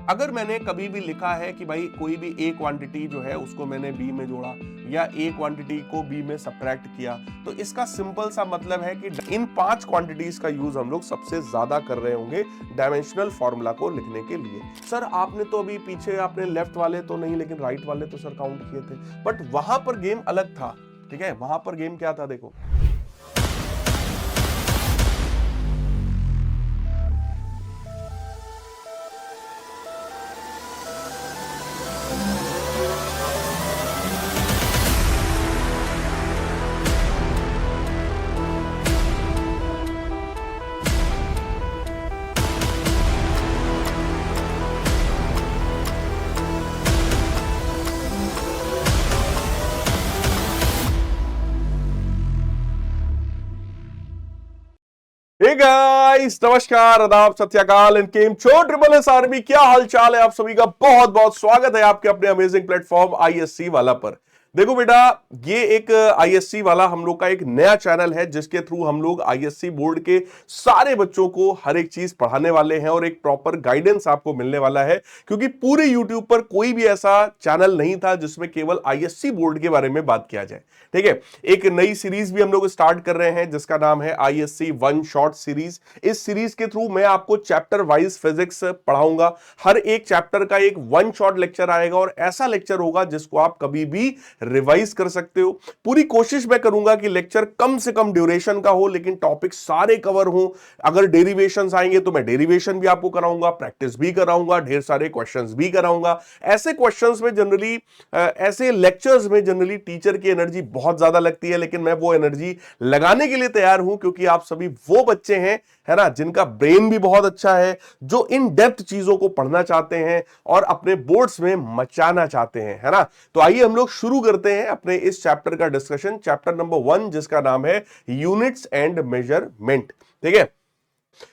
अगर मैंने कभी भी लिखा है कि भाई कोई भी ए क्वांटिटी जो है उसको मैंने बी में जोड़ा या ए क्वांटिटी को बी में सब्ट्रैक्ट किया, तो इसका सिंपल सा मतलब है कि इन 5 क्वांटिटीज का यूज हम लोग सबसे ज्यादा कर रहे होंगे डायमेंशनल फॉर्मूला को लिखने के लिए। सर आपने तो अभी पीछे आपने लेफ्ट वाले तो नहीं लेकिन राइट वाले तो सर काउंट किए थे, बट वहां पर गेम अलग था। ठीक है, वहां पर गेम क्या था देखो। हे गाइस, नमस्कार, आदाब, सत्याकाल एंड केम छो ट्रिपल एस आर्मी। क्या हाल चाल है आप सभी का? बहुत बहुत स्वागत है आपके अपने अमेजिंग प्लेटफॉर्म आईएससी वाला पर। देखो बेटा, ये एक आईएससी वाला हम लोग का एक नया चैनल है जिसके थ्रू हम लोग आईएससी बोर्ड के सारे बच्चों को हर एक चीज पढ़ाने वाले हैं और एक प्रॉपर गाइडेंस आपको मिलने वाला है, क्योंकि पूरे यूट्यूब पर कोई भी ऐसा चैनल नहीं था जिसमें केवल आईएससी बोर्ड के बारे में बात किया जाए। ठीक है, एक नई सीरीज भी हम लोग स्टार्ट कर रहे हैं जिसका नाम है आईएससी वन शॉट सीरीज। इस सीरीज के थ्रू मैं आपको चैप्टर वाइज फिजिक्स पढ़ाऊंगा। हर एक चैप्टर का एक वन शॉट लेक्चर आएगा और ऐसा लेक्चर होगा जिसको आप कभी भी रिवाइज कर सकते हो। पूरी कोशिश मैं करूंगा कि लेक्चर कम से कम ड्यूरेशन का हो लेकिन टॉपिक सारे कवर हो। अगर डेरिवेशंस आएंगे तो मैं डेरिवेशन भी आपको कराऊंगा, प्रैक्टिस भी कराऊंगा, ढेर सारे क्वेश्चंस भी कराऊंगा। ऐसे क्वेश्चंस में जनरली ऐसे लेक्चर्स में जनरली टीचर की एनर्जी बहुत ज्यादा लगती है, लेकिन मैं वो एनर्जी लगाने के लिए तैयार हूं क्योंकि आप सभी वो बच्चे हैं, है ना, जिनका ब्रेन भी बहुत अच्छा है, जो इन डेप्थ चीजों को पढ़ना चाहते हैं और अपने बोर्ड्स में मचाना चाहते हैं, है ना। तो आइए हम लोग शुरू करते हैं अपने इस चैप्टर का डिस्कशन, चैप्टर नंबर 1 जिसका नाम है यूनिट्स एंड मेजरमेंट। ठीक है,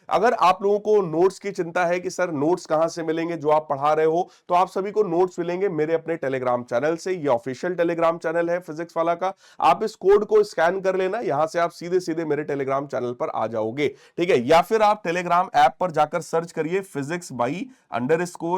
अगर आप लोगों को नोट्स की चिंता है कि सर नोट्स कहां से मिलेंगे जो आप पढ़ा रहे हो, तो आप सभी को नोट्स मिलेंगे मेरे अपने टेलीग्राम चैनल से। ये ऑफिशियल टेलीग्राम चैनल है फिजिक्स वाला का। आप इस कोड को स्कैन कर लेना, यहां से आप सीधे सीधे मेरे टेलीग्राम चैनल पर आ जाओगे। ठीक है, या फिर आप टेलीग्राम ऐप पर जाकर सर्च करिए फिजिक्स बाई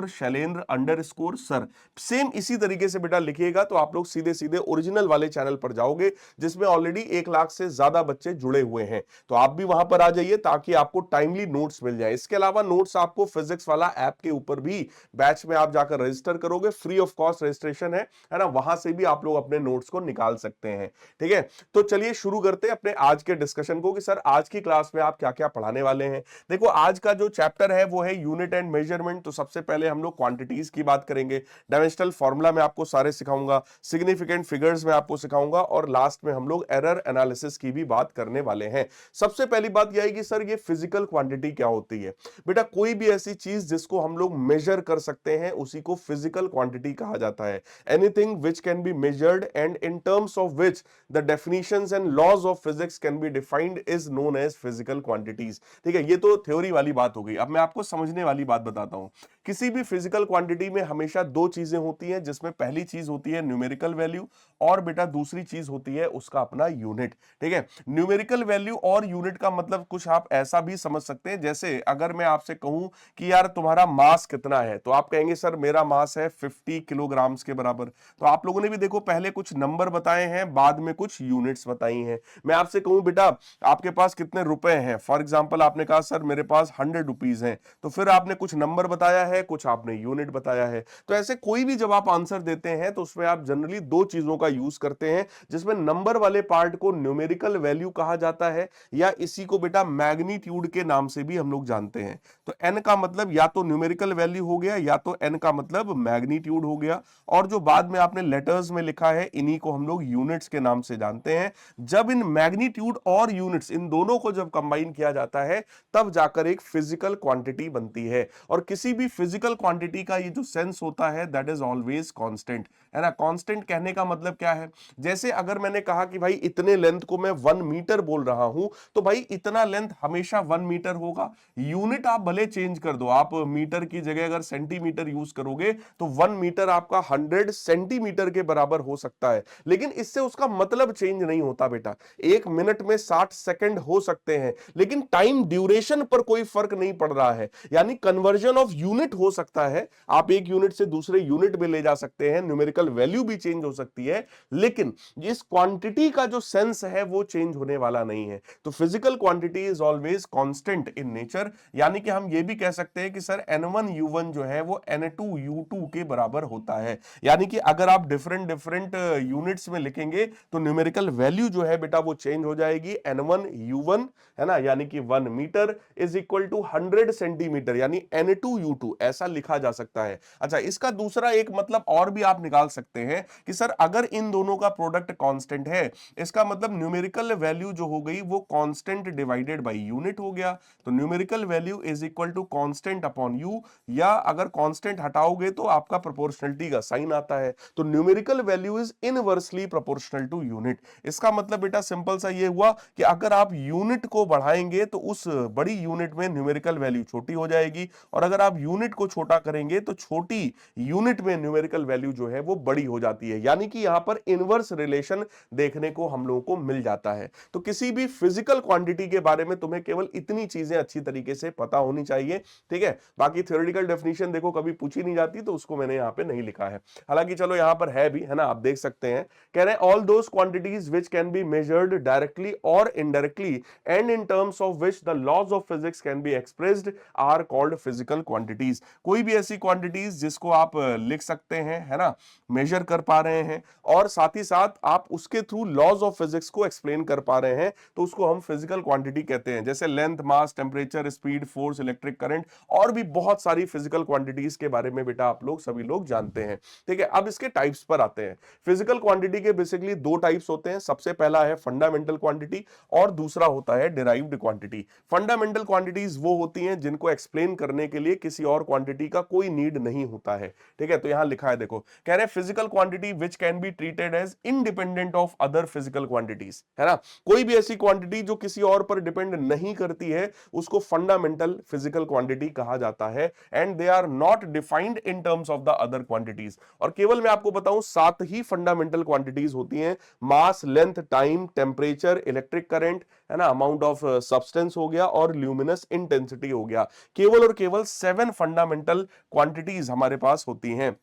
_शैलेंद्र_सर। सेम इसी तरीके से बेटा लिखिएगा तो आप लोग सीधे सीधे ओरिजिनल वाले चैनल पर जाओगे जिसमें ऑलरेडी 1 लाख से ज्यादा बच्चे जुड़े हुए हैं। तो आप भी वहां पर आ जाइए ताकि आपको टाइमली नोट्स मिल जाए। इसके अलावा नोट्स आपको फिजिक्स वाला ऐप के ऊपर भी बैच में आप जाकर रजिस्टर करोगे, फ्री ऑफ कॉस्ट रजिस्ट्रेशन है ना, वहां से भी आप लोग अपने नोट्स को निकाल सकते हैं। ठीक है, तो चलिए शुरू करते हैं अपने आज के डिस्कशन को कि सर आज की क्लास में आप क्या क्या पढ़ाने वाले हैं। देखो, आज का जो चैप्टर है वो है यूनिट एंड मेजरमेंट। तो सबसे पहले हम लोग क्वांटिटीज की बात करेंगे, डायमेंशनल फॉर्मूला में आपको सारे सिखाऊंगा, सिग्निफिकेंट फिगर्स में आपको सिखाऊंगा और लास्ट में हम लोग एरर एनालिसिस की भी बात करने वाले हैं। सबसे पहली बात यह है कि सर ये फिजिकल क्वांटिटी क्या होती है। बेटा, कोई भी ऐसी चीज जिसको हम लोग मेजर कर सकते हैं उसी को फिजिकल क्वांटिटी कहा जाता है। Anything which can be measured and in terms of which the definitions and laws of physics can be defined is known as physical quantities. ठीक है, ये तो थ्योरी वाली बात हो गई। अब मैं आपको समझने वाली बात बताता हूं। किसी भी फिजिकल क्वांटिटी में हमेशा 2 चीजें होती हैं, जिसमें पहली चीज होती है न्यूमेरिकल वैल्यू और बेटा दूसरी चीज होती है उसका अपना यूनिट। ठीक है, न्यूमेरिकल वैल्यू और यूनिट का मतलब कुछ आप ऐसा भी समझ सकते हैं, जैसे अगर मैं आपसे कहूं कि यार तुम्हारा मास कितना है, तो आप कहेंगे सर मेरा मास है 50 किलोग्राम्स के बराबर। तो आप लोगों ने भी देखो पहले कुछ नंबर बताए हैं, बाद में कुछ यूनिट्स बताई हैं। मैं आपसे कहूं बेटा आपके पास कितने रुपए हैं, फॉर एग्जांपल आपने कहा सर मेरे पास 100 रुपीज हैं, तो फिर आपने कुछ नंबर बताया है, कुछ आपने यूनिट बताया है। तो ऐसे कोई भी जब आप आंसर देते हैं तो उसमें आप जनरली 2 चीजों का यूज करते हैं, जिसमें नंबर वाले पार्ट को न्यूमेरिकल वैल्यू कहा जाता है या इसी को बेटा मैग्नीट्यूड के नाम से भी हम लोग जानते हैं। तो n का मतलब या तो न्यूमेरिकल वैल्यू हो गया या तो n का मतलब मैग्नीट्यूड हो गया, और जो बाद में आपने लेटर्स में लिखा है इन्हीं को हम लोग यूनिट्स के नाम से जानते हैं। जब इन मैग्नीट्यूड और यूनिट्स इन दोनों को जब कंबाइन किया जाता है तब जाकर एक फिजिकल क्वांटिटी बनती है। और किसी भी फिजिकल क्वांटिटी का ये जो सेंस होता है दैट इज ऑलवेज कांस्टेंट, है ना। कांस्टेंट कहने का मतलब क्या है, जैसे अगर मैंने कहा कि भाई इतने लेंथ को मैं 1 मीटर बोल रहा हूं, तो भाई इतना लेंथ हमेशा 1 मीटर होगा। यूनिट आप भले चेंज कर दो, आप मीटर की जगह अगर सेंटीमीटर यूज करोगे तो 1 मीटर आपका 100 सेंटीमीटर के बराबर हो सकता है, लेकिन इससे उसका मतलब चेंज नहीं होता बेटा। 1 मिनट में 60 सेकंड हो सकते हैं, लेकिन टाइम ड्यूरेशन पर कोई फर्क नहीं पड़ रहा है। यानी कन्वर्जन ऑफ यूनिट हो सकता है, आप एक यूनिट से दूसरे यूनिट में ले जा सकते हैं, न्यूमेरिकल वैल्यू भी चेंज हो सकती है, लेकिन इस क्वांटिटी का जो सेंस है वो चेंज होने वाला नहीं है। तो physical quantity is always constant in nature, यानी कि हम ये भी कह सकते हैं कि सर N1U1 जो है वो N2U2 के बराबर होता है। यानी कि अगर आप डिफरेंट डिफरेंट यूनिट्स में लिखेंगे तो न्यूमेरिकल वैल्यू जो है बेटा वो चेंज हो जाएगी। N1U1 है ना, यानी कि 1 metre is equal to 100 centimetre, यानी N2U2 ऐसा लिखा जा सकता है। अच्छा, इसका दूसरा एक मतलब और भी आप निकाल सकते हैं कि सर अगर इन दोनों का प्रोडक्ट कांस्टेंट है, इसका मतलब न्यूमेरिकल वैल्यू जो हो गई वो कांस्टेंट डिवाइडेड बाय यूनिट हो गया। तो numerical value is equal to constant upon u, या अगर कांस्टेंट हटाओगे तो आपका प्रोपोर्शनलिटी का साइन आता है। तो numerical value is inversely proportional to unit. इसका मतलब बेटा सिंपल सा ये हुआ कि अगर आप यूनिट को बढ़ाएंगे तो उस बड़ी यूनिट में न्यूमेरिकल वैल्यू छोटी हो जाएगी, और अगर आप यूनिट को छोटा करेंगे तो छोटी यूनिट में न्यूमेरिकल वैल्यू जो है वो बड़ी हो जाती है। यानी कि यहां पर इनवर्स रिलेशन देखने को हम लोगों को मिल जाता है। तो किसी भी फिजिकल क्वांटिटी के बारे में तुम्हें केवल इतनी चीजें अच्छी तरीके से पता होनी चाहिए, ठीक है। बाकी थ्योरेटिकल डेफिनेशन देखो कभी पूछी नहीं जाती, तो उसको मैंने यहां पे नहीं लिखा है। हालांकि चलो यहां पर है भी, है ना, आप देख सकते हैं। कह रहे हैं all those quantities which can be measured directly और indirectly and in terms of which the laws of physics can be expressed are called physical quantities. कोई भी ऐसी क्वांटिटीज जिसको आप लिख सकते हैं, है ना, मेजर कर पा रहे हैं, और साथ ही साथ आप उसके थ्रू लॉज ऑफ फिजिक्स को एक्सप्लेन कर पा रहे हैं, तो उसको हम फिजिकल क्वांटिटी कहते हैं। जैसे length, mass, temperature, speed, force, electric current, और भी बहुत सारी फिजिकल क्वांटिटीज के बारे में बेटा आप लोग सभी लोग जानते हैं, ठीक है। अब इसके टाइप्स पर आते हैं। फिजिकल क्वांटिटी के बेसिकली दो टाइप्स होते हैं। सबसे पहला है फंडामेंटल क्वांटिटी, और दूसरा होता है डिराइव्ड क्वांटिटी। फंडामेंटल क्वांटिटीज वो होती हैं जिनको एक्सप्लेन करने के लिए किसी और क्वांटिटी का कोई नीड नहीं होता है, ठीक है। तो यहां लिखा है, देखो, कह रहे हैं physical quantity which can be treated as independent of other physical quantities, है ना। कोई भी ऐसी क्वांटिटी जो किसी और पर डिपेंड नहीं करती है उसको फंडामेंटल फिजिकल क्वांटिटी कहा जाता है, and they are not defined in terms of the other quantities. और केवल मैं आपको बताऊं 7 ही फंडामेंटल क्वांटिटीज होती हैं। Mass, length, time, temperature, electric current, है ना, अमाउंट ऑफ सब्सटेंस हो गया, और ल्यूमिनस इंटेंसिटी हो गया। केवल और केवल 7 फंडामेंटल क्वांटिटीज हमारे पास होती हैं।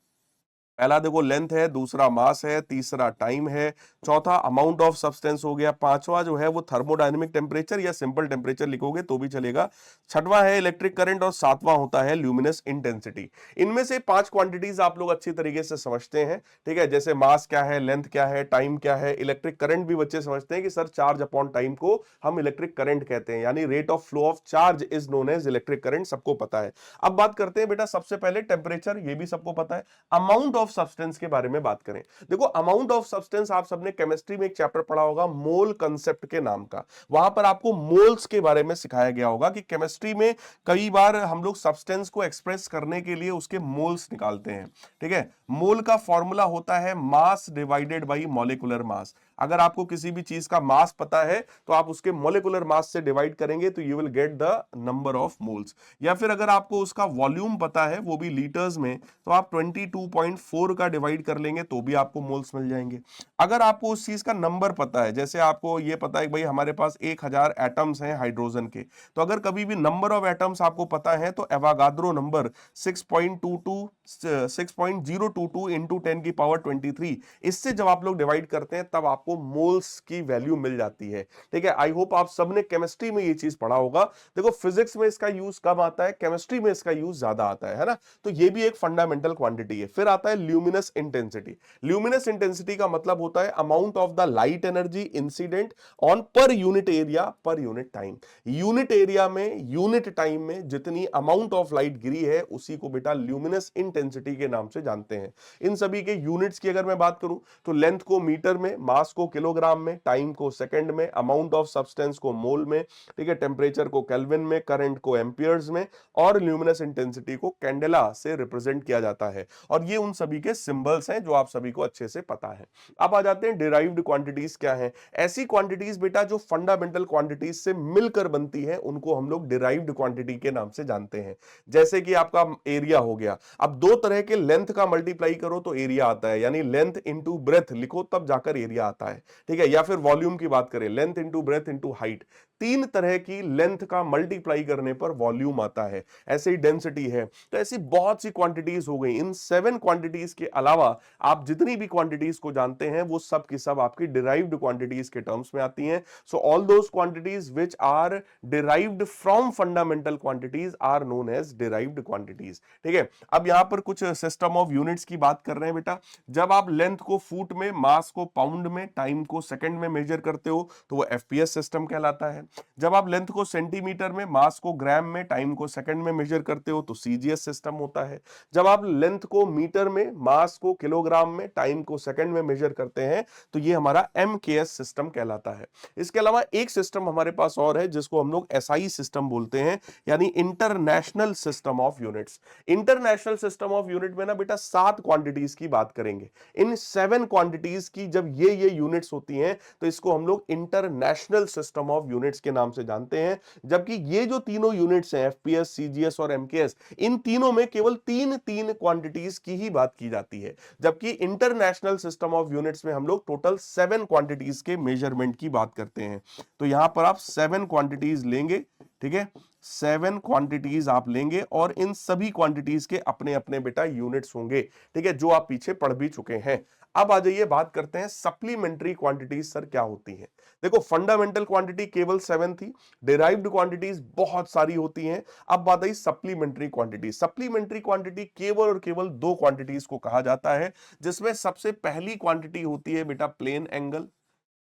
पहला देखो लेंथ है, दूसरा मास है, तीसरा टाइम है, चौथा अमाउंट ऑफ सब्सटेंस हो गया, पांचवा जो है वो थर्मोडायनेमिक टेम्परेचर या सिंपल टेम्परेचर लिखोगे तो भी चलेगा, छठवां है इलेक्ट्रिक करंट, और सातवां होता है ल्यूमिनस इंटेंसिटी। इनमें से 5 क्वांटिटीज आप लोग अच्छी तरीके से समझते हैं, ठीक है। जैसे मास क्या है, लेंथ क्या है, टाइम क्या है, इलेक्ट्रिक करंट भी बच्चे समझते हैं कि सर चार्ज अपॉन टाइम को हम इलेक्ट्रिक करंट कहते हैं, यानी rate of flow of charge is known as electric current, सबको पता है। अब बात करते हैं बेटा सबसे पहले टेम्परेचर, ये भी सबको पता है। अमाउंट ऑफ सब्सटेंस के बारे में बात करें, देखो अमाउंट ऑफ सब्सटेंस आप सबने केमिस्ट्री में एक चैप्टर पढ़ा होगा मोल कांसेप्ट के नाम का। वहां पर आपको मोल्स के बारे में सिखाया गया होगा कि केमिस्ट्री में कई बार हम लोग सब्सटेंस को एक्सप्रेस करने के लिए उसके मोल्स निकालते हैं, ठीक है। मोल का फॉर्मूला होता है mass divided by molecular mass. अगर आपको किसी भी चीज का मास पता है तो आप उसके मॉलिक्यूलर मास से डिवाइड करेंगे तो you will get the number of moles. या फिर अगर आपको उसका वॉल्यूम पता है, वो भी लीटर्स में, तो आप 22.4 का डिवाइड कर लेंगे तो भी आपको मोल्स मिल जाएंगे। अगर आपको उस चीज का नंबर पता है, जैसे आपको ये पता है कि भाई हमारे पास 1000 एटम्स हैं हाइड्रोजन के, तो अगर कभी भी नंबर ऑफ एटम्स आपको पता है तो एवागाद्रो नंबर 6.022 इंटू 10 की पावर 23, इससे जब आप लोग डिवाइड करते हैं तब आपको मोल्स की वैल्यू मिल जाती है, ठीक है। आई होप आप सबने केमिस्ट्री में ये चीज पढ़ा होगा। देखो फिजिक्स में इसका यूज कम आता है, केमिस्ट्री में इसका यूज ज्यादा आता है ना। तो ये भी एक फंडामेंटल क्वांटिटी है। फिर आता है ल्यूमिनस इंटेंसिटी। ल्यूमिनस इंटेंसिटी का मतलब होता है amount of the light energy incident on per unit area per unit time. Unit area में, यूनिट टाइम में जितनी अमाउंट ऑफ लाइट गिरी है उसी को बेटा ल्यूमिनस इंटेंसिटी के नाम से जानते हैं। इन सभी के यूनिट्स की अगर मैं बात करूं तो लेंथ को मीटर में, मास को किलोग्राम में, टाइम को सेकंड में, अमाउंट ऑफ सब्सटेंस को मोल में, ठीक है, टेम्परेचर को केल्विन में, करंट को एम्पियर्स में, और ल्यूमिनस इंटेंसिटी को कैंडेला से रिप्रेजेंट किया जाता है। और ये उन सभी के सिंबल्स हैं जो आप सभी को अच्छे से पता है। अब आ जाते हैं डिराइव्ड क्वांटिटीज क्या है। ऐसी क्वांटिटीज बेटा जो फंडामेंटल क्वांटिटीज से मिलकर बनती है उनको हम लोग डिराइव्ड क्वांटिटी के नाम से जानते हैं। जैसे कि आपका एरिया हो गया, अब दो तरह के लेंथ का मल्टीप्लाई करो तो एरिया आता है, यानी लेंथ इंटू ब्रेथ लिखो तब जाकर एरिया आता है, ठीक है। या फिर वॉल्यूम की बात करें, length into breadth into height, तीन तरह की लेंथ का मल्टीप्लाई करने पर वॉल्यूम आता है, ऐसे ही डेंसिटी है। तो ऐसी बहुत सी क्वांटिटीज हो गई। इन 7 क्वांटिटीज के अलावा आप जितनी भी क्वांटिटीज को जानते हैं वो सब की सब आपकी डिराइव्ड क्वांटिटीज के टर्म्स में आती हैं। So all those quantities which are derived from fundamental quantities are known as derived quantities. ठीक है, अब यहां पर कुछ सिस्टम ऑफ यूनिट्स की बात कर रहे हैं बेटा। जब आप लेंथ को फुट में, मास को पाउंड में, टाइम को सेकंड में मेजर करते हो तो वो एफपीएस सिस्टम कहलाता है। जब आप लेंथ को सेंटीमीटर में, मास को ग्राम में, टाइम को सेकंड में मेजर करते हो तो सीजीएस सिस्टम होता है। जब आप लेंथ को मीटर में, मास को किलोग्राम में, टाइम को सेकंड में मेजर करते हैं तो ये हमारा एमकेएस सिस्टम कहलाता है। इसके अलावा एक सिस्टम हमारे पास और है जिसको हम लोग एसआई सिस्टम बोलते हैं, यानी international system of units. International system of unit में ना बेटा 7 क्वांटिटीज की बात करेंगे। इन 7 क्वांटिटीज की जब ये यूनिट्स होती हैं तो इसको हम लोग इंटरनेशनल सिस्टम ऑफ यूनिट्स के नाम से जानते हैं। जबकि ये जो तीनों यूनिट्स हैं, एफपीएस, सीजीएस और एमकेएस, इन तीनों में केवल तीन तीन क्वांटिटीज की ही बात की जाती है। जबकि इंटरनेशनल सिस्टम ऑफ यूनिट्स में हम लोग टोटल 7 क्वांटिटीज के मेजरमेंट की बात करते हैं। तो यहां पर आप 7 क्वांटिटीज लेंगे, ठीक है, 7 क्वांटिटीज आप लेंगे और इन सभी क्वांटिटीज के अपने अपने बेटा यूनिट्स होंगे, ठीक है, जो आप पीछे पढ़ भी चुके हैं। अब आ जाइए बात करते हैं सप्लीमेंट्री क्वांटिटीज सर क्या होती हैं। देखो फंडामेंटल क्वांटिटी केवल 7 थी, डिराइव्ड क्वांटिटीज बहुत सारी होती हैं। अब बात आई सप्लीमेंट्री क्वांटिटी। सप्लीमेंट्री क्वांटिटी केवल और केवल 2 क्वांटिटीज को कहा जाता है, जिसमें सबसे पहली क्वांटिटी होती है बेटा प्लेन एंगल।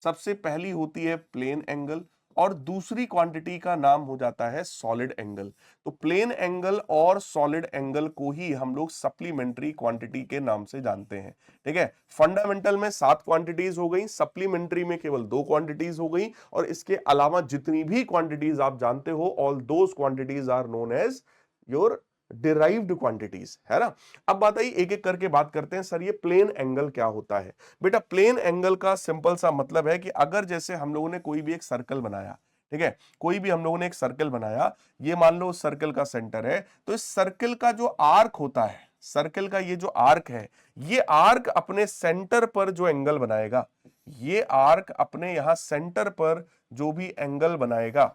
सबसे पहली होती है प्लेन एंगल और दूसरी क्वांटिटी का नाम हो जाता है सॉलिड एंगल। तो प्लेन एंगल और सॉलिड एंगल को ही हम लोग सप्लीमेंट्री क्वांटिटी के नाम से जानते हैं। ठीक है, फंडामेंटल में 7 क्वांटिटीज हो गई, सप्लीमेंट्री में केवल 2 क्वांटिटीज हो गई, और इसके अलावा जितनी भी क्वांटिटीज आप जानते हो, all those quantities are known as your derived quantities, है ना। अब बात आई, एक एक करके बात करते हैं। सर ये प्लेन एंगल क्या होता है? बेटा प्लेन एंगल का सिंपल सा मतलब है कि अगर जैसे हम लोगों ने कोई भी एक सर्कल बनाया, ठीक है, कोई भी हम लोगों ने एक सर्कल बनाया, ये मान लो सर्कल का सेंटर है, तो इस सर्कल का जो आर्क होता है, सर्कल का ये जो आर्क है, ये आर्क अपने सेंटर पर जो एंगल बनाएगा, ये आर्क अपने यहां सेंटर पर जो भी एंगल बनाएगा,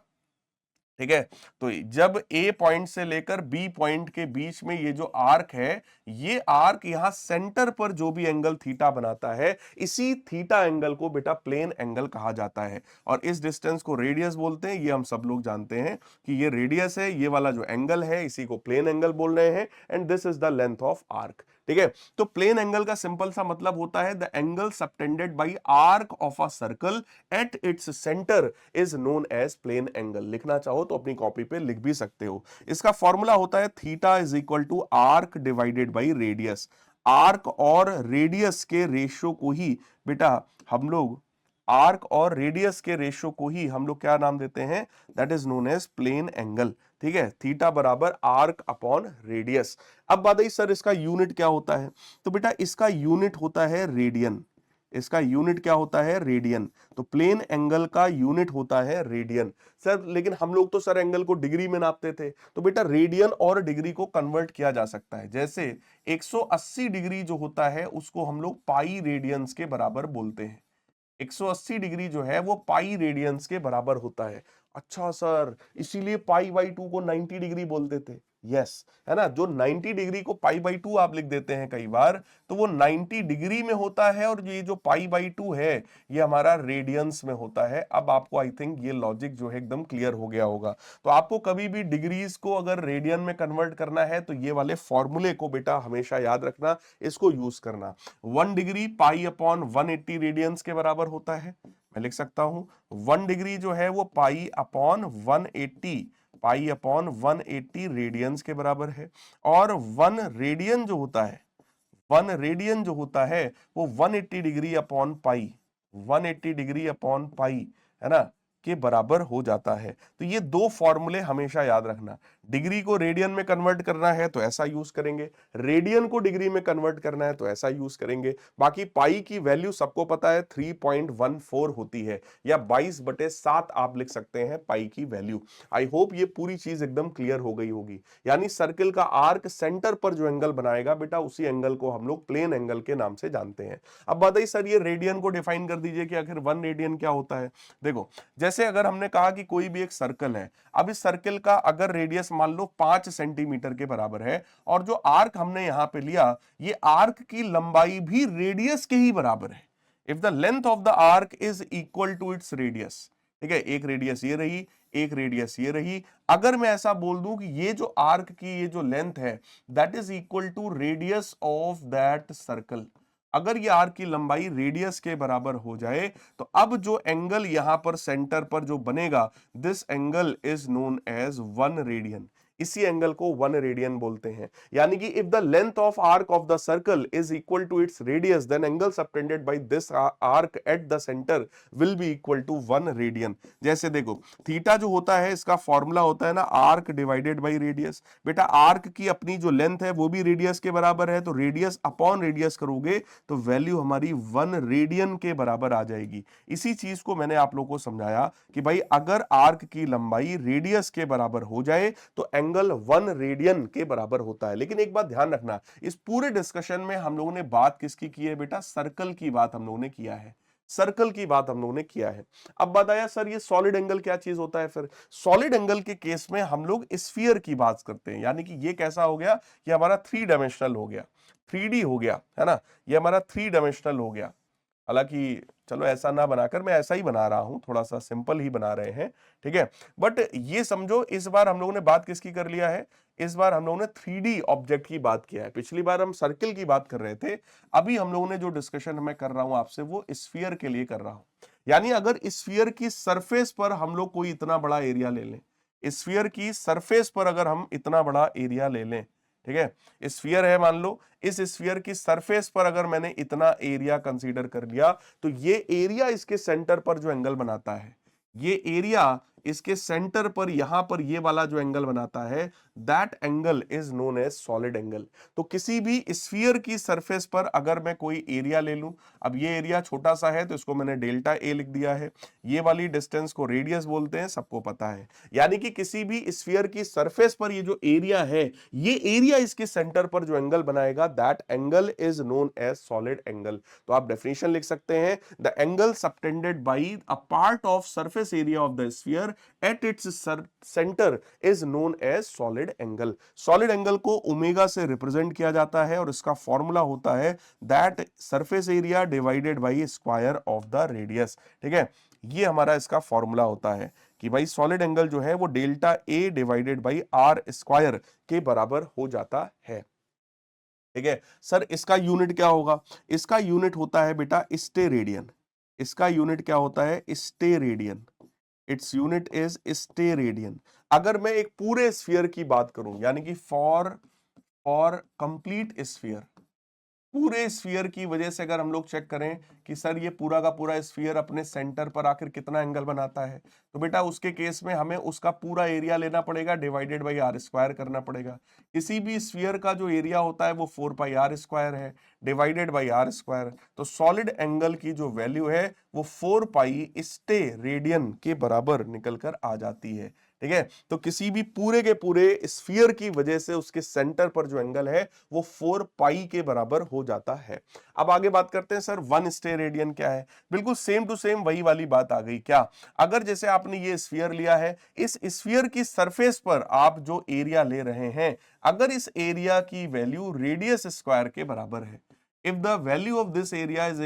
ठीक है, तो जब ए पॉइंट से लेकर बी पॉइंट के बीच में ये जो आर्क है, ये आर्क यहां सेंटर पर जो भी एंगल थीटा बनाता है, इसी थीटा एंगल को बेटा प्लेन एंगल कहा जाता है। और इस डिस्टेंस को रेडियस बोलते हैं, ये हम सब लोग जानते हैं कि ये रेडियस है, ये वाला जो एंगल है इसी को प्लेन एंगल बोल रहे हैं, and this is the length of arc. ठीक है, तो प्लेन एंगल का सिंपल सा मतलब होता है the angle subtended by arc of a circle at its centre is known as plane angle. लिखना चाहो तो अपनी कॉपी पे लिख भी सकते हो। इसका फॉर्मूला होता है theta is equal to arc divided by radius. Arc और रेडियस के रेशियो को ही बेटा हम लोग, आर्क और रेडियस के रेशियो को ही हम लोग क्या नाम देते हैं? That is known as plane angle. ठीक है, थीटा बराबर आर्क अपॉन रेडियस। अब बात आई सर इसका यूनिट क्या होता है? तो बेटा इसका यूनिट होता है रेडियन। इसका यूनिट क्या होता है? रेडियन। तो प्लेन एंगल का यूनिट होता है रेडियन। सर लेकिन हम लोग तो सर एंगल को डिग्री में नापते थे, तो बेटा रेडियन और डिग्री को कन्वर्ट किया जा सकता है। जैसे 180 डिग्री जो होता है उसको हम लोग पाई रेडियंस के बराबर बोलते हैं। 180 डिग्री जो है वो पाई रेडियंस के बराबर होता है। अच्छा सर, इसीलिए पाई बाई 2 को 90 डिग्री बोलते थे। यस, है ना, जो 90 डिग्री को पाई बाई 2 आप लिख देते हैं कई बार, तो वो 90 डिग्री में होता है, और ये जो पाई बाई 2 है ये हमारा रेडियंस में होता है। अब आपको आई थिंक ये लॉजिक जो है एकदम क्लियर हो गया होगा। तो आपको कभी भी डिग्रीज को अगर रेडियन में कन्वर्ट करना है तो ये वाले फॉर्मूले को बेटा हमेशा याद रखना, इसको यूज करना। 1 डिग्री पाई अपॉन 180 रेडियंस के बराबर होता है। मैं लिख सकता हूं 1 डिग्री जो है वो pi upon 180, pi upon 180 radians के बराबर है। और 1 रेडियन जो होता है, 1 रेडियन जो होता है वो 180 degree upon pi, 180 degree upon pi, है ना, के बराबर हो जाता है। तो ये दो फॉर्मूले हमेशा याद रखना। डिग्री को रेडियन में कन्वर्ट करना है तो ऐसा यूज करेंगे, रेडियन को डिग्री में कन्वर्ट करना है तो ऐसा यूज करेंगे। बाकी पाई की वैल्यू सबको पता है 3.14 होती है, या 22/7 आप लिख सकते हैं पाई की वैल्यू। आई होप ये पूरी चीज एकदम क्लियर हो गई होगी। यानी सर्किल का आर्क सेंटर पर जो एंगल बनाएगा बेटा, उसी एंगल को हम लोग प्लेन एंगल के नाम से जानते हैं। अब बताइए सर, ये रेडियन को डिफाइन कर दीजिए कि आखिर 1 रेडियन क्या होता है। देखो, जैसे अगर हमने कहा कि कोई भी एक सर्कल है, अब इस सर्किल का अगर रेडियस मान लो 5 सेंटीमीटर के बराबर है, और जो आर्क हमने यहां पे लिया, ये आर्क की लंबाई भी रेडियस के ही बराबर है। If the length of the arc is equal to its radius, ठीक है, एक रेडियस ये रही, एक रेडियस ये रही। अगर मैं ऐसा बोल दूं कि ये जो आर्क की ये जो लेंथ है, that is equal to radius of that circle, अगर ये आर्क की लंबाई रेडियस के बराबर हो जाए, तो अब जो एंगल यहां पर सेंटर पर जो बनेगा, this angle is known as 1 radian. इसी एंगल को 1 रेडियन बोलते हैं। यानी कि if the length of arc of the circle is equal to its radius, then angle subtended by this arc at the centre will be equal to 1 radian. जैसे देखो, theta जो होता है, इसका फॉर्मूला होता है ना आर्क डिवाइडेड बाय रेडियस। बेटा, आर्क की अपनी जो लेंथ है वो भी रेडियस के बराबर है, तो रेडियस अपॉन रेडियस करोगे तो वैल्यू हमारी 1 रेडियन के बराबर आ जाएगी। इसी चीज को मैंने आप लोगों को समझाया कि भाई अगर आर्क की लंबाई रेडियस के बराबर हो जाए तो एंगल 1 रेडियन के बराबर होता है। लेकिन एक बात ध्यान रखना, इस पूरे डिस्कशन में हम लोगों ने बात किसकी की है बेटा, सर्कल की बात हम लोगों ने किया है, सर्कल की बात हम लोगों ने किया है। अब बताया सर ये सॉलिड एंगल क्या चीज होता है। फिर सॉलिड एंगल के केस में हम लोग स्फीयर की बात करते हैं, यानी कि ये कैसा हो गया, ये हमारा 3 डायमेंशनल हो गया, 3D हो गया, है ना, ये हमारा 3 डायमेंशनल हो गया। हालांकि चलो ऐसा ना बनाकर मैं ऐसा ही बना रहा हूं, थोड़ा सा सिंपल ही बना रहे हैं, ठीक है। बट ये समझो, इस बार हम लोगों ने बात किसकी कर लिया है, इस बार हम लोगों ने 3D ऑब्जेक्ट की बात किया है। पिछली बार हम सर्किल की बात कर रहे थे, अभी हम लोगों ने जो डिस्कशन मैं कर रहा हूं आपसे वो स्फीयर के लिए कर रहा हूं। यानी अगर स्फीयर की सरफेस पर हम लोग कोई इतना बड़ा एरिया ले लें, स्फीयर की सरफेस पर अगर हम इतना बड़ा एरिया ले लें, ठीक है, स्फीयर है मान लो, इस स्फीयर की सरफेस पर अगर मैंने इतना एरिया कंसीडर कर लिया, तो ये एरिया इसके सेंटर पर जो एंगल बनाता है, ये एरिया इसके सेंटर पर यहां पर ये वाला जो एंगल बनाता है, that angle is known as solid angle. तो किसी भी स्फीयर की सरफेस पर अगर मैं कोई एरिया ले लूं, अब ये एरिया छोटा सा है तो इसको मैंने डेल्टा ए लिख दिया है, ये वाली डिस्टेंस को रेडियस बोलते हैं, सबको पता है। यानी कि किसी भी स्फीयर की सरफेस पर ये जो एरिया है, ये एरिया इसके सेंटर पर जो एंगल बनाएगा, that angle is known as solid angle. तो आप डेफिनेशन लिख सकते हैं, the angle subtended by a part of surface area of the sphere at its center is known as solid angle। solid angle को omega से represent किया जाता है और इसका फॉर्मूला होता है that surface area divided by square of the radius। ठीक है, ये हमारा इसका फॉर्मूला होता है कि भाई सॉलिड एंगल जो है वो delta A divided by r square के बराबर हो जाता है। ठीक है सर, इसका यूनिट क्या होगा, इसका यूनिट होता है बेटा स्टे रेडियन। इसका यूनिट क्या होता है, stay radian. It's unit is stay radian. अगर मैं एक पूरे स्फीयर की बात करूं, यानी कि फॉर कंप्लीट स्फीयर, पूरे स्फीयर की वजह से अगर हम लोग चेक करें कि सर ये पूरा का पूरा स्फीयर अपने सेंटर पर आकर कितना एंगल बनाता है, तो बेटा उसके केस में हमें उसका पूरा एरिया लेना पड़ेगा, डिवाइडेड बाई आर स्क्वायर करना पड़ेगा। किसी भी स्फीयर का जो एरिया होता है वो 4 पाई आर स्क्वायर है, डिवाइडेड बाई आर स्क्वायर। तो सॉलिड एंगल की जो वैल्यू है वो 4 पाई स्टे रेडियन के बराबर निकल कर आ जाती है। ठीक है, तो किसी भी पूरे के पूरे स्फीयर की वजह से उसके सेंटर पर जो एंगल है वो 4 पाई के बराबर हो जाता है। अब आगे बात करते हैं सर 1 स्टे रेडियन क्या है। बिल्कुल सेम टू सेम वही वाली बात आ गई। क्या, अगर जैसे आपने ये स्फीयर लिया है, इस स्फीयर की सरफेस पर आप जो एरिया ले रहे हैं, अगर इस एरिया की वैल्यू रेडियस स्क्वायर के बराबर है, if the value of this area is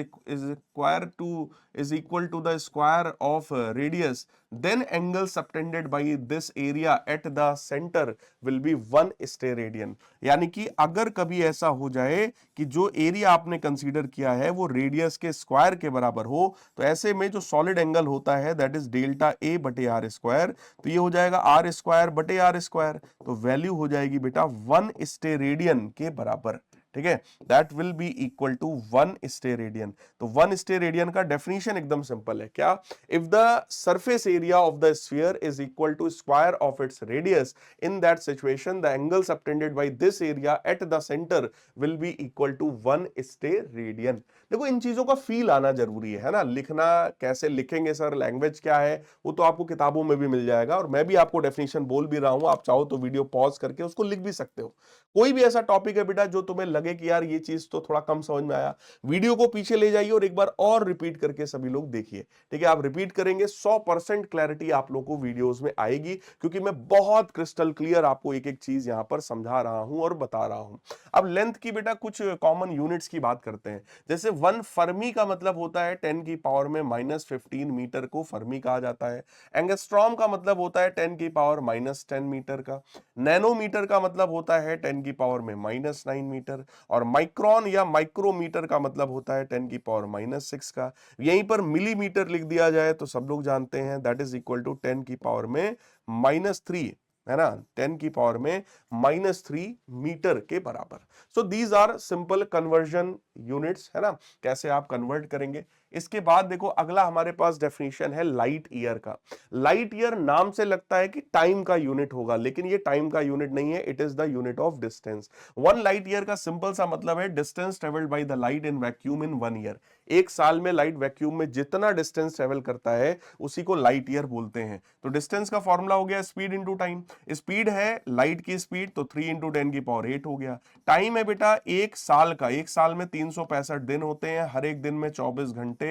equal to the square of radius, then angle subtended by this area at the center will be 1 stay radian। यानी कि अगर कभी ऐसा हो जाए कि जो एरिया आपने कंसीडर किया है वो रेडियस के स्क्वायर के बराबर हो, तो ऐसे में जो सॉलिड एंगल होता है दैट इज डेल्टा ए बटे आर स्क्वायर, तो ये हो जाएगा आर स्क्वायर बटे आर स्क्वायर, तो वैल्यू हो जाएगी बेटा 1 स्टे रेडियन के बराबर। ठीक है, that will be equal to 1 steradian. तो 1 स्टेयर रेडियन का डेफिनेशन एकदम सिंपल है, क्या? If the surface area of the sphere is equal to square of its radius, in that situation the angle subtended by this area at the centre will be equal to 1 steradian. देखो इन चीजों का feel आना जरूरी है ना, लिखना कैसे लिखेंगे सर, लैंग्वेज क्या है, वो तो आपको किताबों में भी मिल जाएगा, और मैं भी आपको डेफिनेशन बोल भी रहा हूं, आप चाहो तो वीडियो पॉज करके उसको लिख भी सकते हो। कोई भी ऐसा टॉपिक है बेटा जो तुम्हें लगे कि यार ये चीज तो थोड़ा कम समझ में आया, वीडियो को पीछे ले जाइए और एक बार और रिपीट करके सभी लोग देखिए। ठीक है, आप रिपीट करेंगे 100% क्लैरिटी आप लोग को वीडियोस में आएगी, क्योंकि मैं बहुत क्रिस्टल क्लियर आपको एक एक चीज यहां पर समझा रहा हूं और बता रहा हूं। अब लेंथ की बेटा कुछ कॉमन यूनिट्स की बात करते हैं। जैसे 1 फर्मी का मतलब होता है 10 की पावर में -15 मीटर को फर्मी कहा जाता है। एंगस्ट्रॉम का मतलब होता है 10 की पावर -10 मीटर का। नैनोमीटर का मतलब होता है 10 की पावर में -9 मीटर। और माइक्रोन या माइक्रोमीटर का मतलब होता है 10 की पावर -6 का। यहीं पर मिलीमीटर लिख दिया जाए तो सब लोग जानते हैं दैट इज इक्वल टू 10 की पावर में -3, है ना, 10 की पावर में -3 मीटर के बराबर। So these are simple conversion units, है ना, कैसे आप कन्वर्ट करेंगे। इसके बाद देखो अगला हमारे पास डेफिनेशन है लाइट ईयर का। लाइट ईयर नाम से लगता है कि टाइम का यूनिट होगा, लेकिन ये टाइम का यूनिट नहीं है, it is the unit of distance. 1 light year का सिंपल सा मतलब है distance travelled by the light in vacuum in 1 year. एक साल में लाइट वैक्यूम में जितना डिस्टेंस ट्रेवल करता है उसी को लाइट ईयर बोलते हैं। तो डिस्टेंस का फॉर्मूला हो गया स्पीड इंटू टाइम। स्पीड है लाइट की स्पीड, तो 3 इंटू 10 की पावर 8 हो गया। टाइम है बेटा एक साल का, एक साल में 365 दिन होते हैं, हर एक दिन में 24 घंटे,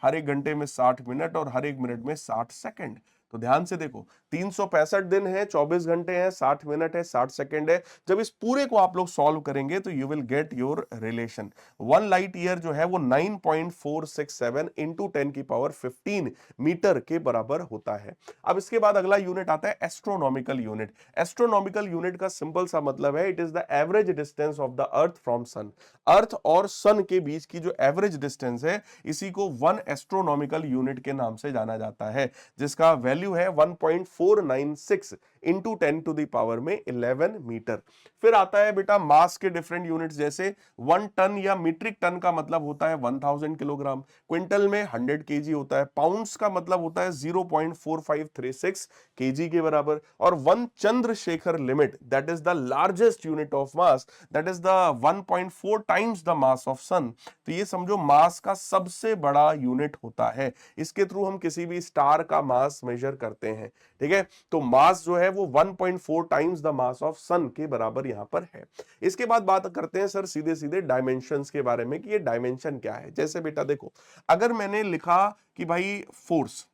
हर एक घंटे में 60 मिनट और हर एक मिनट में 60 सेकंड। तो ध्यान से देखो 365 दिन है, 24 घंटे हैं, 60 मिनट है, 60 सेकंड है। जब इस पूरे को आप लोग सॉल्व करेंगे तो you will get your relation. 1 light year जो है वो 9.467 इंटू 10 की पावर 15 मीटर के बराबर होता है। अब इसके बाद अगला यूनिट आता है एस्ट्रोनॉमिकल यूनिट। एस्ट्रोनॉमिकल यूनिट का सिंपल सा मतलब है it is the average distance of the Earth from sun. Earth और सन के बीच की जो एवरेज डिस्टेंस है इसी को 1 एस्ट्रोनॉमिकल यूनिट के नाम से जाना जाता है, जिसका वैल्यू है 1.496 इंटू 10 टू द पावर में 11 मीटर। फिर आता है बेटा मास के डिफरेंट यूनिट्स, जैसे 1 टन या मीट्रिक टन का मतलब होता है 1000 किलोग्राम, क्विंटल में 100 केजी होता है, पाउंड्स का मतलब होता है 0.4536 केजी के बराबर, और 1 Chandrasekhar limit that is the largest unit of mass, that is the 1.4 times the mass of sun. तो ये समझो मास का सबसे बड़ा यूनिट होता है, इसके थ्रू हम किसी भी स्टार का मास मेजर करते हैं। ठीक है, तो मास जो है वो 1.4 टाइम्स द मास ऑफ सन के बराबर यहां पर है। इसके बाद बात करते हैं सर सीधे सीधे डायमेंशंस के बारे में कि ये डायमेंशन क्या है। जैसे बेटा देखो अगर मैंने लिखा कि भाई फोर्स,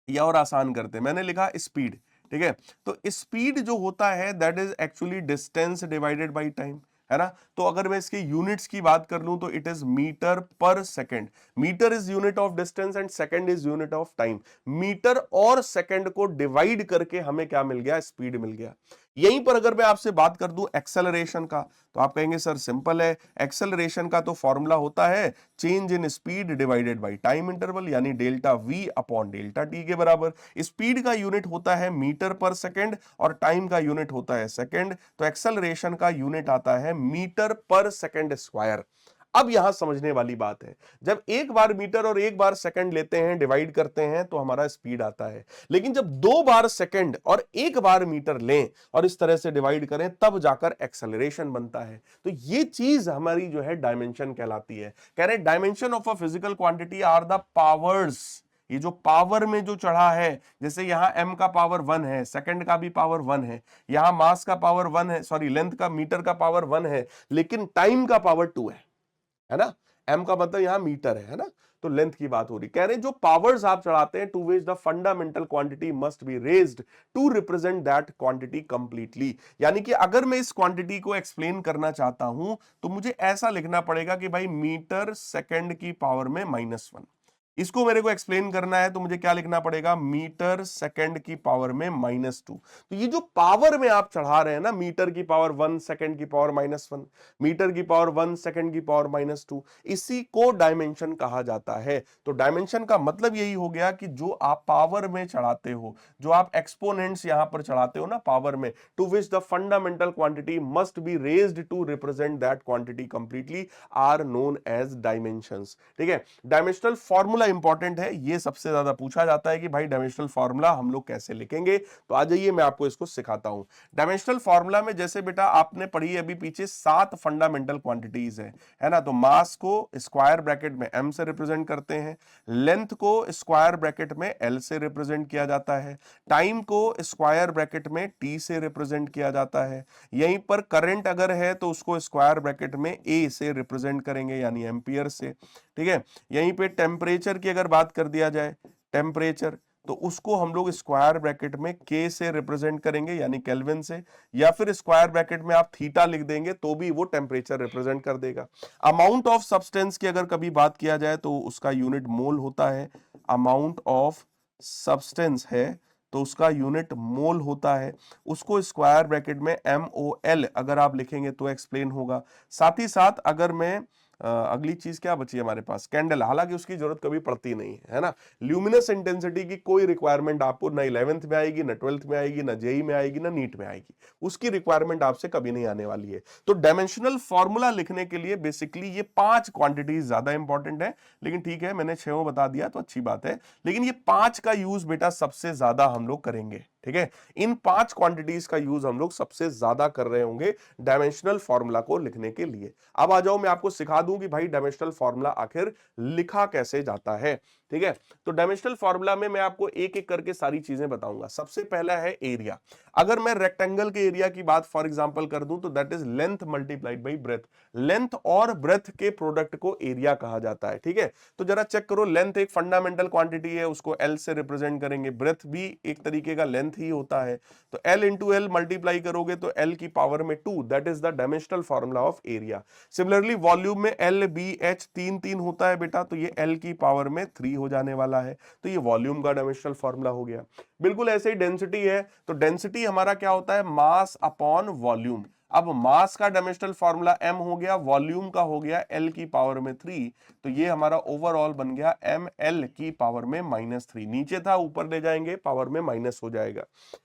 या और आसान करते हैं, मैंने लिखा स्पीड, ठीक है, तो स्पीड जो होता है that is actually distance divided by time, है ना। तो अगर मैं इसके यूनिट्स की बात कर लूं तो it is metre per second. Metre is unit of distance and second is unit of time. Metre और सेकंड को डिवाइड करके हमें क्या मिल गया, स्पीड मिल गया। यहीं पर अगर मैं आपसे बात कर दूं एक्सेलरेशन का, तो आप कहेंगे सर सिंपल है, एक्सेलरेशन का तो फॉर्मूला होता है change in speed divided by time interval, यानी delta v upon delta t के बराबर। स्पीड का यूनिट होता है मीटर पर सेकंड और टाइम का यूनिट होता है सेकंड, तो एक्सेलरेशन का यूनिट आता है मीटर पर सेकंड स्क्वायर। अब यहां समझने वाली बात है, जब एक बार मीटर और एक बार सेकंड लेते हैं डिवाइड करते हैं तो हमारा स्पीड आता है, लेकिन जब 2 बार सेकंड और एक बार मीटर लें और इस तरह से डिवाइड करें तब जाकर एक्सेलरेशन बनता है। तो ये चीज हमारी जो है डायमेंशन कहलाती है। कह रहे dimension of a physical quantity are the powers. ये जो पावर में जो चढ़ा है, जैसे यहां m का पावर 1 है, सेकंड का भी पावर 1 है, यहां मास का पावर 1 है, सॉरी लेंथ का मीटर का पावर 1 है, लेकिन टाइम का पावर 2 है ना। m का मतलब यहां मीटर है ना, तो लेंथ की बात हो रही। कह रहे जो पावर्स आप चढ़ाते हैं to which the fundamental quantity must be raised to represent that quantity completely. यानी कि अगर मैं इस क्वांटिटी को एक्सप्लेन करना चाहता हूं तो मुझे ऐसा लिखना पड़ेगा कि भाई मीटर सेकंड की पावर में -1, इसको मेरे को एक्सप्लेन करना है तो मुझे क्या लिखना पड़ेगा, मीटर सेकंड की पावर में -2। तो ये जो पावर में आप चढ़ा रहे हैं ना, मीटर की पावर 1 सेकंड की पावर -1, मीटर की पावर 1 सेकंड की पावर -2, इसी को डायमेंशन कहा जाता है। तो डायमेंशन का मतलब यही हो गया कि जो आप पावर में चढ़ाते हो, जो आप एक्सपोनेंट्स यहां पर चढ़ाते हो ना पावर में, to which the fundamental quantity must be raised to represent that quantity completely, are known as dimensions. ठीक है, डायमेंशनल फॉर्मूला इंपॉर्टेंट है, ये सबसे ज्यादा पूछा जाता है कि भाई डायमेंशनल फॉर्मूला हम लोग कैसे लिखेंगे। तो आ जाइए मैं आपको इसको सिखाता हूं। डायमेंशनल फॉर्मूला में जैसे बेटा आपने पढ़ी अभी पीछे 7 फंडामेंटल क्वांटिटीज है ना। तो मास को स्क्वायर ब्रैकेट में m से रिप्रेजेंट करते हैं, लेंथ को स्क्वायर ब्रैकेट में l से रिप्रेजेंट किया जाता है, टाइम को स्क्वायर ब्रैकेट में t से रिप्रेजेंट किया जाता है, यहीं पर करंट अगर है तो उसको स्क्वायर ब्रैकेट में a से रिप्रेजेंट करेंगे यानी एम्पियर से। ठीक है, यहीं पे टेम्परेचर की अगर बात कर दिया जाए, टेम्परेचर, तो उसको हम लोग स्क्वायर ब्रैकेट में k से रिप्रेजेंट करेंगे यानी केल्विन से, या फिर स्क्वायर ब्रैकेट में आप थीटा लिख देंगे तो भी वो टेम्परेचर रिप्रेजेंट कर देगा। अमाउंट ऑफ सब्सटेंस की अगर कभी बात किया जाए तो उसका यूनिट मोल होता है, अमाउंट ऑफ सब्सटेंस है तो उसका यूनिट मोल होता है, उसको स्क्वायर ब्रैकेट में MOL अगर आप लिखेंगे तो एक्सप्लेन होगा। साथ ही साथ अगर मैं अगली चीज क्या बची है हमारे पास, कैंडल, हालांकि उसकी जरूरत कभी पड़ती नहीं है ना। ल्यूमिनस इंटेंसिटी की कोई रिक्वायरमेंट आपको ना 11th में आएगी, ना 12th में आएगी, ना जेई में आएगी, ना नीट में आएगी, उसकी रिक्वायरमेंट आपसे कभी नहीं आने वाली है। तो डायमेंशनल फॉर्मूला लिखने के लिए बेसिकली ये 5 क्वांटिटीज ज्यादा इंपॉर्टेंट है, लेकिन ठीक है मैंने 6 बता दिया तो अच्छी बात है, लेकिन ये 5 का यूज बेटा सबसे ज्यादा हम लोग करेंगे। ठीक है, इन 5 क्वांटिटीज का यूज हम लोग सबसे ज्यादा कर रहे होंगे डायमेंशनल फॉर्मूला को लिखने के लिए। अब आ जाओ मैं आपको सिखा दूं कि भाई डायमेंशनल फॉर्मूला आखिर लिखा कैसे जाता है। ठीक है, तो डायमेंशनल फॉर्मूला में मैं आपको एक एक करके सारी चीजें बताऊंगा। सबसे पहला है एरिया। अगर मैं रेक्टेंगल के एरिया की बात फॉर एग्जांपल कर दूं तो that is length multiplied by breadth. Length और ब्रेथ के प्रोडक्ट को एरिया कहा जाता है। ठीक है, तो जरा चेक करो, लेंथ एक फंडामेंटल क्वांटिटी है, उसको एल से रिप्रेजेंट करेंगे, ब्रेथ भी एक तरीके का लेंथ ही होता है, तो एल इंटू एल मल्टीप्लाई करोगे तो एल की पावर में 2, that is the dimensional formula of area. Similarly volume में एल बी एच तीन तीन होता है बेटा, तो ये एल की पावर में 3 हो जाने वाला है, तो ये वॉल्यूम का डायमेंशनल फॉर्मूला हो गया। बिल्कुल ऐसे ही डेंसिटी है, तो डेंसिटी हमारा क्या होता है, मास अपॉन वॉल्यूम। अब मास का डायमेंशनल फॉर्मूला m हो गया, वॉल्यूम का हो गया l की पावर में 3, तो ये हमारा ओवरऑल बन गया ml की पावर में -3। नीचे था ऊपर ले जाएंगे पावर में माइनस हो जाएगा।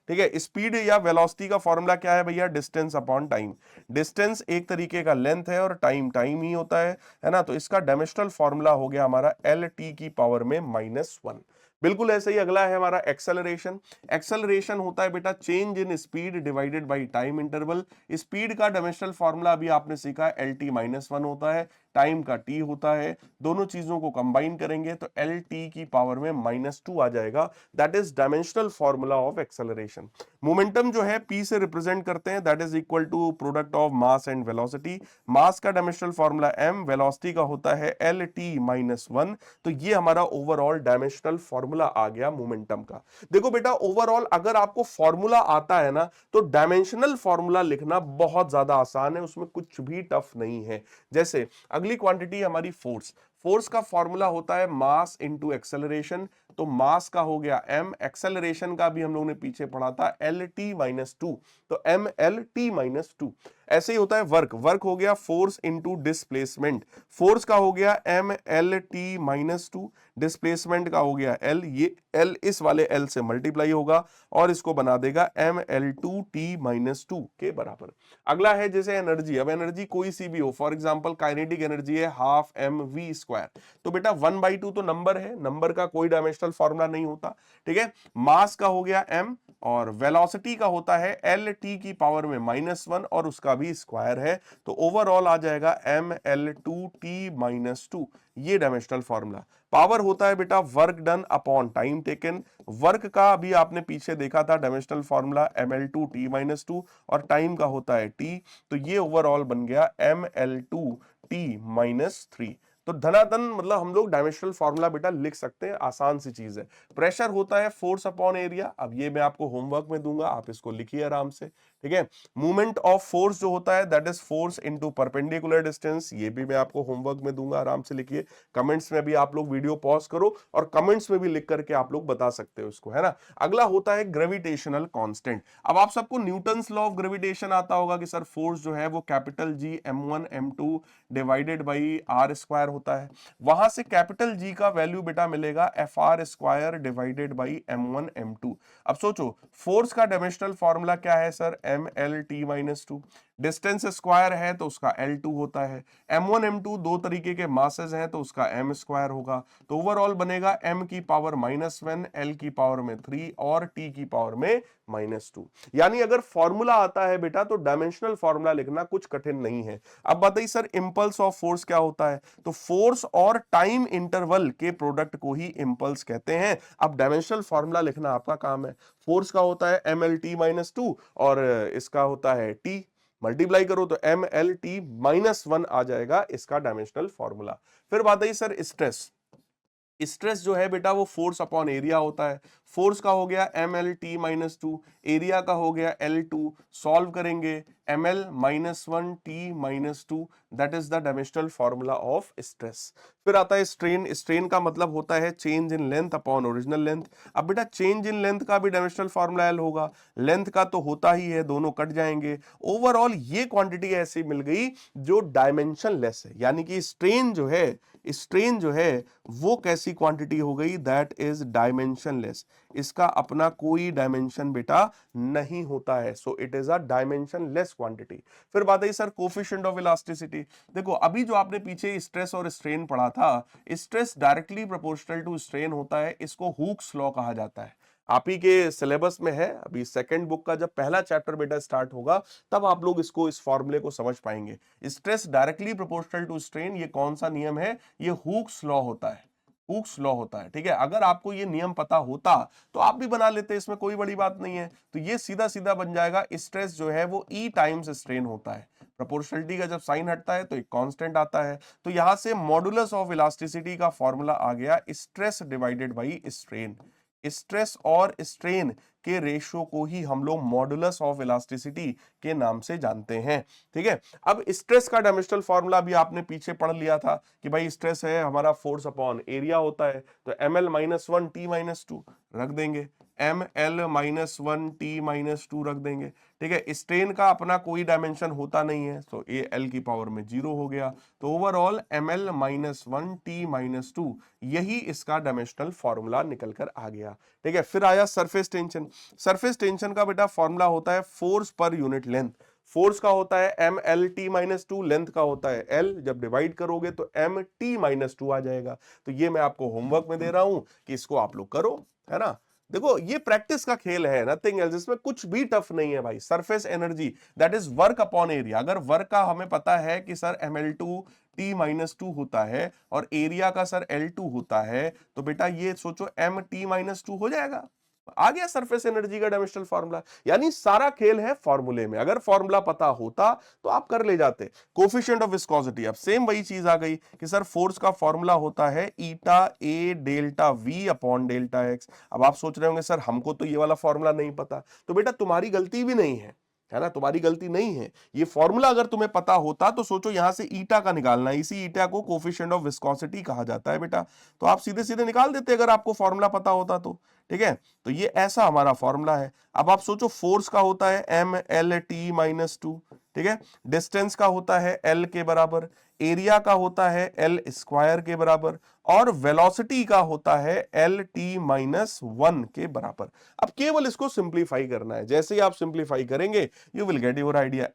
ठीक है, स्पीड या वेलोसिटी का फॉर्मूला क्या है भैया, डिस्टेंस अपॉन टाइम। डिस्टेंस एक तरीके का लेंथ है और टाइम टाइम ही होता है ना, तो इसका डायमेंशनल फॉर्मूला हो गया हमारा lt की पावर में -1। बिल्कुल ऐसे ही अगला है हमारा एक्सेलरेशन। एक्सेलरेशन होता है बेटा change in speed divided by time interval. Speed का डायमेंशनल फॉर्मूला अभी आपने सीखा है, LT-1 होता है, टाइम का t होता है, दोनों चीजों को कंबाइन करेंगे तो LT की पावर में -2 आ जाएगा, that is dimensional formula of acceleration. Momentum जो है p से रिप्रेजेंट करते हैं, that is equal to product of mass and velocity. Mass का डायमेंशनल फॉर्मूला m, वेलोसिटी का होता है LT-1, तो ये हमारा ओवरऑल डायमेंशनल फॉर्मूला आ गया मोमेंटम का। देखो बेटा ओवरऑल अगर आपको फॉर्मूला आता है ना तो डायमेंशनल फॉर्मूला लिखना बहुत ज्यादा आसान है, उसमें कुछ भी टफ नहीं है। जैसे अगली क्वांटिटी हमारी फोर्स। फोर्स का फॉर्मूला होता है मास इनटू एक्सेलरेशन, तो मास का हो गया m, एक्सेलरेशन का भी हम लोगों ने पीछे पढ़ा था LT-2, तो MLT-2। ऐसे ही होता है वर्क। वर्क हो गया फोर्स इनटू डिस्प्लेसमेंट, फोर्स का हो गया MLT-2, डिस्प्लेसमेंट का हो गया L, ये L इस वाले L से मल्टीप्लाई होगा और इसको बना देगा ML2T-2 के बराबर। अगला है जैसे एनर्जी। अब एनर्जी कोई सी भी हो, फॉर एग्जांपल काइनेटिक एनर्जी है ½ mv², तो बेटा 1/2 तो नंबर है, नंबर का कोई डायमेंशनल फॉर्मूला नहीं होता। ठीक है, मास का हो गया m और वेलोसिटी का होता है LT की पावर में -1 और उसका भी स्क्वायर है, तो ओवरऑल आ जाएगा ML2T-2, ये डायमेंशनल फॉर्मूला। पावर होता है बेटा work done upon time taken. Work का अभी आपने पीछे देखा था डायमेंशनल फॉर्मूला ML2T-2 और टाइम का होता है T, तो ये ओवरऑल बन गया ML2T-3। तो धनाधन मतलब हम लोग डायमेंशनल फॉर्मूला बेटा लिख सकते हैं, आसान सी चीज है। प्रेशर होता है फोर्स अपॉन एरिया, अब ये मैं आपको होमवर्क में दूंगा, आप इसको लिखिए आराम से। ठीक है। मूवमेंट ऑफ फोर्स जो होता है that is force into perpendicular distance, ये भी मैं आपको होमवर्क में दूंगा, आराम से लिखिए। कमेंट्स में भी आप लोग वीडियो पॉज करो और कमेंट्स में भी लिख करके आप लोग बता सकते हो इसको, है ना। अगला होता है ग्रेविटेशनल कांस्टेंट। अब आप सबको न्यूटन्स लॉ ऑफ ग्रेविटेशन आता होगा कि सर फोर्स जो है वो capital G m1 m2 divided by r square होता है। वहां से कैपिटल जी का वैल्यू बेटा मिलेगा F R square divided by m1 m2। अब सोचो फोर्स का डायमेंशनल फॉर्मूला क्या है sir, M L T minus two. Distance square है तो उसका L2 होता है। m1 m2 दो तरीके के मासेस हैं तो उसका m स्क्वायर होगा। तो ओवरऑल बनेगा m की पावर -1, L की पावर में 3 और t की पावर में -2। यानी अगर फॉर्मूला आता है बेटा तो डायमेंशनल फॉर्मूला लिखना कुछ कठिन नहीं है। अब बताइए सर इम्पल्स ऑफ फोर्स क्या होता है, तो फोर्स और टाइम इंटरवल के प्रोडक्ट को ही इम्पल्स कहते हैं। अब डायमेंशनल फॉर्मूला लिखना आपका काम है। फोर्स का होता है mlt-2 और इसका होता है t, मल्टीप्लाई करो तो mlt-1 आ जाएगा इसका डायमेंशनल फॉर्मूला। फिर बात आई सर स्ट्रेस। स्ट्रेस जो है बेटा वो फोर्स अपॉन एरिया होता है। फोर्स का हो गया mlt-2, एरिया का हो गया L2। सॉल्व करेंगे ml-1t-2, that is the dimensional formula of stress. फिर आता है स्ट्रेन। स्ट्रेन का मतलब होता है change in length upon original length. अब बेटा चेंज इन लेंथ का भी डायमेंशनल फॉर्मूला L होगा, लेंथ का तो होता ही है, दोनों कट जाएंगे। ओवरऑल ये क्वांटिटी ऐसी मिल गई जो डायमेंशन लेस है, यानी कि स्ट्रेन जो है वो कैसी क्वांटिटी हो गई, दैट इज डायमेंशनलेस। इसका अपना कोई डायमेंशन बेटा नहीं होता है, so it is a dimensionless quantity. फिर बात आई सर कोफिशिएंट ऑफ इलास्टिसिटी। देखो अभी जो आपने पीछे स्ट्रेस और स्ट्रेन पढ़ा था, stress directly proportional to strain होता है, इसको हुक्स लॉ कहा जाता है। आप ही के सिलेबस में है, अभी सेकंड बुक का जब पहला चैप्टर बेटा स्टार्ट होगा तब आप लोग इसको, इस फॉर्मूले को समझ पाएंगे। Stress directly proportional to strain, ये कौन सा नियम है, ये हुक्स लॉ होता है। हुक्स लॉ होता है, ठीक है। अगर आपको ये नियम पता होता तो आप भी बना लेते, इसमें कोई बड़ी बात नहीं है। तो ये सीधा सीधा बन जाएगा, स्ट्रेस जो है वो E टाइम्स स्ट्रेन होता है। प्रोपोर्शनलिटी का जब साइन हटता है तो एक कांस्टेंट आता है। तो यहां से मॉडुलस ऑफ इलास्टिसिटी का फॉर्मूला आ गया stress divided by strain. Stress और स्ट्रेन के रेशियो को ही हम लोग मॉडुलस ऑफ इलास्टिसिटी के नाम से जानते हैं, ठीक है। अब स्ट्रेस का डायमेंशनल फॉर्मूला भी आपने पीछे पढ़ लिया था कि भाई स्ट्रेस है हमारा फोर्स अपॉन एरिया होता है, तो ml-1t-2 रख देंगे, ml-1t-2 रख देंगे, ठीक है। स्ट्रेन का अपना कोई डायमेंशन होता नहीं है, तो ये L की पावर में 0 हो गया। तो ओवरऑल ml-1t-2 यही इसका डायमेंशनल फॉर्मूला निकल कर आ गया, ठीक है। फिर आया सरफेस टेंशन। सरफेस टेंशन का बेटा फॉर्मूला होता है फोर्स पर यूनिट लेंथ। फोर्स का होता है mlt-2, लेंथ का होता है L, जब डिवाइड करोगे तो mt-2 आ जाएगा। तो ये मैं आपको होमवर्क में दे रहा हूं कि इसको आप लोग करो, है ना। देखो ये प्रैक्टिस का खेल है, नथिंग एल्स, इसमें कुछ भी टफ नहीं है भाई। Surface energy that is work upon area. अगर वर्क का हमें पता है कि सर ml-2t-2 होता है और एरिया का सर L2 होता है, तो बेटा ये सोचो mt-2 हो जाएगा, आ गया सरफेस एनर्जी का डायमेंशनल फार्मूला। यानी सारा खेल है फॉर्मूले में, अगर फॉर्मूला पता होता तो आप कर ले जाते। कोफिशिएंट ऑफ विस्कोसिटी, अब सेम वही चीज आ गई कि सर फोर्स का फॉर्मूला होता है eta A delta v upon delta x. अब आप सोच रहे होंगे सर हमको तो ये वाला फॉर्मूला नहीं पता, तो बेटा तुम्हारी गलती भी नहीं है ना, तुम्हारी गलती नहीं है। ये फॉर्मूला अगर तुम्हें पता होता तो सोचो यहां से ईटा का निकालना है, इसी ईटा को कोफिशिएंट ऑफ विस्कोसिटी कहा जाता है बेटा। तो आप सीधे सीधे निकाल देते अगर आपको फॉर्मूला पता होता तो, ठीक है। तो ये ऐसा हमारा फॉर्मूला है। अब आप सोचो फोर्स का होता है mlt-2, ठीक है। डिस्टेंस का होता है L के बराबर, एरिया का होता है L स्क्वायर के बराबर, और वेलोसिटी का होता है LT-1 के बराबर। अब केवल इसको सिंप्लीफाई करना है, जैसे ही आप सिंप्लीफाई करेंगे you will get your idea.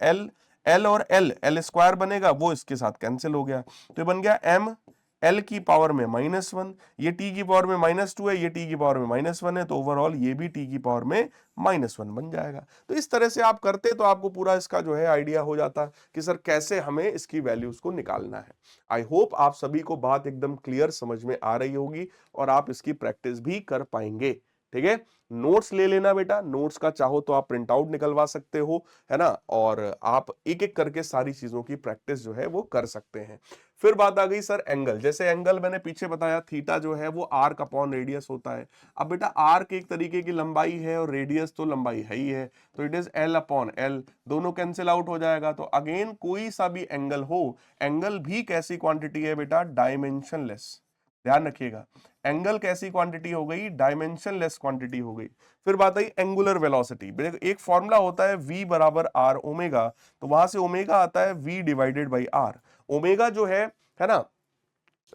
L और L स्क्वायर बनेगा, वो इसके साथ कैंसिल हो गया, तो ये बन गया m L की पावर में -1, ये T की पावर में -2 है, ये T की पावर में -1 है, तो ओवरऑल ये भी T की पावर में -1 बन जाएगा। तो इस तरह से आप करते तो आपको पूरा इसका जो है आइडिया हो जाता कि सर कैसे हमें इसकी वैल्यूज को निकालना है। आई होप आप सभी को बात एकदम क्लियर समझ में आ रही होगी और आप इसकी प्रैक्टिस भी कर पाएंगे, ठीक है। नोट्स ले लेना बेटा, नोट्स का चाहो तो आप प्रिंट आउट निकलवा सकते हो, है ना, और आप एक एक करके सारी चीजों की प्रैक्टिस जो है वो कर सकते हैं। फिर बात आ गई सर एंगल। जैसे एंगल मैंने पीछे बताया, थीटा जो है वो आर्क अपॉन रेडियस होता है। अब बेटा आर्क एक तरीके की लंबाई है और रेडियस तो लंबाई है ही है, तो it is L upon L, दोनों कैंसिल आउट हो जाएगा। तो अगेन कोई सा भी एंगल हो, एंगल भी कैसी क्वांटिटी है बेटा, डायमेंशनलेस। ध्यान रखिएगा, एंगल कैसी क्वांटिटी हो गई, डायमेंशनलेस क्वांटिटी हो गई। फिर बात आई एंगुलर वेलोसिटी। एक फॉर्मूला होता है v बराबर आर ओमेगा, तो वहां से ओमेगा आता है v divided by r. Omega जो है ना,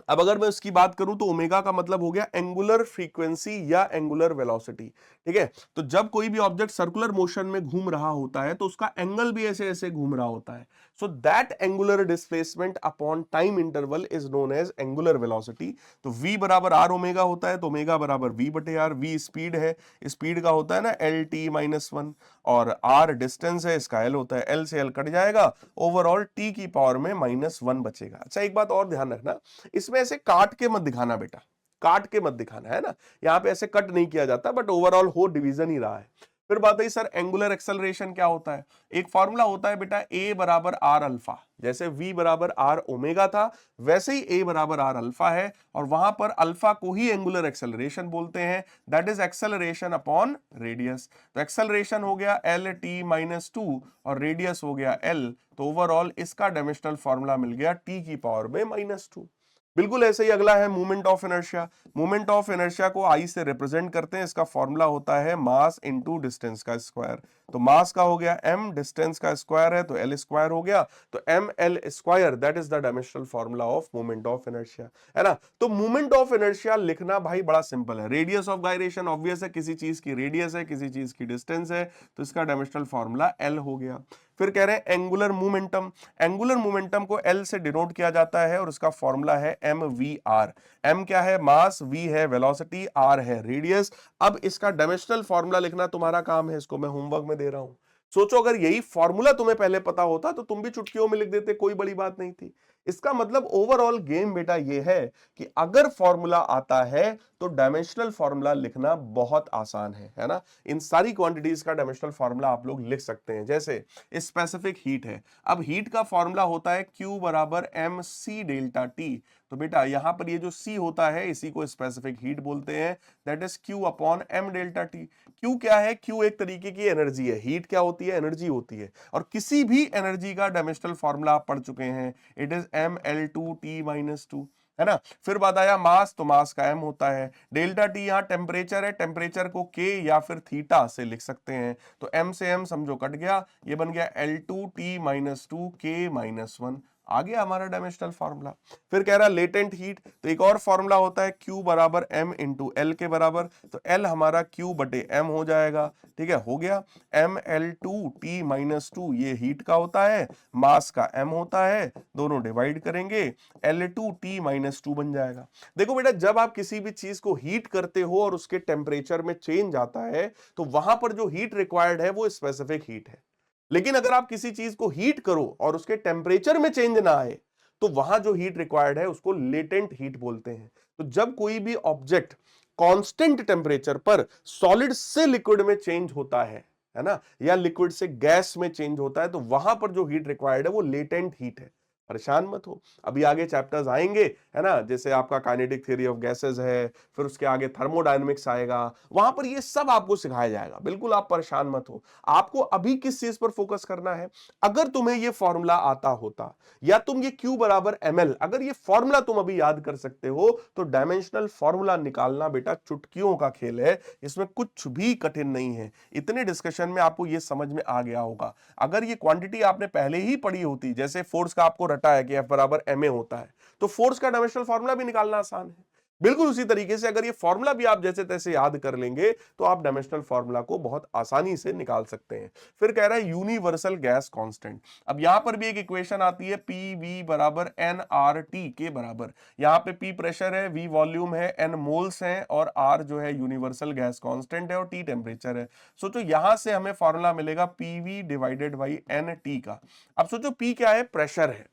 अब अगर मैं उसकी बात करूं तो ओमेगा का मतलब हो गया एंगुलर फ्रीक्वेंसी या एंगुलर वेलोसिटी, ठीक है। तो जब कोई भी ऑब्जेक्ट सर्कुलर मोशन में घूम रहा होता है तो उसका एंगल भी ऐसे ऐसे घूम रहा होता है। So that angular displacement upon time interval is known as angular velocity. तो v बराबर आर ओमेगा होता है, तो ओमेगा बराबर v बटे आर। v स्पीड है, स्पीड का होता है ना एल टी माइनस वन, और r डिस्टेंस है, इसका l होता है, l से l कट जाएगा, ओवरऑल t की पावर में माइनस वन बचेगा। अच्छा एक बात और ध्यान रखना, इसमें ऐसे काट के मत दिखाना बेटा, काट के मत दिखाना, है ना, यहाँ पे ऐसे कट नहीं किया जाता, बट ओवरऑल हो डिवीजन ही रहा है। फिर बात है सर एंगुलर एक्सेलरेशन क्या होता है। एक फॉर्मूला होता है बेटा a बराबर आर अल्फा, जैसे v बराबर आर ओमेगा था वैसे ही a बराबर आर अल्फा है, और वहां पर अल्फा को ही एंगुलर एक्सेलरेशन बोलते हैं, that is acceleration upon radius. तो एक्सेलरेशन हो गया एल टी माइनस टू और रेडियस हो गया l, तो ओवरऑल इसका डायमेंशनल फॉर्मूला मिल गया t की पावर में माइनस टू। बिल्कुल ऐसे ही अगला है moment of inertia. Moment of inertia को आई से रिप्रेजेंट करते हैं, इसका फॉर्मूला होता है मास इनटू डिस्टेंस का स्क्वायर। तो मास का हो गया m, डिस्टेंस का स्क्वायर है तो l स्क्वायर हो गया, तो m l square, that is the dimensional formula of moment of inertia, है ना। तो मोमेंट ऑफ इनर्शिया लिखना भाई बड़ा सिंपल है। रेडियस ऑफ गायरेशन ऑब्वियस है, किसी चीज की रेडियस है, किसी चीज की डिस्टेंस है, तो इसका डायमेंशनल फॉर्मूला l हो गया। फिर कह रहे हैं एंगुलर मोमेंटम। एंगुलर मोमेंटम को L से डिनोट किया जाता है और उसका फॉर्मूला है mvr। m क्या है, मास, v है वेलोसिटी, r है रेडियस। अब इसका डायमेंशनल फॉर्मूला लिखना तुम्हारा काम है, इसको मैं होमवर्क में दे रहा हूं। सोचो अगर यही फॉर्मूला तुम्हें पहले पता होता तो तुम भी चुटकियों में लिख देते, कोई बड़ी बात नहीं थी। इसका मतलब ओवरऑल गेम बेटा ये है कि अगर फॉर्मूला आता है तो डायमेंशनल फॉर्मूला लिखना बहुत आसान है ना। इन सारी क्वांटिटीज का डायमेंशनल फॉर्मूला आप लोग लिख सकते हैं। जैसे स्पेसिफिक हीट है, अब हीट का फॉर्मूला होता है Q बराबर एम सी डेल्टा टी। तो बेटा यहां पर ये जो C होता है इसी को स्पेसिफिक हीट बोलते हैं, that is Q upon M delta T. Q क्या है, Q एक तरीके की एनर्जी है, हीट क्या होती है, एनर्जी होती है, और किसी भी एनर्जी का डायमेंशनल फॉर्मूला आप पढ़ चुके हैं, it is M L two T minus two, है ना। फिर बात आया मास, तो मास का m होता है, डेल्टा टी यहाँ टेम्परेचर है, टेम्परेचर को k या फिर थीटा से लिख सकते हैं, तो m से m समझो कट गया, ये बन गया L2t minus two k minus one, आ गया हमारा डायमेंशनल फार्मूला। फिर कह रहा है लेटेंट हीट, तो एक और फॉर्मूला होता है Q बराबर m इंटू एल के बराबर, तो L हमारा Q बटे m हो जाएगा, ठीक है, हो गया। ML2T माइनस टू ये हीट का होता है, मास का m होता है, दोनों डिवाइड करेंगे, L2T माइनस टू बन जाएगा। देखो बेटा जब आप किसी भी चीज को हीट करते हो और उसके टेम्परेचर में चेंज आता है तो वहां पर जो हीट रिक्वायर्ड है वो स्पेसिफिक हीट है। लेकिन अगर आप किसी चीज को हीट करो और उसके टेम्परेचर में चेंज ना आए तो वहां जो हीट रिक्वायर्ड है उसको लेटेंट हीट बोलते हैं। तो जब कोई भी ऑब्जेक्ट कांस्टेंट टेम्परेचर पर सॉलिड से लिक्विड में चेंज होता है ना, या लिक्विड से गैस में चेंज होता है, तो वहां पर जो हीट रिक्वायर्ड है वो लेटेंट हीट है। परेशान मत हो, अभी आगे चैप्टर्स आएंगे, है ना, जैसे आपका काइनेटिक थ्योरी ऑफ गैसेस है, फिर उसके आगे थर्मोडायनेमिक्स आएगा, वहां पर ये सब आपको सिखाया जाएगा, बिल्कुल आप परेशान मत हो। आपको अभी किस चीज पर फोकस करना है, अगर तुम्हें ये फॉर्मूला आता होता या तुम ये Q बराबर ml अगर ये फॉर्मूला तुम अभी याद कर सकते हो तो डायमेंशनल फॉर्मूला निकालना बेटा चुटकियों का खेल है, इसमें कुछ भी कठिन नहीं है। इतने डिस्कशन में आपको ये समझ में आ गया होगा। अगर ये क्वांटिटी आपने पहले ही पढ़ी होती, जैसे फोर्स का आपको रटा है कि F बराबर ma होता है, तो फोर्स का डायमेंशनल फॉर्मूला भी निकालना आसान है। बिल्कुल उसी तरीके से अगर ये फॉर्मूला भी आप जैसे तैसे याद कर लेंगे तो आप डायमेंशनल फॉर्मूला को बहुत आसानी से निकाल सकते हैं। फिर कह रहा है यूनिवर्सल गैस कांस्टेंट। अब यहां पर भी एक इक्वेशन आती है PV बराबर nRT के बराबर। यहां पे P प्रेशर है, V वॉल्यूम है, N मोल्स हैं और R जो है यूनिवर्सल गैस कांस्टेंट है और T टेम्परेचर है। सोचो यहां से हमें फॉर्मूला मिलेगा PV डिवाइडेड बाई NT का। अब सोचो P क्या है, प्रेशर है,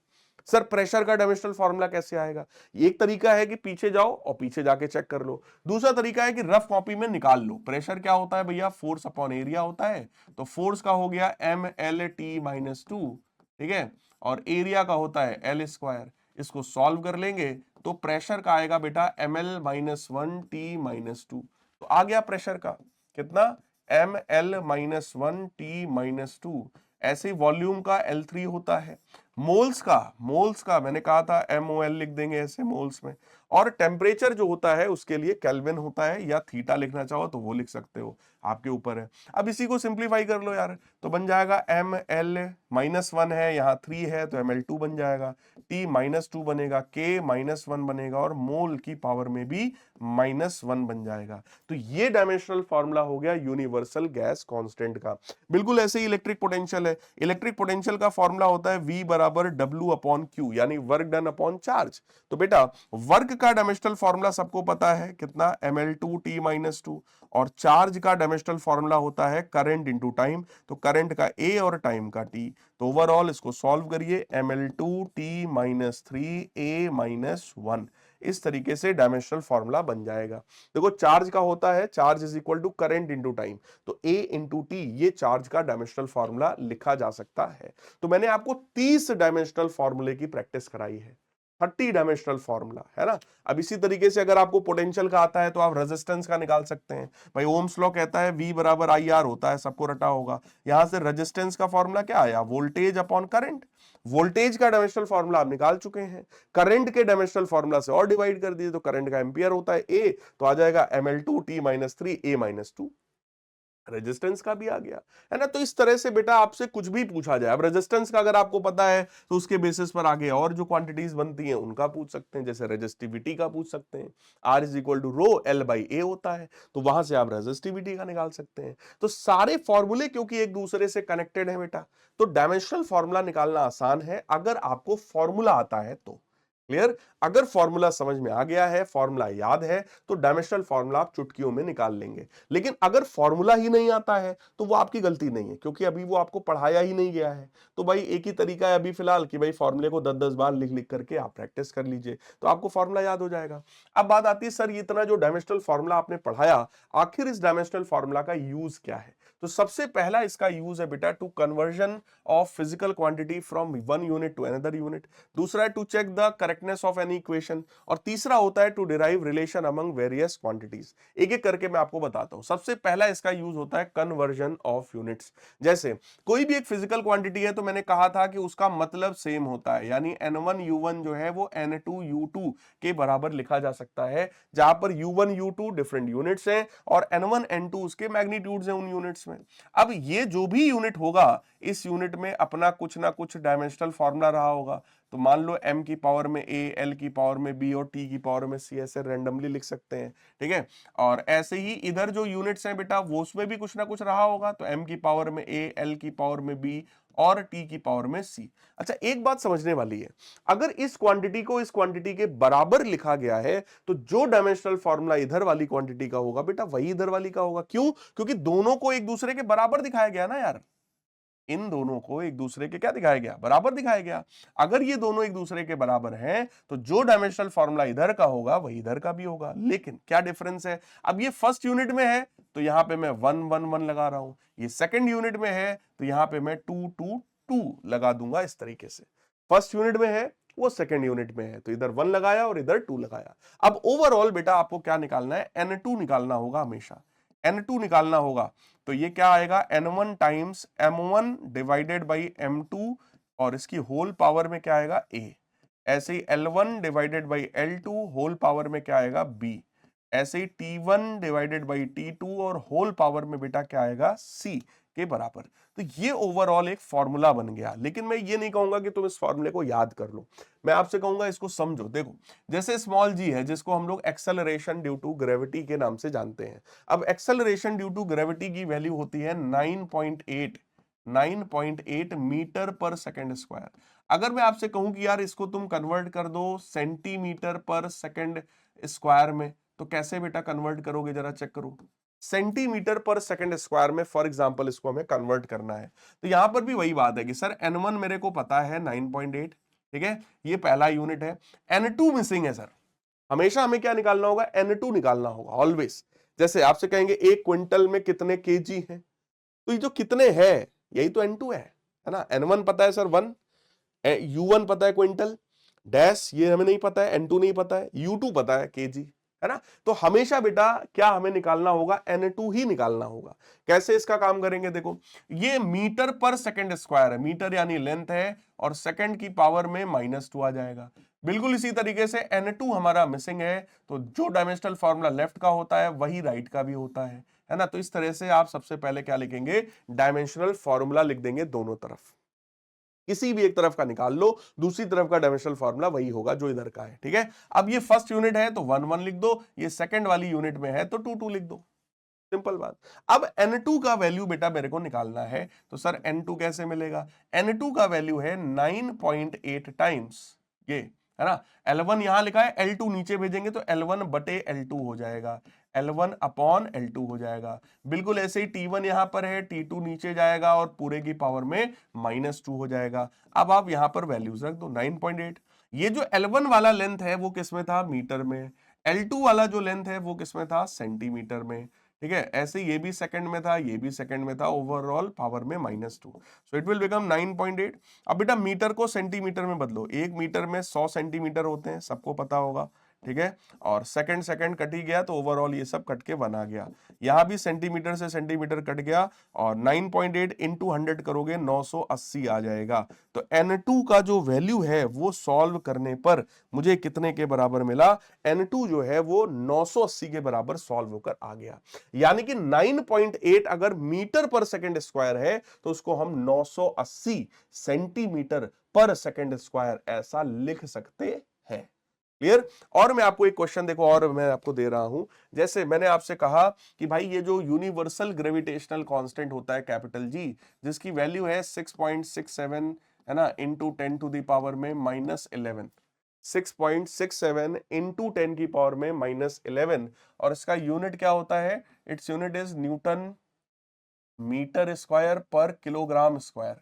सर प्रेशर का डायमेंशनल फॉर्मूला कैसे आएगा? एक तरीका है कि पीछे जाओ और पीछे जाके चेक कर लो। दूसरा तरीका है कि रफ कॉपी में निकाल लो। प्रेशर क्या होता है भैया? फोर्स अपॉन एरिया होता है। तो फोर्स का हो गया mLT-2, ठीक है, और एरिया का होता है L स्क्वायर। इसको सॉल्व कर लेंगे तो प्रेशर का आएगा बेटा mL-1T-2। तो आ गया प्रेशर का कितना? mL-1T-2। ऐसे ही वॉल्यूम का L3 होता है। मोल्स का मैंने कहा था MOL लिख देंगे ऐसे मोल्स में। और टेम्परेचर जो होता है उसके लिए केल्विन होता है, या थीटा लिखना चाहो तो वो लिख सकते हो, आपके ऊपर है। अब इसी को सिंप्लीफाई कर लो यार, तो बन जाएगा mL-1 है, यहाँ 3 है तो mL2 बन जाएगा, T-2 बनेगा, K-1 बनेगा, और मोल की पावर में भी -1 बन जाएगा। तो ये डायमेंशनल फॉर्मूला हो गया यूनिवर्सल गैस कांस्टेंट का। बिल्कुल ऐसे ही इलेक्ट्रिक पोटेंशियल है। इलेक्ट्रिक पोटेंशियल का फॉर्मूला होता है V बराबर W अपॉन Q, यानी वर्क डन अपॉन चार्ज। तो बेटा वर्क का डायमेंशनल फॉर्मूला सबको पता है कितना? mL2T-2। और चार्ज का डायमेंशनल फॉर्मूला होता है करंट इंटू टाइम। तो करंट का A और टाइम का T। तो ओवरऑल इसको सॉल्व करिए, mL2T-3A-1। इस तरीके से डायमेंशनल फॉर्मूला बन जाएगा। देखो चार्ज का होता है charge is equal to current into time, तो A इंटू टी, ये चार्ज का डायमेंशनल फॉर्मूला लिखा जा सकता है। तो मैंने आपको 30 डायमेंशनल फॉर्मूले की प्रैक्टिस कराई है, 30 डायमेंशनल फॉर्मूला है ना। अब इसी तरीके से अगर आपको पोटेंशियल का आता है तो आप रेजिस्टेंस का निकाल सकते हैं। भाई ओम्स लॉ कहता है V बराबर IR होता है, सबको रटा होगा। यहां से रेजिस्टेंस का फॉर्मूला क्या आया? Voltage upon current. वोल्टेज का डायमेंशनल फॉर्मूला आप निकाल चुके हैं, करंट के डायमेंशनल फॉर्मूला से और डिवाइड कर दिए तो करंट का एम्पियर होता है A, तो आ जाएगा mL2T-3A-2। रेजिस्टेंस का भी आ गया, है ना। तो इस तरह से बेटा आपसे कुछ भी पूछा जाए, अब रेजिस्टेंस का अगर आपको पता है तो उसके बेसिस पर आगे और जो क्वांटिटीज बनती हैं उनका पूछ सकते हैं, जैसे रेजिस्टिविटी का पूछ सकते हैं। R is equal to rho L by A होता है, तो वहां से आप रेजिस्टिविटी का निकाल सकते हैं। तो सारे फॉर्मूले क्योंकि एक दूसरे से कनेक्टेड है बेटा, तो डायमेंशनल फॉर्मूला निकालना आसान है अगर आपको फॉर्मूला आता है तो। क्लियर? अगर फॉर्मूला समझ में आ गया है, फॉर्मूला याद है, तो डायमेंशनल फॉर्मूला आप चुटकियों में निकाल लेंगे। लेकिन अगर फॉर्मूला ही नहीं आता है तो वो आपकी गलती नहीं है, क्योंकि अभी वो आपको पढ़ाया ही नहीं गया है। तो भाई एक ही तरीका है अभी फिलहाल कि भाई फॉर्मूले को 10-10 बार लिख लिख करके आप प्रैक्टिस कर लीजिए, तो आपको फॉर्मूला याद हो जाएगा। अब बात आती है सर ये इतना जो डायमेंशनल फॉर्मूला आपने पढ़ाया, आखिर इस डायमेंशनल फॉर्मूला का यूज क्या है? तो सबसे पहला इसका यूज है बेटा to conversion of physical quantity from one unit to another unit. दूसरा है to check the correctness of any equation, और तीसरा होता है to derive relation among various quantities. एक एक करके मैं आपको बताता हूं। सबसे पहला इसका यूज होता है कन्वर्जन ऑफ यूनिट्स। जैसे कोई भी एक फिजिकल क्वांटिटी है तो मैंने कहा था कि उसका मतलब सेम होता है, यानी N1 U1 जो है वो N2 U2 के बराबर लिखा जा सकता है, जहां पर U1 U2 डिफरेंट यूनिट्स हैं और N1 N2 उसके मैग्नीट्यूड्स हैं उन यूनिट्स में। अब ये जो भी यूनिट होगा, इस यूनिट में अपना कुछ ना कुछ डायमेंशनल फॉर्मूला रहा होगा। तो मान लो m की पावर में a, l की पावर में b और t की पावर में c, ऐसे रैंडमली लिख सकते हैं, ठीक है। और ऐसे ही इधर जो यूनिट्स हैं बेटा वो उसमें भी कुछ ना कुछ रहा होगा, तो m की पावर में a, l की पावर में b और t की पावर में c। अच्छा एक बात समझने वाली है, अगर इस क्वांटिटी को इस क्वांटिटी के बराबर लिखा गया है तो जो डायमेंशनल फॉर्मूला इधर वाली क्वांटिटी का होगा बेटा वही इधर वाली का होगा। क्यों? क्योंकि दोनों को एक दूसरे के बराबर दिखाया गया ना यार, इन दोनों को एक दूसरे के क्या दिखाया गया? बराबर दिखाया गया। अगर ये दोनों एक दूसरे के बराबर हैं तो जो डायमेंशनल फॉर्मूला इधर का होगा वही इधर का भी होगा। लेकिन क्या डिफरेंस है? अब ये फर्स्ट यूनिट में है तो यहां पे मैं 1 1 1 लगा रहा हूं, ये सेकंड यूनिट में है तो यहां पे मैं 2 2 2 लगा दूंगा। इस तरीके से फर्स्ट यूनिट में है, वो सेकंड यूनिट में है, तो इधर 1 लगाया और इधर 2 लगाया। अब ओवरऑल बेटा आपको क्या निकालना है? N2 निकालना होगा, हमेशा N2 निकालना होगा। तो ये क्या आएगा? N1 times M1 divided by M2, और इसकी होल पावर में क्या आएगा? A। ऐसे ही L1 divided by L2 whole power में क्या आएगा? B। ऐसे ही T1 डिवाइडेड बाई T2 और होल पावर में बेटा क्या आएगा? C के बराबर। तो ये ओवरऑल एक फॉर्मूला बन गया। लेकिन मैं ये नहीं कहूंगा कि तुम इस फॉर्मूले को याद कर लो, मैं आपसे कहूंगा इसको समझो। देखो जैसे स्मॉल g है जिसको हम लोग एक्सेलरेशन ड्यू टू ग्रेविटी के नाम से जानते हैं। अब एक्सेलरेशन ड्यू टू ग्रेविटी की वैल्यू होती है 9.8 मीटर पर सेकेंड स्क्वायर। अगर मैं आपसे कहूं कि यार इसको तुम कन्वर्ट कर दो सेंटीमीटर पर सेकेंड स्क्वायर में, तो कैसे बेटा कन्वर्ट करोगे? जरा चेक करो। सेंटीमीटर पर सेकंड स्क्वायर में फॉर एग्जांपल इसको हमें कन्वर्ट करना है, तो यहां पर भी वही बात है कि सर N1 मेरे को पता है 9.8, ठीक है, ये पहला यूनिट है। N2 मिसिंग है सर, हमेशा हमें क्या निकालना होगा, N2 निकालना होगा ऑलवेज। जैसे आपसे कहेंगे 1 क्विंटल में कितने केजी हैं, तो ये जो कितने हैं यही तो N2 है ना। N1 पता है सर 1, U1 पता है क्विंटल, डैश ये हमें नहीं पता है, N2 नहीं पता है, U2 पता है केजी, है ना। तो हमेशा बेटा क्या हमें निकालना होगा, N2 ही निकालना होगा। कैसे इसका काम करेंगे, देखो ये मीटर पर सेकंड स्क्वायर है, मीटर यानी लेंथ है, और सेकंड की पावर में -2 आ जाएगा। बिल्कुल इसी तरीके से N2 हमारा मिसिंग है, तो जो डायमेंशनल फॉर्मूला लेफ्ट का होता है वही राइट का भी होता है ना। तो इस तरह से आप सबसे पहले क्या लिखेंगे, डायमेंशनल फॉर्मूला लिख देंगे दोनों तरफ, किसी भी एक तरफ का निकाल लो, दूसरी तरफ का डायमेंशनल फार्मूला वही होगा जो इधर का है, ठीक है। अब ये फर्स्ट यूनिट है तो 1 1 लिख दो, ये सेकंड वाली यूनिट में है तो 2 2 लिख दो, सिंपल बात। अब N2 का वैल्यू बेटा मेरे को निकालना है, तो सर N2 कैसे मिलेगा, N2 का वैल्यू है 9.8 टाइम्स ये, है ना। L1 यहां लिखा है, L2 नीचे भेजेंगे तो L1 बटे L2 हो जाएगा, L1 अपॉन L2 हो जाएगा। बिल्कुल ऐसे ही T1 यहां पर है, T2 नीचे जाएगा और पूरे की पावर में -2 हो जाएगा। अब आप यहां पर वैल्यूज रख दो 9.8। ये जो L1 वाला लेंथ है वो किसमें था, मीटर में, L2 वाला जो लेंथ है वो किसमें था, सेंटीमीटर में, ठीक है। ऐसे ये भी सेकंड में था, ये भी सेकंड में था, ओवरऑल पावर में -2, सो इट विल बिकम 9.8। अब बेटा मीटर को सेंटीमीटर में बदलो, एक मीटर में 100 सेंटीमीटर होते हैं, सबको पता होगा, ठीक है। और सेकंड सेकंड कट ही गया तो ओवरऑल ये सब कट के 1 आ गया, यहां भी सेंटीमीटर से सेंटीमीटर कट गया, और 9.8 इंटू 100 करोगे 980 आ जाएगा। तो N2 का जो वैल्यू है वो सॉल्व करने पर मुझे कितने के बराबर मिला, N2 जो है वो 980 के बराबर सॉल्व होकर आ गया। यानी कि 9.8 अगर मीटर पर सेकंड स्क्वायर है तो उसको हम 980 सेंटीमीटर पर सेकंड स्क्वायर ऐसा लिख सकते हैं। क्लियर। और मैं आपको एक क्वेश्चन देखो और मैं आपको दे रहा हूं, जैसे मैंने आपसे कहा कि भाई ये जो यूनिवर्सल ग्रेविटेशनल कांस्टेंट होता है कैपिटल जी, जिसकी वैल्यू है 6.67, है ना, इंटू 10 टू द पावर में -11, 6.67 इंटू 10 की पावर में -11, और इसका यूनिट क्या होता है, its unit is newton metre square per kilogram square,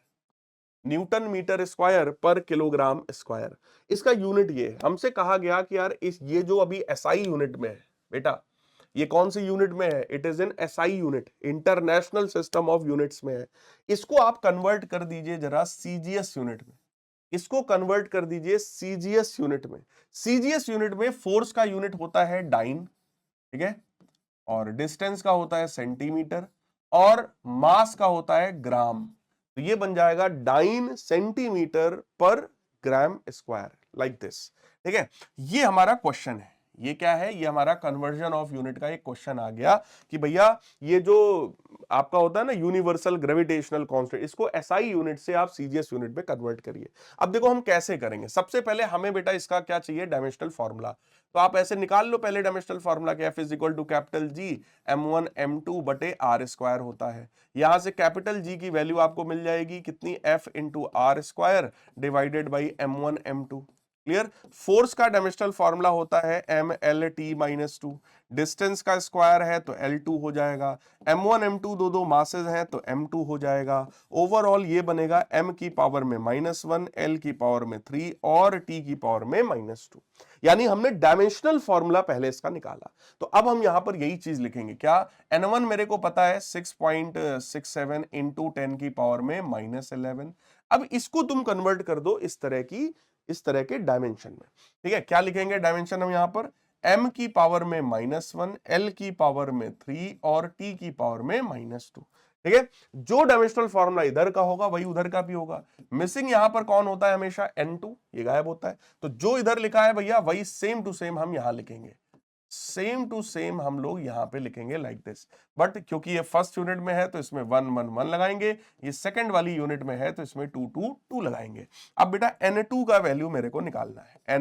newton metre square per kilogram square, इसका यूनिट ये है। हमसे कहा गया कि यार इस ये जो अभी एसआई यूनिट में है बेटा, ये कौन सी यूनिट में है, it is in SI unit, international system of units में है। इसको आप कन्वर्ट कर दीजिए जरा सीजीएस यूनिट में, इसको कन्वर्ट कर दीजिए सीजीएस यूनिट में। सीजीएस यूनिट में फोर्स का यूनिट होता है डाइन, ठीक है, और डिस्टेंस का होता है सेंटीमीटर, और मास का होता है ग्राम। तो ये बन जाएगा डाइन सेंटीमीटर पर ग्राम स्क्वायर, लाइक दिस, ठीक है। ये हमारा क्वेश्चन है, ये क्या है, ये हमारा कन्वर्जन ऑफ यूनिट का एक क्वेश्चन आ गया कि भैया ये जो आपका होता है ना यूनिवर्सल ग्रेविटेशनल कांस्टेंट, इसको एसआई यूनिट से आप सीजीएस यूनिट में कन्वर्ट करिए। अब देखो हम कैसे करेंगे, सबसे पहले हमें बेटा इसका क्या चाहिए, डायमेंशनल फॉर्मूला। तो आप ऐसे निकाल लो पहले डायमेंशनल फॉर्मूला, कि F is equal to capital G m1 m2 बटे आर स्क्वायर होता है। यहां से कैपिटल जी की वैल्यू आपको मिल जाएगी कितनी, F into R square divided by m1 m2। Clear. Force का डायमेंशनल फॉर्मूला होता है mLT-2, डिस्टेंस का स्क्वायर है तो L2 हो जाएगा, m1 m2 दो दो मासेस हैं तो m2 हो जाएगा। ओवरऑल ये बनेगा m की पावर में -1, L की पावर में 3 और T की पावर में -2। यानी हमने डायमेंशनल फॉर्मूला पहले इसका निकाला। तो अब हम यहां पर यही चीज लिखेंगे, क्या, N1 मेरे को पता है 6.67 इंटू 10 की पावर में -11। अब इसको तुम कन्वर्ट कर दो इस तरह के डायमेंशन में, ठीक है। क्या लिखेंगे डायमेंशन हम यहां पर, m की पावर में -1, L की पावर में 3 और T की पावर में -2, ठीक है। जो डायमेंशनल फॉर्मूला इधर का होगा वही उधर का भी होगा। मिसिंग यहां पर कौन होता है हमेशा, N2, ये गायब होता है। तो जो इधर लिखा है भैया वही सेम टू सेम हम यहां लिखेंगे, सेम टू सेम हम लोग यहां पे लिखेंगे लाइक दिस। बट क्योंकि ये फर्स्ट यूनिट में है तो इसमें 1 1 1 लगाएंगे, ये सेकंड वाली यूनिट में है तो इसमें 2 2 2 लगाएंगे। अब बेटा N2 का वैल्यू मेरे को निकालना है,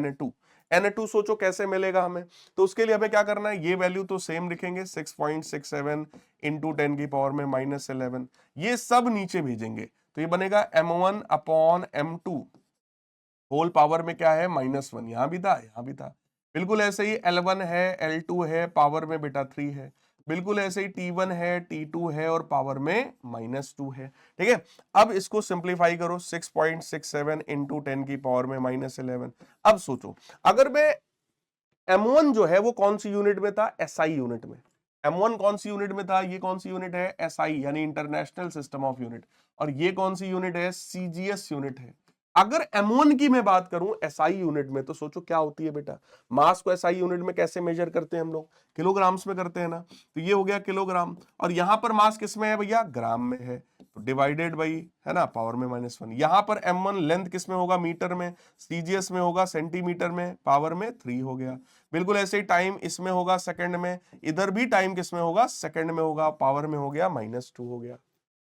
N2 सोचो कैसे मिलेगा हमें, तो उसके लिए हमें क्या करना है, ये वैल्यू तो सेम लिखेंगे 6.67 इंटू 10 की पावर में -11, ये सब नीचे भेजेंगे तो ये बनेगा m1 upon m2 whole power में क्या है, -1, यहां भी था यहां भी था। बिल्कुल ऐसे ही L1 है, L2 है, पावर में बेटा 3 है, बिल्कुल ऐसे ही T1 है, T2 है और पावर में -2 है। ठीक है, अब इसको सिंप्लीफाई करो, 6.67 इंटू 10 की पावर में -11। अब सोचो, अगर मैं M1 जो है वो कौन सी यूनिट में था, SI यूनिट में। M1 कौन सी यूनिट में था, ये कौन सी यूनिट है, SI यानी इंटरनेशनल सिस्टम ऑफ यूनिट। और ये कौन सी यूनिट है, CGS यूनिट है। अगर M1 की मैं बात करूं SI यूनिट में, तो सोचो क्या होती है बेटा। मास को SI यूनिट में कैसे मेजर करते हैं हम लोग, किलोग्राम्स में करते हैं ना। तो ये हो गया किलोग्राम, और यहां पर मास किस में है भैया, ग्राम में है, तो डिवाइडेड बाई, है ना, पावर में -1। यहां पर M1 लेंथ किस में होगा, मीटर में, CGS में होगा सेंटीमीटर में, पावर में 3 हो गया। बिल्कुल ऐसे ही टाइम इसमें होगा सेकंड में, इधर भी टाइम किस में होगा, सेकंड में होगा, पावर में हो गया -2 हो गया।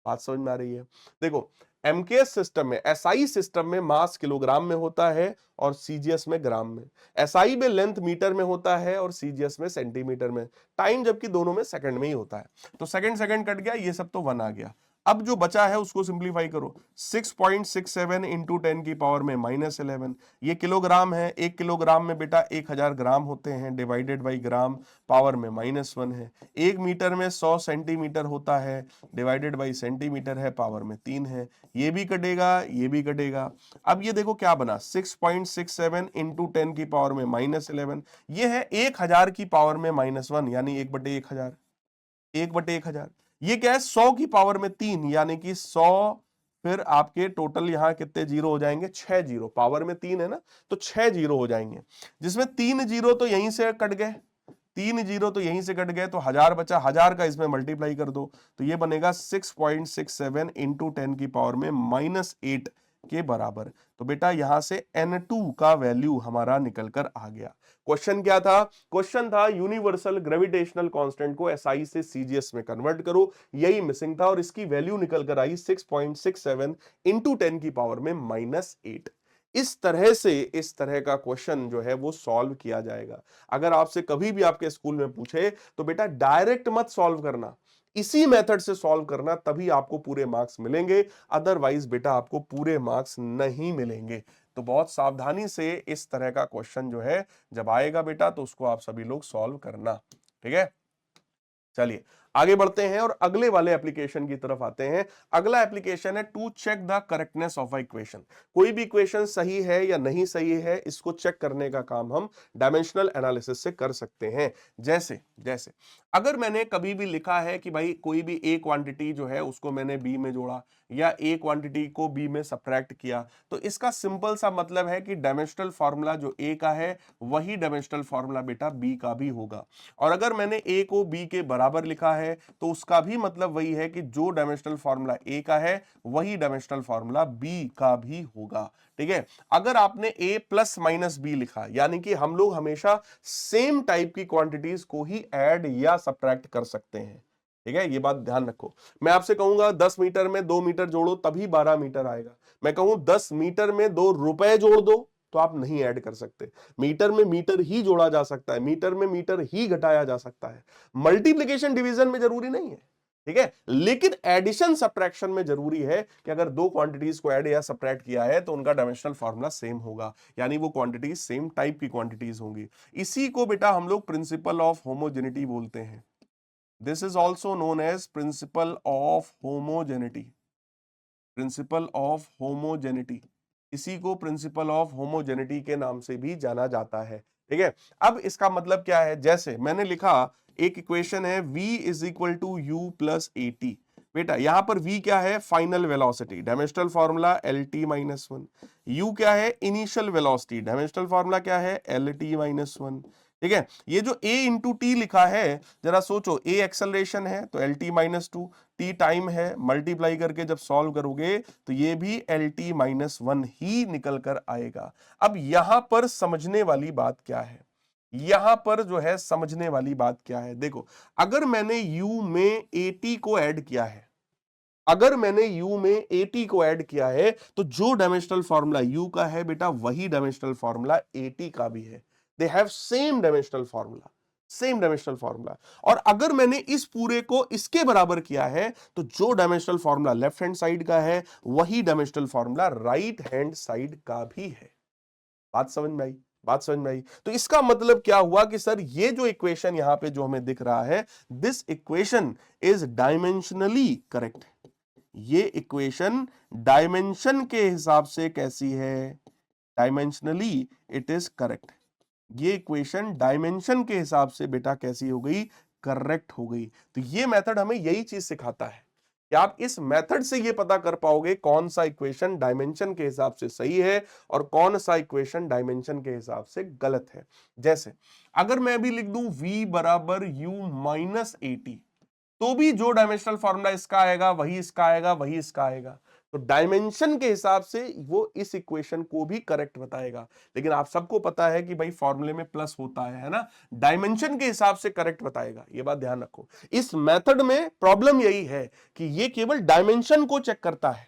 बात समझ में आ रही है। देखो, एमकेएस सिस्टम में, एसआई सिस्टम में मास किलोग्राम में होता है और सीजीएस में ग्राम में। एसआई में लेंथ मीटर में होता है और सीजीएस में सेंटीमीटर में। टाइम जबकि दोनों में सेकंड में ही होता है। तो सेकंड सेकंड कट गया, ये सब तो 1 आ गया। अब जो बचा है उसको सिंप्लीफाई करो, 6.67 इंटू 10 की पावर में -11। ये किलोग्राम है, 1 किलोग्राम में बेटा 1000 ग्राम होते हैं, डिवाइडेड बाई ग्राम, पावर में -1 है। 1 मीटर में 100 सेंटीमीटर होता है, डिवाइडेड बाई सेंटीमीटर है, पावर में 3 है। ये भी कटेगा, ये भी कटेगा। अब ये देखो क्या बना, 6.67 इंटू 10 की पावर में -11। ये है 1000 की पावर में -1 यानी 1/1000, 1/1000। ये क्या है, 100 की पावर में 3 यानी कि 100। फिर आपके टोटल यहां कितने जीरो हो जाएंगे, 6 जीरो, पावर में 3 है ना, तो 6 जीरो हो जाएंगे, जिसमें 3 जीरो तो यहीं से कट गए, 3 जीरो तो यहीं से कट गए, तो 1000 बचा, 1000 का इसमें मल्टीप्लाई कर दो, तो ये बनेगा 6.67 इंटू 10 की पावर में -8 के बराबर। तो बेटा यहां से N2 का वैल्यू हमारा निकल कर आ गया। क्वेश्चन क्या था, क्वेश्चन था यूनिवर्सल ग्रेविटेशनल कांस्टेंट को एसआई से सीजीएस में कन्वर्ट करो, यही मिसिंग था, और इसकी वैल्यू निकल कर आई 6.67 इंटू 10 की पावर में -8। इस तरह से, इस तरह का क्वेश्चन जो है वो सॉल्व किया जाएगा। अगर आपसे कभी भी आपके स्कूल में पूछे तो बेटा डायरेक्ट मत सॉल्व करना, इसी मेथड से सॉल्व करना, तभी आपको पूरे मार्क्स मिलेंगे, अदरवाइज बेटा आपको पूरे मार्क्स नहीं मिलेंगे। तो बहुत सावधानी से इस तरह का क्वेश्चन जो है जब आएगा बेटा, तो उसको आप सभी लोग सॉल्व करना, ठीक है। चलिए आगे बढ़ते हैं और अगले वाले एप्लीकेशन की तरफ आते हैं। अगला एप्लीकेशन है to check the correctness of a equation. कोई भी इक्वेशन सही है या नहीं सही है, इसको चेक करने का काम हम डायमेंशनल एनालिसिस से कर सकते हैं। जैसे जैसे अगर मैंने कभी भी लिखा है कि भाई कोई भी ए क्वांटिटी जो है उसको मैंने बी में जोड़ा, या ए क्वांटिटी को बी में सब्ट्रैक्ट किया, तो इसका सिंपल सा मतलब है कि डायमेंशनल फार्मूला जो ए का है वही डायमेंशनल फार्मूला बेटा बी का भी होगा। और अगर मैंने ए को बी के बराबर लिखा है तो उसका भी मतलब वही है कि जो डायमेंशनल फार्मूला ए का है वही डायमेंशनल फार्मूला बी का भी होगा। ठीक है, अगर आपने ए प्लस माइनस बी लिखा, यानी कि हम लोग हमेशा सेम टाइप की क्वांटिटीज को ही ऐड या सब्ट्रैक्ट कर सकते हैं। ठीक है, ये बात ध्यान रखो। मैं आपसे कहूंगा 10 मीटर में 2 मीटर जोड़ो तभी 12 मीटर आएगा। मैं कहूं 10 मीटर में 2 रुपए जोड़ दो तो आप नहीं ऐड कर सकते। मीटर में मीटर ही जोड़ा जा सकता है, मीटर में मीटर ही घटाया जा सकता है। मल्टीप्लिकेशन डिवीजन में जरूरी नहीं है, ठीक है, लेकिन एडिशन सब्ट्रैक्शन में जरूरी है कि अगर दो क्वांटिटीज को ऐड या सब्ट्रैक्ट किया है तो उनका डायमेंशनल फार्मूला सेम होगा, यानी वो क्वांटिटीज सेम टाइप की क्वांटिटीज होंगी। इसी को बेटा हम लोग प्रिंसिपल ऑफ होमोजेनिटी बोलते हैं। This is also known as principle of homogeneity, principle of homogeneity, इसी को प्रिंसिपल ऑफ होमोजेनिटी के नाम से भी जाना जाता है। ठीक है, अब इसका मतलब क्या है, जैसे मैंने लिखा एक इक्वेशन है v is equal to U plus A T. बेटा यहां पर v क्या है, final velocity, dimensional formula L T minus one. u क्या है, इनिशियल वेलोसिटी, डायमेंशनल फार्मूला क्या है, एल टी माइनस वन। ठीक है, ये जो a इंटू टी लिखा है, जरा सोचो, a एक्सेलरेशन है तो L T minus to, T time है, मल्टीप्लाई करके जब सॉल्व करोगे तो ये भी एल टी माइनस वन ही निकल कर आएगा। अब यहां पर समझने वाली बात क्या है, यहां पर जो है समझने वाली बात क्या है, देखो, अगर मैंने u में at को ऐड किया है, अगर मैंने u में at को ऐड किया है, तो जो डायमेंशनल फार्मूला u का है बेटा वही डायमेंशनल फार्मूला at का भी है। They have same dimensional formula, same dimensional formula. और अगर मैंने इस पूरे को इसके बराबर किया है, तो जो dimensional formula left hand side का है वही dimensional formula right hand side का भी है। बात समझ में आई? बात समझ में आई? तो इसका मतलब क्या हुआ कि सर ये जो इक्वेशन यहां पे जो हमें दिख रहा है, this equation is dimensionally correct. ये इक्वेशन डायमेंशन के हिसाब से कैसी है? Dimensionally it is correct. ये इक्वेशन डायमेंशन के हिसाब से बेटा कैसी हो गई? करेक्ट हो गई। तो ये मेथड हमें यही चीज सिखाता है कि आप इस मेथड से ये पता कर पाओगे कौन सा इक्वेशन डायमेंशन के हिसाब से सही है और कौन सा इक्वेशन डायमेंशन के हिसाब से गलत है। जैसे अगर मैं भी लिख दूं v बराबर u माइनस 80, तो भी जो डायमेंशनल फॉर्मूला इसका आएगा वही इसका आएगा, वही इसका आएगा। तो डायमेंशन के हिसाब से वो इस इक्वेशन को भी करेक्ट बताएगा। लेकिन आप सबको पता है कि भाई फॉर्मूले में प्लस होता है ना, डायमेंशन के हिसाब से करेक्ट बताएगा, ये बात ध्यान रखो। इस मेथड में प्रॉब्लम यही है कि ये केवल डायमेंशन को चेक करता है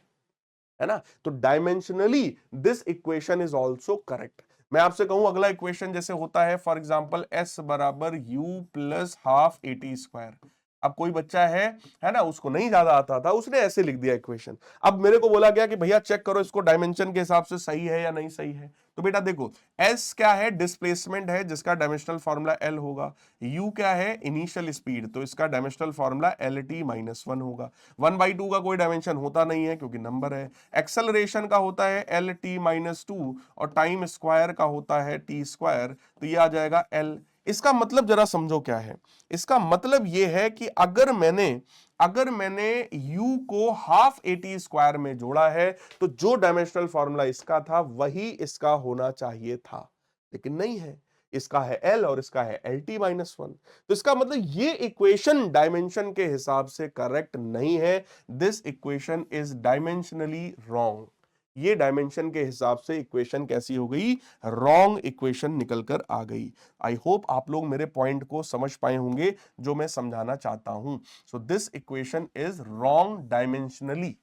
ना। तो dimensionally this equation is also correct. मैं आपसे कहूं अगला इक्वेशन जैसे होता है फॉर एग्जाम्पल s बराबर u plus half eighty square. अब कोई बच्चा है ना, उसको नहीं ज्यादा आता था, उसने ऐसे लिख दिया इक्वेशन। अब मेरे को बोला गया कि भैया चेक करो इसको डायमेंशन के हिसाब से सही है या नहीं सही है। तो बेटा देखो, s क्या है? डिस्प्लेसमेंट है जिसका डायमेंशनल फॉर्मूला l होगा। u क्या है? इनिशियल स्पीड, तो इसका डायमेंशनल फॉर्मूला lt माइनस 1 होगा। 1/2 का कोई डायमेंशन होता नहीं है क्योंकि नंबर है। एक्सेलरेशन का होता है lt माइनस 2 और टाइम स्क्वायर का होता है t स्क्वायर, तो ये आ जाएगा l। इसका मतलब जरा समझो क्या है। इसका मतलब यह है कि अगर मैंने u को हाफ एटी स्क्वायर में जोड़ा है तो जो डायमेंशनल फॉर्मूला इसका था वही इसका होना चाहिए था, लेकिन नहीं है। इसका है l और इसका है lt माइनस 1। तो इसका मतलब ये इक्वेशन डायमेंशन के हिसाब से करेक्ट नहीं है। This equation is dimensionally wrong. ये डायमेंशन के हिसाब से इक्वेशन कैसी हो गई? रॉन्ग इक्वेशन निकल कर आ गई। आई होप आप लोग मेरे पॉइंट को समझ पाए होंगे जो मैं समझाना चाहता हूं। So this equation is wrong dimensionally,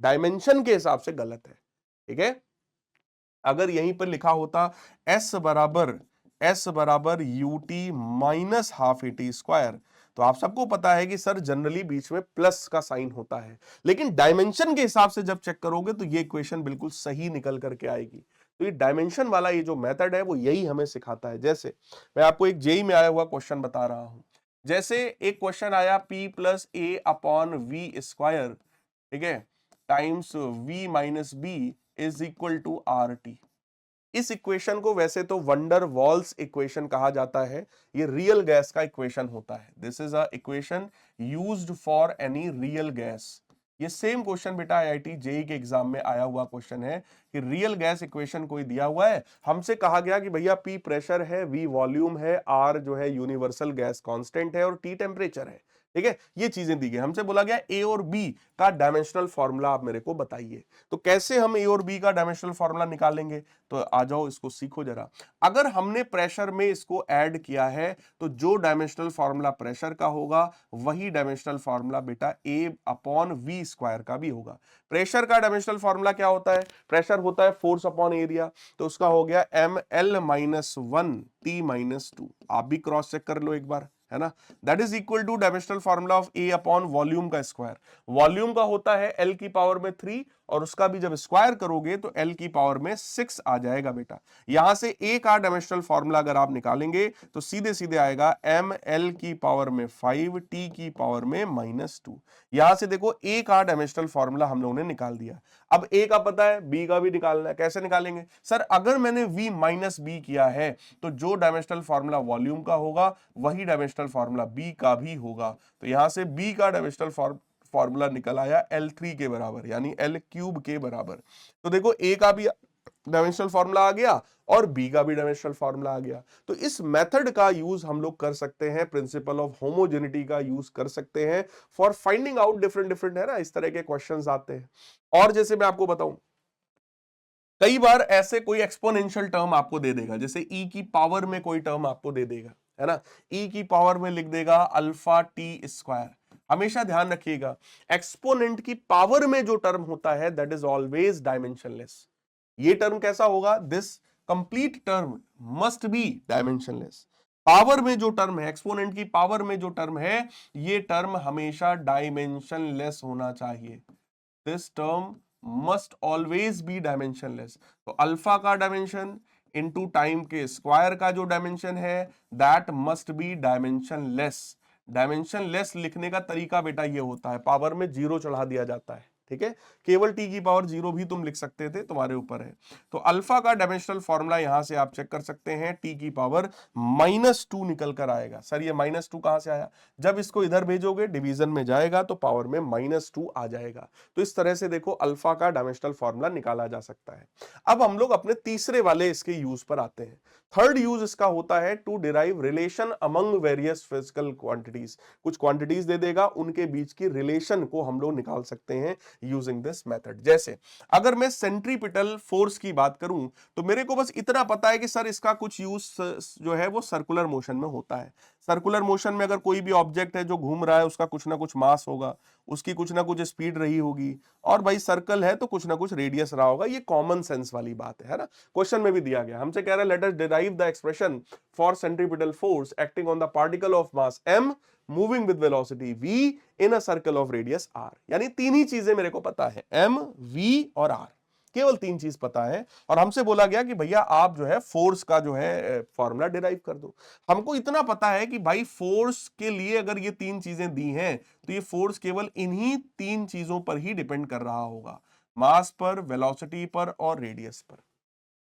dimension के हिसाब से गलत है। ठीक है, अगर यहीं पर लिखा होता s बराबर ut minus half eighty square, तो आप सबको पता है कि सर जनरली बीच में प्लस का साइन होता है, लेकिन डायमेंशन के हिसाब से जब चेक करोगे तो ये इक्वेशन बिल्कुल सही निकल करके आएगी। तो ये डायमेंशन वाला ये जो मेथड है वो यही हमें सिखाता है। जैसे मैं आपको एक जेई में आया हुआ क्वेश्चन बता रहा हूं। जैसे एक क्वेश्चन आया p plus A upon V square, ठीक है, times v minus B is equal to R T. इस इक्वेशन को वैसे तो वंडर वॉल्स इक्वेशन कहा जाता है। ये रियल गैस का इक्वेशन होता है। This is a equation used for any real gas. ये सेम क्वेश्चन बेटा आईआईटी जेई के एग्जाम में आया हुआ क्वेश्चन है कि रियल गैस इक्वेशन कोई दिया हुआ है, हमसे कहा गया कि भैया पी प्रेशर है, वी वॉल्यूम है, आर जो है यूनिवर्सल गैस कांस्टेंट है और टी टेम्परेचर है। ठीक है, ये चीजें दी गई। हमसे बोला गया ए और बी का डायमेंशनल फॉर्मूला आप मेरे को बताइए। तो कैसे हम ए और बी का डायमेंशनल फॉर्मूला निकालेंगे? तो आ जाओ इसको सीखो जरा। अगर हमने प्रेशर में इसको ऐड किया है तो जो डायमेंशनल फॉर्मूला प्रेशर का होगा वही डायमेंशनल फॉर्मूला बेटा ए अपॉन वी स्क्वायर का भी होगा। प्रेशर का डायमेंशनल फॉर्मूला क्या होता है? प्रेशर होता है फोर्स अपॉन एरिया, तो उसका हो गया M L minus 1 T minus 2। आप भी क्रॉस चेक कर लो एक बार, है ना। That is equal two dimensional formula of A upon volume का स्क्वायर। वॉल्यूम का होता है एल की पावर में 3 और उसका भी जब स्क्वायर करोगे तो एल की पावर में 6 आ जाएगा बेटा। यहां से ए का डायमेंशनल फॉर्मूला अगर आप निकालेंगे तो सीधे सीधे आएगा एम एल की पावर में 5 टी की पावर में माइनस 2। यहां से देखो ए का डायमेंशनल फॉर्मूला हम लोगों ने निकाल दिया। अब ए का पता है, बी का भी निकालना है। कैसे निकालेंगे? सर अगर मैंने वी माइनस बी किया है तो जो डायमेंशनल फॉर्मूला वॉल्यूम का होगा वही डायमेंशनल फॉर्मूला बी का भी होगा। तो यहां से बी का डायमेंशनल फॉर्मूला निकल आया L3 के बराबर, यानी L क्यूब के बराबर। तो देखो ए का भी डायमेंशनल फॉर्मूला आ गया और बी का भी डायमेंशनल फॉर्मूला आ गया। तो इस मेथड का यूज हम लोग कर सकते हैं, प्रिंसिपल ऑफ होमोजेनिटी का यूज कर सकते हैं for finding out different different, है ना, इस तरह के क्वेश्चंस आते हैं। और जैसे मैं आपको बताऊं, कई बार ऐसे कोई एक्सपोनेंशियल टर्म आपको दे देगा, जैसे ई की पावर में कोई टर्म आपको दे देगा, है ना, ई की पावर में लिख देगा अल्फा टी स्क्वायर। हमेशा ध्यान रखिएगा, एक्सपोनेंट की पावर में जो टर्म होता है दैट इज ऑलवेज डायमेंशनलेस। ये टर्म कैसा होगा? This complete term must be dimensionless. Power में जो टर्म है, एक्सपोनेंट की पावर में जो टर्म है, ये टर्म हमेशा डायमेंशनलेस होना चाहिए। This term must always be dimensionless. तो अल्फा का डायमेंशन इंटू टाइम के स्क्वायर का जो डायमेंशन है that must be dimension less. Dimension less लिखने का तरीका बेटा ये होता है, पावर में जीरो चढ़ा दिया जाता है, ठीक है, केवल टी की पावर जीरो भी तुम लिख सकते थे, तुम्हारे ऊपर है। तो अल्फा का डायमेंशनल फॉर्मूला यहां से आप चेक कर सकते हैं, टी की पावर -2 निकल कर आएगा। सर ये -2 कहां से आया? जब इसको इधर भेजोगे डिवीजन में जाएगा तो पावर में -2 आ जाएगा। तो इस तरह से देखो अल्फा का डायमेंशनल फॉर्मूला निकाला जा सकता है। अब हम लोग अपने तीसरे वाले इसके यूज पर आते हैं। थर्ड यूज इसका होता है to derive relation among various physical quantities. कुछ क्वांटिटीज दे देगा, उनके बीच की रिलेशन को हम लोग निकाल सकते हैं यूजिंग दिस मेथड। जैसे अगर मैं सेंट्रीपिटल फोर्स की बात करूं तो मेरे को बस इतना पता है कि सर इसका कुछ यूज जो है वो सर्कुलर मोशन में होता है। सर्कुलर मोशन में अगर कोई भी ऑब्जेक्ट है जो घूम रहा है उसका कुछ ना कुछ मास होगा, उसकी कुछ ना कुछ स्पीड रही होगी, और भाई सर्कल है तो कुछ ना कुछ रेडियस रहा होगा। ये कॉमन सेंस वाली बात है ना। क्वेश्चन में भी दिया गया, हमसे कह रहा है let us derive the expression for centripetal force acting on the particle of mass m moving with velocity v in a circle of radius r। यानी तीन ही चीजें मेरे को पता है, m v और r, केवल तीन चीज पता है। और हमसे बोला गया कि भैया आप जो है फोर्स का जो है फॉर्मूला डिराइव कर दो। हमको इतना पता है कि भाई फोर्स के लिए अगर ये तीन चीजें दी हैं तो ये फोर्स केवल इन्हीं तीन चीजों पर ही डिपेंड कर रहा होगा, मास पर, वेलोसिटी पर और रेडियस पर।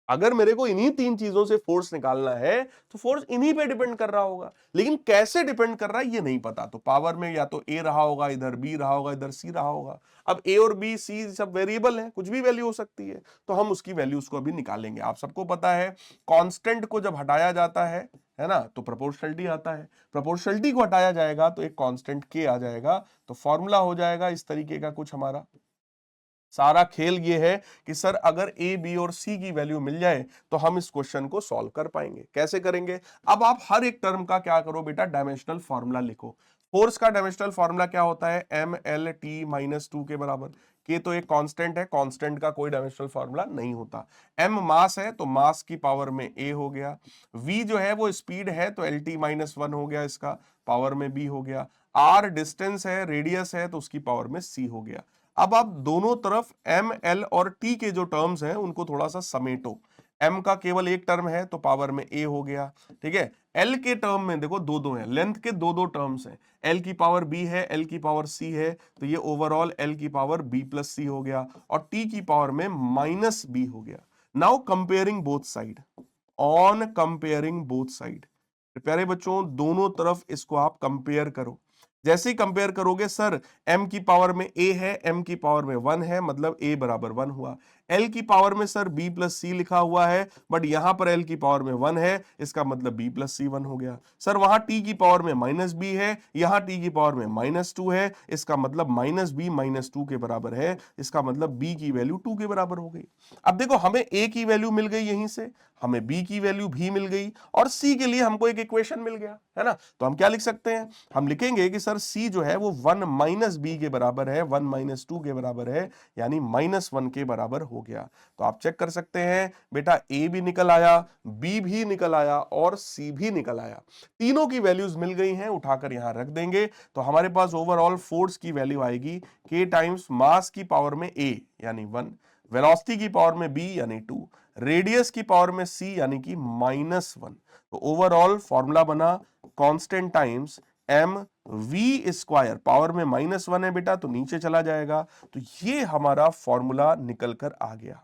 अगर मेरे को इन्हीं तीन चीजों से फोर्स निकालना है तो फोर्स इन्हीं पे डिपेंड कर रहा होगा, लेकिन कैसे डिपेंड कर रहा है ये नहीं पता। तो पावर में या तो ए रहा होगा, इधर बी रहा होगा, इधर सी रहा होगा। अब ए और बी सी सब वेरिएबल हैं, कुछ भी वैल्यू हो सकती है, तो हम उसकी वैल्यूज को अभी निकालेंगे। आप सबको पता है कांस्टेंट को जब हटाया जाता है ना, तो प्रोपोर्शनलिटी आता है। प्रोपोर्शनलिटी को हटाया जाएगा तो एक कांस्टेंट के आ जाएगा। तो फॉर्मूला हो जाएगा इस तरीके का कुछ हमारा। सारा खेल ये है कि सर अगर ए बी और सी की वैल्यू मिल जाए तो हम इस क्वेश्चन को सॉल्व कर पाएंगे। कैसे करेंगे? अब आप हर एक टर्म का क्या करो बेटा, डायमेंशनल फॉर्मूला लिखो। फोर्स का डायमेंशनल फॉर्मूला क्या होता है? एम एल टी -2 के बराबर। के तो एक कांस्टेंट है, कांस्टेंट का कोई डायमेंशनल फॉर्मूला नहीं होता। एम मास है तो मास की पावर में ए हो गया। वी जो है वो स्पीड है तो एल टी -1 हो गया, इसका पावर में बी हो गया। आर डिस्टेंस है, रेडियस है तो उसकी पावर में सी हो गया। अब आप दोनों तरफ एम एल और टी के जो टर्म्स हैं उनको थोड़ा सा समेटो। एम का केवल एक टर्म है तो पावर में ए हो गया, ठीक है। एल के टर्म में देखो दो दो हैं, लेंथ के दो दो टर्म्स हैं। एल की पावर बी है, एल की पावर सी है, तो ये ओवरऑल एल की पावर बी प्लस सी हो गया, और टी की पावर में -b हो गया। Now comparing both side, on comparing both side, प्यारे बच्चों दोनों तरफ इसको आप कंपेयर करो। जैसे ही कंपेयर करोगे सर m की पावर में a है, m की पावर में 1 है, मतलब a बराबर 1 हुआ। l की पावर में सर b प्लस सी लिखा हुआ है, बट यहां पर l की पावर में 1 है, इसका मतलब b प्लस सी 1 हो गया। सर वहां t की पावर में -b है, यहां t की पावर में -2 है, इसका मतलब -b -2 के बराबर है, इसका मतलब b की वैल्यू 2 के बराबर हो गई। अब देखो हमें a की वैल्यू मिल गई, यहीं से हमें b की वैल्यू भी मिल गई, और c के लिए हमको एक इक्वेशन मिल गया, है ना। तो हम क्या लिख सकते हैं? हम लिखेंगे कि सर c जो है वो 1 - b के बराबर है, 1 - 2 के बराबर है, यानी -1 के बराबर हो गया। तो आप चेक कर सकते हैं बेटा, a भी निकल आया, b भी निकल आया और c भी निकल आया। तीनों की वैल्यूज मिल गई हैं, उठाकर यहां रख देंगे तो हमारे पास ओवरऑल फोर्स की वैल्यू आएगी k टाइम्स मास की पावर में a यानी 1, वेलोसिटी की पावर में b यानी 2, रेडियस की पावर में c यानी कि -1। तो ओवरऑल फॉर्मूला बना constant times M V square, power में -1 है बेटा तो नीचे चला जाएगा। तो ये हमारा फॉर्मूला निकल कर आ गया,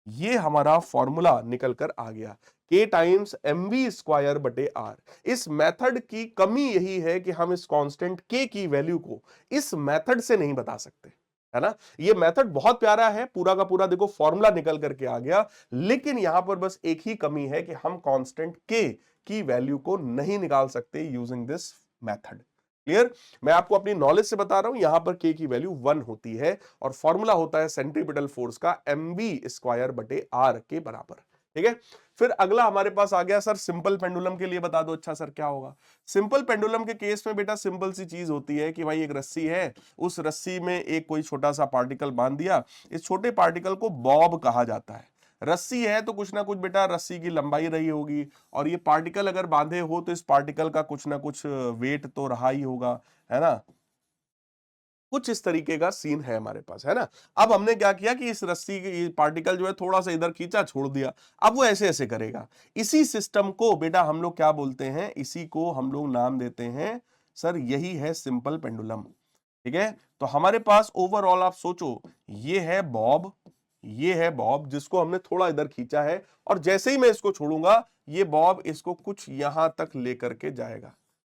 ये हमारा फॉर्मूला निकल कर आ गया, k times M V square बटे आर। इस मेथड की कमी यही है कि हम इस कांस्टेंट k की वैल्यू को इस मेथड से नहीं बता सकते, है ना। ये मेथड बहुत प्यारा है, पूरा का पूरा देखो फॉर्मूला निकल करके आ गया, लेकिन यहां पर बस एक ही कमी है कि हम कांस्टेंट k की वैल्यू को नहीं निकाल सकते यूजिंग दिस मेथड। क्लियर? मैं आपको अपनी नॉलेज से बता रहा हूं, यहां पर k की वैल्यू 1 होती है और फॉर्मूला होता है सेंट्रीपिटल फोर्स का mv स्क्वायर बटे r के बराबर, ठीक है। फिर अगला हमारे पास आ गया, सर सिंपल पेंडुलम के लिए बता दो। अच्छा सर क्या होगा? सिंपल पेंडुलम के केस में बेटा सिंपल सी चीज होती है कि भाई एक रस्सी है, उस रस्सी में एक कोई छोटा सा पार्टिकल बांध दिया, इस छोटे पार्टिकल को बॉब कहा जाता है। रस्सी है तो कुछ ना कुछ बेटा रस्सी की लंबाई रही होगी, और ये पार्टिकल अगर बांधे हो तो इस पार्टिकल का कुछ ना कुछ वेट तो रहा ही होगा, है ना। कुछ इस तरीके का सीन है हमारे पास, है ना। अब हमने क्या किया कि इस रस्सी की पार्टिकल जो है थोड़ा सा इधर खींचा, छोड़ दिया। अब वो ऐसे ऐसे करेगा। इसी सिस्टम को बेटा हम लोग क्या बोलते हैं, इसी को हम लोग नाम देते हैं सर, यही है सिंपल पेंडुलम। ठीक है, तो हमारे पास ओवरऑल आप सोचो, ये है बॉब, ये है बॉब जिसको हमने थोड़ा इधर खींचा है, और जैसे ही मैं इसको छोड़ूंगा, ये बॉब इसको कुछ यहां तक लेकर के जाएगा,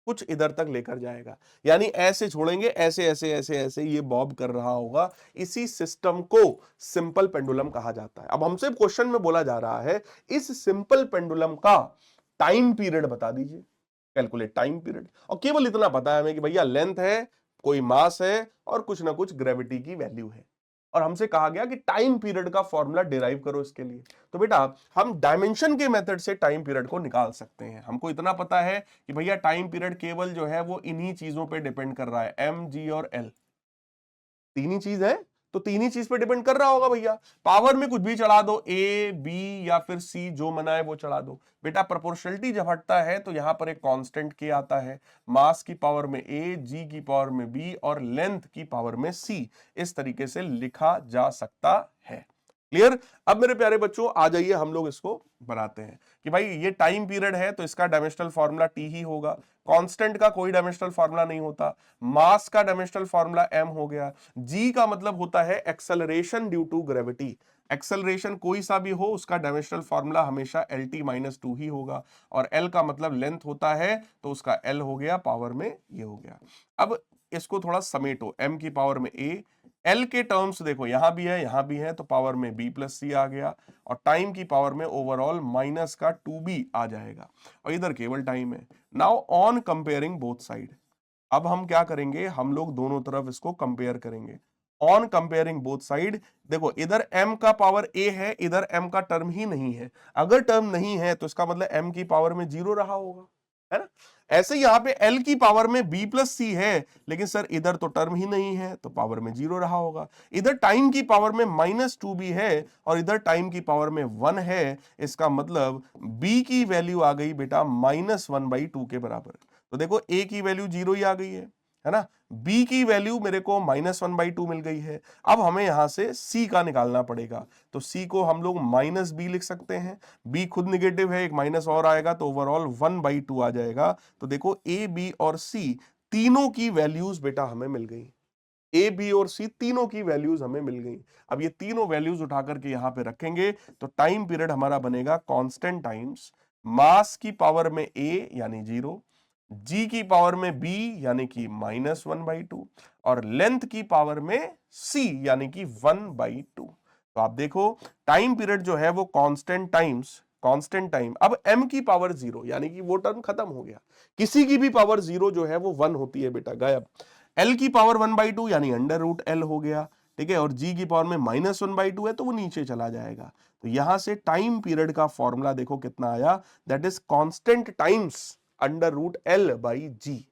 कुछ इधर तक लेकर जाएगा। यानी ऐसे छोड़ेंगे, ऐसे ऐसे ऐसे ऐसे ये बॉब कर रहा होगा। इसी सिस्टम को सिंपल पेंडुलम कहा जाता है। अब हमसे क्वेश्चन में बोला जा रहा है, इस सिंपल पेंडुलम का टाइम पीरियड बता दीजिए, कैलकुलेट टाइम पीरियड। और केवल इतना पता है हमें कि भैया लेंथ है, कोई मास है, और कुछ ना कुछ ग्रेविटी की वैल्यू है। और हमसे कहा गया कि टाइम पीरियड का फॉर्मूला डिराइव करो इसके लिए। तो बेटा हम डायमेंशन के मेथड से टाइम पीरियड को निकाल सकते हैं। हमको इतना पता है कि भैया टाइम पीरियड केवल जो है वो इन्हीं चीजों पे डिपेंड कर रहा है, एम, जी और एल, तीन ही चीज है। तो तीन ही चीज पे डिपेंड कर रहा होगा भैया। पावर में कुछ भी चढ़ा दो, ए, बी या फिर सी, जो मना है वो चढ़ा दो। बेटा प्रोपोर्शनलिटी जब हटता है तो यहां पर एक कांस्टेंट के आता है, मास की पावर में ए, जी की पावर में बी और लेंथ की पावर में सी, इस तरीके से लिखा जा सकता है। क्लियर। अब मेरे प्यारे बच्चों आ जाइए, हम लोग इसको बनाते हैं कि भाई ये टाइम पीरियड है तो इसका डायमेंशनल फार्मूला टी ही होगा। कांस्टेंट का कोई डायमेंशनल फार्मूला नहीं होता। मास का डायमेंशनल फार्मूला एम हो गया। जी का मतलब होता है acceleration due to gravity. Acceleration कोई सा भी हो, उसका डायमेंशनल फार्मूला हमेशा एल टी माइनस टू ही होगा। और एल का मतलब लेंथ होता है, तो उसका एल हो गया, पावर में ये हो गया। अब इसको थोड़ा समेटो, एम की पावर में ए, एल के टर्म्स देखो यहां भी है, यहां भी है, तो पावर में बी प्लस सी आ गया। और टाइम की पावर में ओवरऑल माइनस का टू बी आ जाएगा, और इधर केवल टाइम है। Now on comparing both side, अब हम क्या करेंगे, हम लोग दोनों तरफ इसको कंपेयर करेंगे। ऑन कंपेयरिंग बोथ साइड, देखो इधर m का पावर a है, इधर m का टर्म ही नहीं है। अगर टर्म नहीं है तो इसका मतलब m की पावर में जीरो रहा होगा, है ना। ऐसे यहां पे l की पावर में b प्लस सी है, लेकिन सर इधर तो टर्म ही नहीं है, तो पावर में जीरो रहा होगा। इधर टाइम की पावर में माइनस टू बी है, और इधर टाइम की पावर में वन है, इसका मतलब b की वैल्यू आ गई बेटा माइनस वन बाई टू के बराबर। तो देखो a की वैल्यू जीरो ही आ गई है ना। b की वैल्यू मेरे को माइनस वन बाई टू मिल गई है। अब हमें यहां से c का निकालना पड़ेगा, तो c को हम लोग माइनस बी लिख सकते हैं। b खुद निगेटिव है, एक माइनस और आएगा तो ओवरऑल वन बाई टू आ जाएगा। तो देखो a, b और c तीनों की वैल्यूज बेटा हमें मिल गई। ए, बी और सी तीनों की वैल्यूज हमें मिल गई। अब ये तीनों वैल्यूज उठा करके यहां पे रखेंगे, तो टाइम पीरियड हमारा बनेगा कांस्टेंट टाइम्स मास की पावर में ए यानी जीरो, जी की पावर में बी यानी कि माइनस वन बाई टू, और लेंथ की पावर में सी यानी कि वन बाई टू। तो आप देखो टाइम पीरियड जो है वो कांस्टेंट टाइम्स, कांस्टेंट टाइम। अब m की पावर जीरो यानी कि वो टर्म खत्म हो गया। किसी की भी पावर जीरो जो है वो वन होती है बेटा, गायब। एल की पावर वन बाई टू यानी अंडर रूट एल हो गया, ठीक है। और जी की पावर में माइनस वन बाई टू है, तो वो नीचे चला जाएगा। तो यहां से टाइम पीरियड का फॉर्मूला देखो कितना आया, that is constant times under root L by g.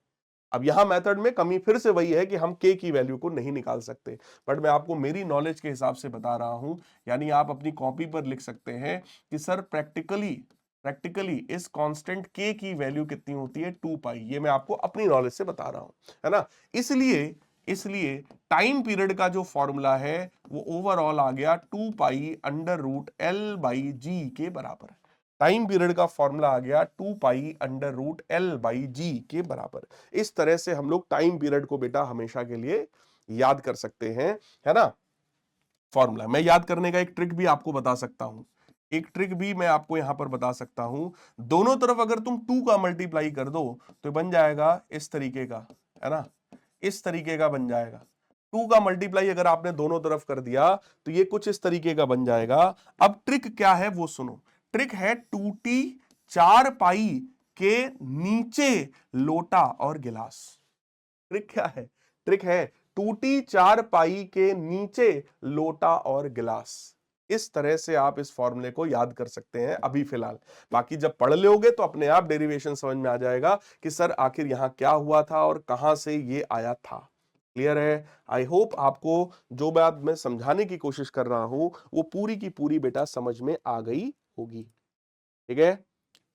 अब यहां मेथड में कमी फिर से वही है कि हम के की वैल्यू को नहीं निकाल सकते, बट मैं आपको मेरी नॉलेज के हिसाब से बता रहा हूं। यानी आप अपनी कॉपी पर लिख सकते हैं कि सर प्रैक्टिकली इस कांस्टेंट के की वैल्यू कितनी होती है, टू पाई। ये मैं आपको अपनी नॉलेज से बता रहा हूं, है ना। इसलिए इसलिए टाइम पीरियड का जो फॉर्मूला है वो ओवरऑल आ गया two pi under root L by g के बराबर। टाइम पीरियड का फॉर्मूला आ गया two pi under root L by g के बराबर। इस तरह से हम लोग टाइम पीरियड को बेटा हमेशा के लिए याद कर सकते हैं, है ना। फॉर्मूला मैं याद करने का एक ट्रिक भी आपको बता सकता हूं, एक ट्रिक भी मैं आपको यहां पर बता सकता हूं। दोनों तरफ अगर तुम टू का मल्टीप्लाई कर दो तो बन जाएगा इस तरीके का, है ना, इस तरीके का बन जाएगा। टू का मल्टीप्लाई अगर आपने दोनों तरफ कर दिया तो ये कुछ इस तरीके का बन जाएगा। अब ट्रिक क्या है वो सुनो, ट्रिक है टू टी चार पाई के नीचे लोटा और गिलास। ट्रिक क्या है, ट्रिक है टूटी चार पाई के नीचे लोटा और गिलास। इस तरह से आप इस फॉर्मूले को याद कर सकते हैं अभी फिलहाल। बाकी जब पढ़ लोगे तो अपने आप डेरिवेशन समझ में आ जाएगा कि सर आखिर यहां क्या हुआ था और कहां से ये आया था। क्लियर है। आई होप आपको जो बात मैं समझाने की कोशिश कर रहा हूं वो पूरी की पूरी बेटा समझ में आ गई होगी। ठीक है,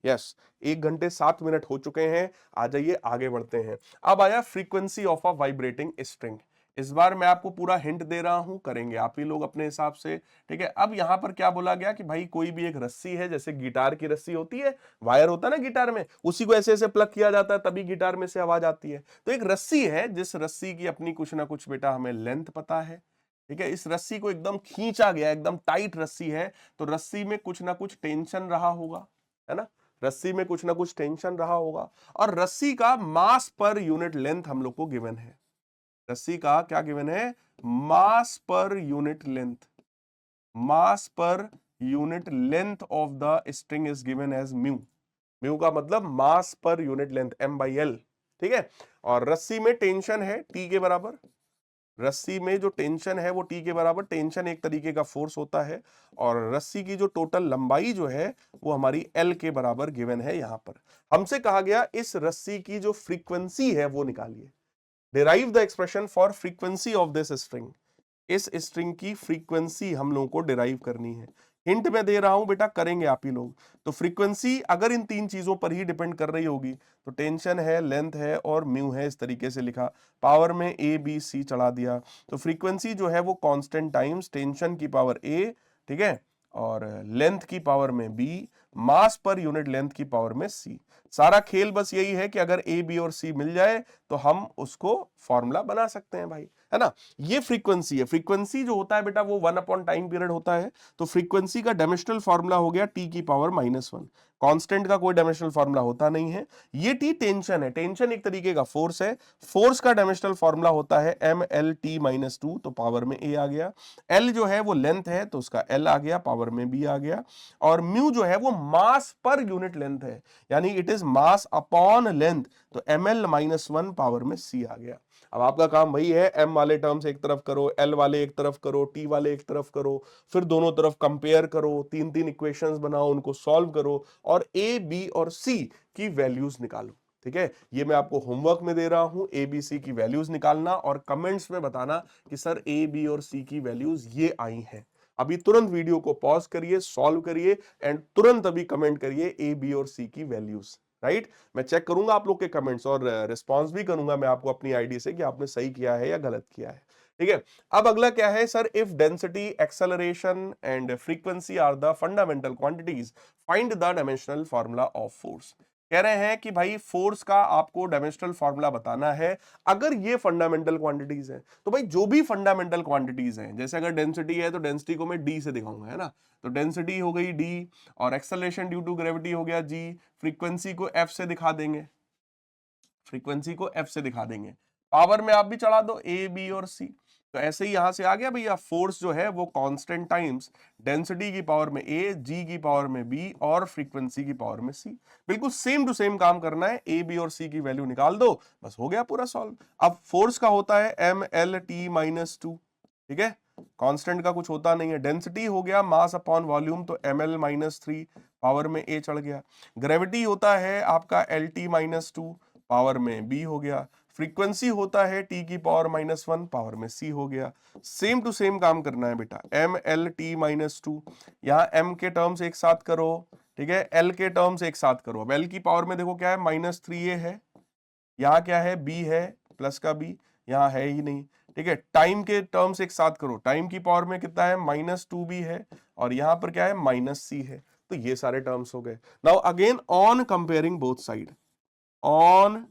यस। 1 घंटे 7 मिनट हो चुके हैं, आ जाइए आगे बढ़ते हैं। अब आया frequency of a vibrating string. इस बार मैं आपको पूरा हिंट दे रहा हूं, करेंगे आप ही लोग अपने हिसाब से। ठीक है, अब यहां पर क्या बोला गया कि भाई कोई भी एक रस्सी है, जैसे गिटार की रस्सी होती है, वायर होता है ना गिटार में, उसी को ऐसे ऐसे प्लग किया जाता है तभी गिटार में से आवाज आती है। तो एक रस्सी है, जिस रस्सी की अपनी कुछ ना कुछ बेटा हमें लेंथ पता है। ठीक है, इस रस्सी को एकदम खींचा गया, एकदम टाइट रस्सी है, तो रस्सी में कुछ ना कुछ टेंशन रहा होगा, है ना, रस्सी में कुछ ना कुछ टेंशन रहा होगा। और रस्सी का मास पर यूनिट लेंथ हम लोग को गिवन है। रस्सी का क्या गिवन है? मास पर यूनिट लेंथ। मास पर unit length of the string is given as mu. Mu का मतलब मास पर यूनिट लेंथ, m/l। ठीक है, और रस्सी में टेंशन है T के बराबर। रस्सी में जो टेंशन है वो T के बराबर, टेंशन एक तरीके का फोर्स होता है। और रस्सी की जो टोटल लंबाई जो है वो हमारी L के बराबर गिवन है। यहां पर हमसे कहा गया इस रस्सी की जो फ्रीक्वेंसी है वो निकालिए। Derive the expression for frequency of this string. इस स्ट्रिंग की फ्रीक्वेंसी हम लोगों को डिराइव करनी है। हिंट मैं दे रहा हूं बेटा, करेंगे आप ही लोग। तो फ्रीक्वेंसी अगर इन तीन चीजों पर ही डिपेंड कर रही होगी तो टेंशन है, लेंथ है और म्यू है, इस तरीके से लिखा, पावर में ए बी सी चढ़ा दिया। तो फ्रीक्वेंसी जो है वो कांस्टेंट टाइम्स टेंशन की पावर ए, ठीक है, और लेंथ की पावर में बी, मास पर यूनिट लेंथ की पावर में सी। सारा खेल बस यही है कि अगर ए बी और सी मिल जाए तो हम उसको फॉर्मूला बना सकते हैं भाई, है ना। ये फ्रीक्वेंसी है। फ्रीक्वेंसी जो होता है बेटा वो 1 अपॉन टाइम पीरियड होता है। तो फ्रीक्वेंसी का डायमेंशनल फार्मूला हो गया टी की पावर -1। कांस्टेंट का कोई डायमेंशनल फार्मूला होता नहीं है। ये टी टेंशन है, टेंशन एक तरीके का फोर्स है। फोर्स का डायमेंशनल फार्मूला होता है mLT-2, तो पावर में ए आ गया। एल जो है वो लेंथ है तो उसका एल आ गया, पावर में बी आ गया। और म्यू जो है वो मास पर यूनिट लेंथ है, यानी it is mass upon length, तो ml-1 पावर में सी आ गया। अब आपका काम वही है, m वाले टर्म्स एक तरफ करो, l वाले एक तरफ करो, t वाले एक तरफ करो, फिर दोनों तरफ कंपेयर करो, तीन तीन इक्वेशंस बनाओ, उनको सॉल्व करो और a b और c की वैल्यूज निकालो। ठीक है, ये मैं आपको होमवर्क में दे रहा हूं, a b c की वैल्यूज निकालना और कमेंट्स में बताना कि सर a b और c की वैल्यूज ये आई हैं। अभी तुरंत वीडियो को पॉज करिए, सॉल्व करिए एंड तुरंत अभी कमेंट करिए ए बी और सी की वैल्यूज। राइट, मैं चेक करूंगा आप लोग के कमेंट्स और रिस्पांस भी करूंगा मैं आपको अपनी आईडी से कि आपने सही किया है या गलत किया है। ठीक है, अब अगला क्या है sir, if density, acceleration and frequency are the fundamental quantities, find the dimensional formula of force. कह रहे हैं कि भाई फोर्स का आपको डायमेंशनल फार्मूला बताना है अगर ये फंडामेंटल क्वांटिटीज हैं। तो भाई जो भी फंडामेंटल क्वांटिटीज हैं, जैसे अगर डेंसिटी है तो डेंसिटी को मैं डी से दिखाऊंगा, है ना, तो डेंसिटी हो गई डी, और एक्सेलरेशन ड्यू टू ग्रेविटी हो गया जी, फ्रीक्वेंसी को एफ से दिखा देंगे, फ्रीक्वेंसी को एफ से दिखा देंगे, पावर में आप भी चढ़ा दो ए बी और सी। तो ऐसे ही यहां से आ गया भैया, फोर्स जो है वो कांस्टेंट टाइम्स डेंसिटी की पावर में ए, जी की पावर में बी और फ्रीक्वेंसी की पावर में सी। बिल्कुल सेम टू सेम काम करना है, ए बी और सी की वैल्यू निकाल दो, बस हो गया पूरा सॉल्व। अब फोर्स का होता है mLT-2, ठीक है, कांस्टेंट का कुछ होता नहीं है। डेंसिटी हो गया मास अपॉन वॉल्यूम, तो ml-3 पावर में ए चढ़ गया। ग्रेविटी होता है आपका LT-2 पावर में बी हो गया। फ्रीक्वेंसी होता है टी की पावर -1 पावर में सी हो गया। सेम टू सेम काम करना है बेटा, mLT-2, यहाँ m के टर्म्स एक साथ करो, ठीक है, l के टर्म्स एक साथ करो। अब l की पावर में देखो क्या है, -3a है, यहाँ क्या है, b है, प्लस का b, यहाँ है ही नहीं। ठीक है, टाइम के टर्म्स एक साथ करो, टाइम की पावर में कितना है, -2b है, और यहाँ पर क्या है, -c है। तो ये सारे टर्म्स हो गए। Now again on comparing both side, on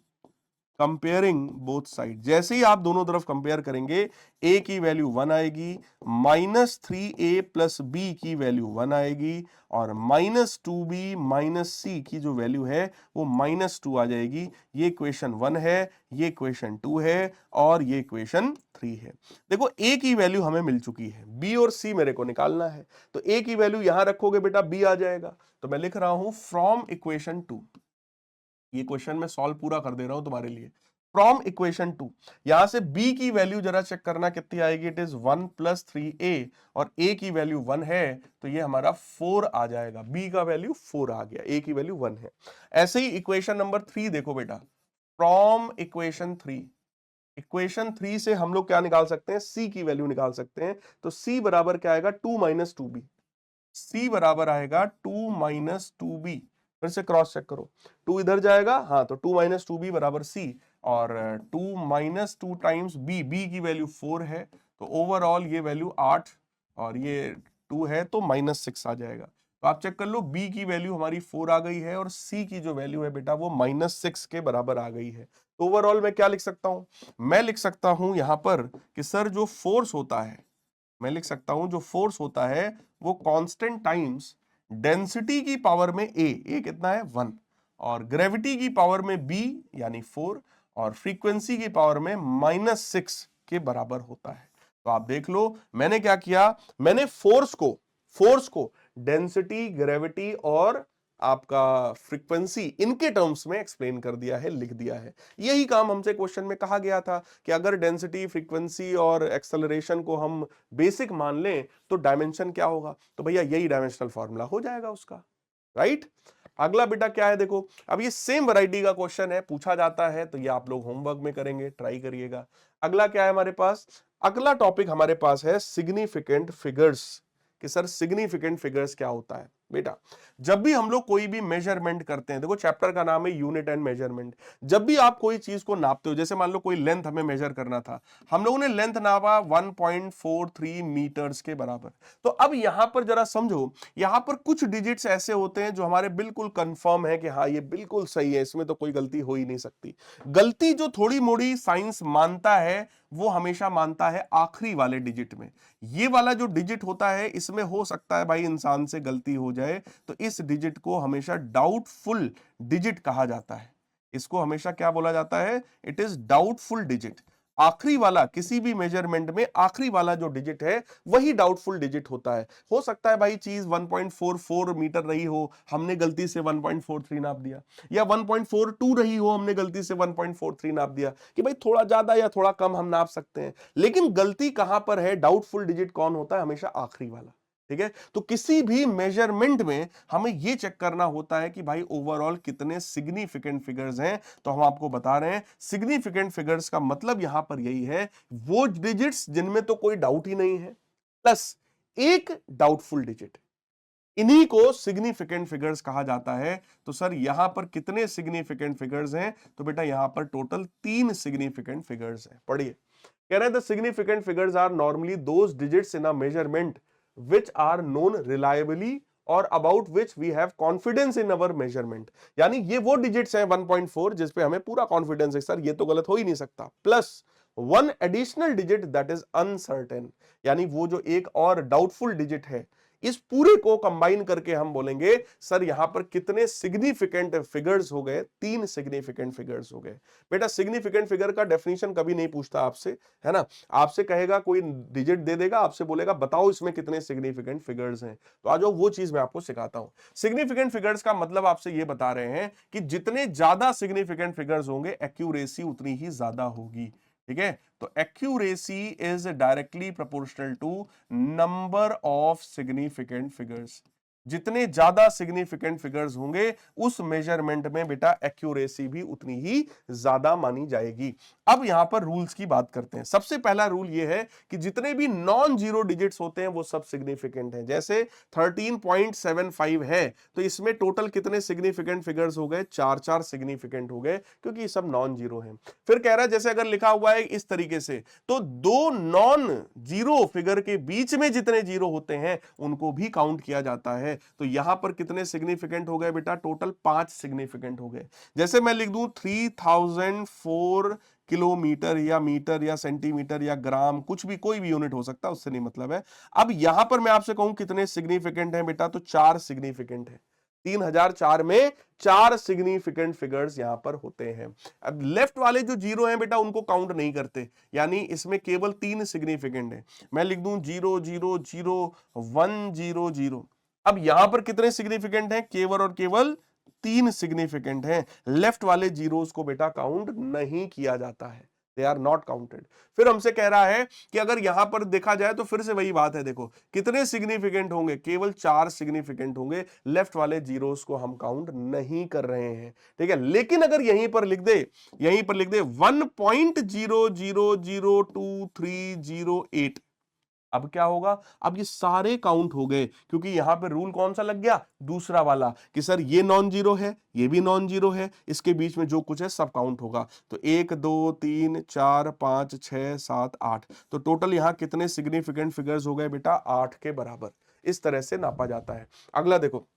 comparing both side, जैसे ही आप दोनों तरफ कंपेयर करेंगे, a की वैल्यू 1 आएगी, -3a प्लस b की वैल्यू 1 आएगी, और -2b c की जो वैल्यू है वो -2 आ जाएगी। ये इक्वेशन 1 है, ये इक्वेशन 2 है, और ये इक्वेशन 3 है। देखो a की वैल्यू हमें मिल चुकी है, b और c मेरे को निकालना है, तो a की वैल्यू यहां रखोगे बेटा b आ जाएगा। तो मैं लिख रहा हूं फ्रॉम इक्वेशन 2, ये क्वेश्चन मैं सॉल्व पूरा कर दे रहा हूं तुम्हारे लिए। फ्रॉम इक्वेशन 2, यहां से b की वैल्यू जरा चेक करना कितनी आएगी, इट इज 1 + 3a, और a की वैल्यू 1 है, तो ये हमारा 4 आ जाएगा। b का वैल्यू 4 आ गया, a की वैल्यू 1 है। ऐसे ही इक्वेशन नंबर 3 देखो बेटा, फ्रॉम इक्वेशन 3, इक्वेशन 3 से हम लोग क्या निकाल सकते हैं, c की वैल्यू निकाल सकते हैं। तो c बराबर क्या आएगा, 2 - 2b, c बराबर आएगा 2 - 2b। फिर से क्रॉस चेक करो, 2 इधर जाएगा, हाँ, तो 2 - 2b बराबर c, और 2 माइनस 2 टाइम्स बी की वैल्यू 4 है, तो ओवरऑल ये वैल्यू 8 और ये 2 है तो -6 आ जाएगा। तो आप चेक कर लो, बी की वैल्यू हमारी 4 आ गई है और सी की जो वैल्यू है बेटा वो -6 के बराबर आ गई है। तो ओवरऑल मैं क्या लिख सकता हूं, मैं लिख सकता हूं यहां पर कि सर जो फोर्स होता है, मैं लिख सकता हूं जो फोर्स होता है वो कांस्टेंट टाइम्स डेंसिटी की पावर में ए कितना है 1, और ग्रेविटी की पावर में बी यानी 4, और फ्रीक्वेंसी की पावर में -6 के बराबर होता है। तो आप देख लो मैंने क्या किया, मैंने फोर्स को डेंसिटी, ग्रेविटी और आपका फ्रीक्वेंसी इनके टर्म्स में एक्सप्लेन कर दिया है, लिख दिया है। यही काम हमसे क्वेश्चन में कहा गया था कि अगर डेंसिटी, फ्रीक्वेंसी और एक्सेलरेशन को हम बेसिक मान लें तो डायमेंशन क्या होगा, तो भैया यही डायमेंशनल फॉर्मूला हो जाएगा उसका, राइट। अगला बेटा क्या है, देखो अब ये सेम वैरायटी का क्वेश्चन है, पूछा जाता है तो ये आप लोग होमवर्क में करेंगे, ट्राई करिएगा। अगला क्या है हमारे पास, अगला टॉपिक हमारे पास है सिग्निफिकेंट फिगर्स, कि सर सिग्निफिकेंट फिगर्स क्या होता है। बेटा जब भी हम लोग कोई भी मेजरमेंट करते हैं, देखो चैप्टर का नाम है यूनिट एंड मेजरमेंट, जब भी आप कोई चीज को नापते हो, जैसे मान लो कोई लेंथ हमें मेजर करना था, हम लोगों ने लेंथ नापा 1.43 मीटर्स के बराबर। तो अब यहां पर जरा समझो, यहां पर कुछ डिजिट्स ऐसे होते हैं जो हमारे बिल्कुल कंफर्म है कि हाँ ये बिल्कुल सही है, इसमें तो कोई गलती हो ही नहीं सकती। गलती जो थोड़ी मोड़ी साइंस मानता है वो हमेशा मानता है आखिरी वाले डिजिट में। ये वाला जो डिजिट होता है इसमें हो सकता है भाई इंसान से गलती हो जाए, तो इस डिजिट को हमेशा डाउटफुल डिजिट कहा जाता है। इसको हमेशा क्या बोला जाता है, इट इज डाउटफुल डिजिट। आखिरी वाला किसी भी मेजरमेंट में आखिरी वाला जो डिजिट है वही डाउटफुल डिजिट होता है। हो सकता है भाई चीज 1.44 मीटर रही हो, हमने गलती से 1.43 नाप दिया, या 1.42 रही हो, हमने गलती से 1.43 नाप दिया, कि भाई थोड़ा ज्यादा या थोड़ा कम हम नाप सकते हैं। लेकिन गलती कहां पर है, डाउटफुल डिजिट कौन होता है, हमेशा आखिरी वाला। ठीक है, तो किसी भी मेजरमेंट में हमें यह चेक करना होता है कि भाई ओवरऑल कितने सिग्निफिकेंट फिगर्स हैं। तो हम आपको बता रहे हैं सिग्निफिकेंट फिगर्स का मतलब यहां पर यही है, वो डिजिट्स जिनमें तो कोई डाउट ही नहीं है प्लस एक डाउटफुल डिजिट, इन्हीं को सिग्निफिकेंट फिगर्स कहा जाता है। तो सर यहां पर कितने सिग्निफिकेंट फिगर्स हैं, तो बेटा यहां पर टोटल 3 सिग्निफिकेंट फिगर्स हैं। पढ़िए, कह रहे हैं the significant figures are normally those digits in a measurement which are known reliably और about which we have confidence in our measurement। यानी ये वो डिजिट्स हैं 1.4 जिस पे हमें पूरा कॉन्फिडेंस है, सर ये तो गलत हो ही नहीं सकता, plus one additional digit that is uncertain, यानी वो जो एक और डाउटफुल डिजिट है, इस पूरे को कंबाइन करके हम बोलेंगे सर यहां पर कितने सिग्निफिकेंट फिगर्स हो गए, 3 सिग्निफिकेंट फिगर्स हो गए। बेटा सिग्निफिकेंट फिगर का डेफिनेशन कभी नहीं पूछता आपसे, है ना, आपसे कहेगा कोई डिजिट दे देगा, आपसे बोलेगा बताओ इसमें कितने सिग्निफिकेंट फिगर्स हैं। तो आ जाओ वो चीज मैं आपको सिखाता हूं। सिग्निफिकेंट फिगर्स का मतलब आपसे ये बता रहे हैं कि जितने ज्यादा सिग्निफिकेंट फिगर्स होंगे एक्यूरेसी उतनी ही ज्यादा होगी। ठीक है, तो accuracy is directly proportional to number of significant figures. जितने ज्यादा सिग्निफिकेंट फिगर्स होंगे उस मेजरमेंट में बेटा एक्यूरेसी भी उतनी ही ज्यादा मानी जाएगी। अब यहां पर रूल्स की बात करते हैं। सबसे पहला रूल यह है कि जितने भी नॉन जीरो डिजिट्स होते हैं वो सब सिग्निफिकेंट हैं। जैसे 13.75 है तो इसमें टोटल कितने सिग्निफिकेंट फिगर्स हो गए, 4 सिग्निफिकेंट हो गए, क्योंकि ये सब नॉन जीरो हैं। फिर कह रहा है जैसे अगर लिखा हुआ है इस तरीके से, तो दो नॉन जीरो फिगर के बीच में जितने जीरो होते हैं उनको भी काउंट किया जाता है। तो यहां पर कितने सिग्निफिकेंट हो गए बेटा, टोटल 5 सिग्निफिकेंट हो गए। जैसे मैं लिख दूं 3004 किलोमीटर या मीटर या सेंटीमीटर या ग्राम, कुछ भी कोई भी यूनिट हो सकता है, उससे नहीं मतलब है। अब यहां पर मैं आपसे कहूं कितने सिग्निफिकेंट हैं बेटा, तो 4 सिग्निफिकेंट है। 3004 में 4 सिग्निफिकेंट फिगर्स यहां पर होते हैं। अब लेफ्ट वाले जो जीरो हैं बेटा उनको काउंट नहीं करते, यानी इसमें केवल 3 सिग्निफिकेंट है। मैं लिख दूं 0000100। अब यहां पर कितने सिग्निफिकेंट हैं, केवल और केवल 3 सिग्निफिकेंट हैं। लेफ्ट वाले जीरोस को बेटा काउंट नहीं किया जाता है, दे आर नॉट काउंटेड। फिर हमसे कह रहा है कि अगर यहां पर देखा जाए तो फिर से वही बात है, देखो कितने सिग्निफिकेंट होंगे, केवल 4 सिग्निफिकेंट होंगे। लेफ्ट वाले जीरोस को हम काउंट नहीं कर रहे हैं। ठीक है, लेकिन अगर यहीं पर लिख दे, यहीं पर लिख दे 1.00023008, अब क्या होगा, अब ये सारे काउंट हो गए, क्योंकि यहां पे रूल कौन सा लग गया, दूसरा वाला, कि सर ये नॉन जीरो है, ये भी नॉन जीरो है, इसके बीच में जो कुछ है सब काउंट होगा। तो 1 2 3 4 5 6 7 8, तो टोटल यहां कितने सिग्निफिकेंट फिगर्स हो गए बेटा, 8 के बराबर। इस तरह से नापा जाता है। अगला देखो,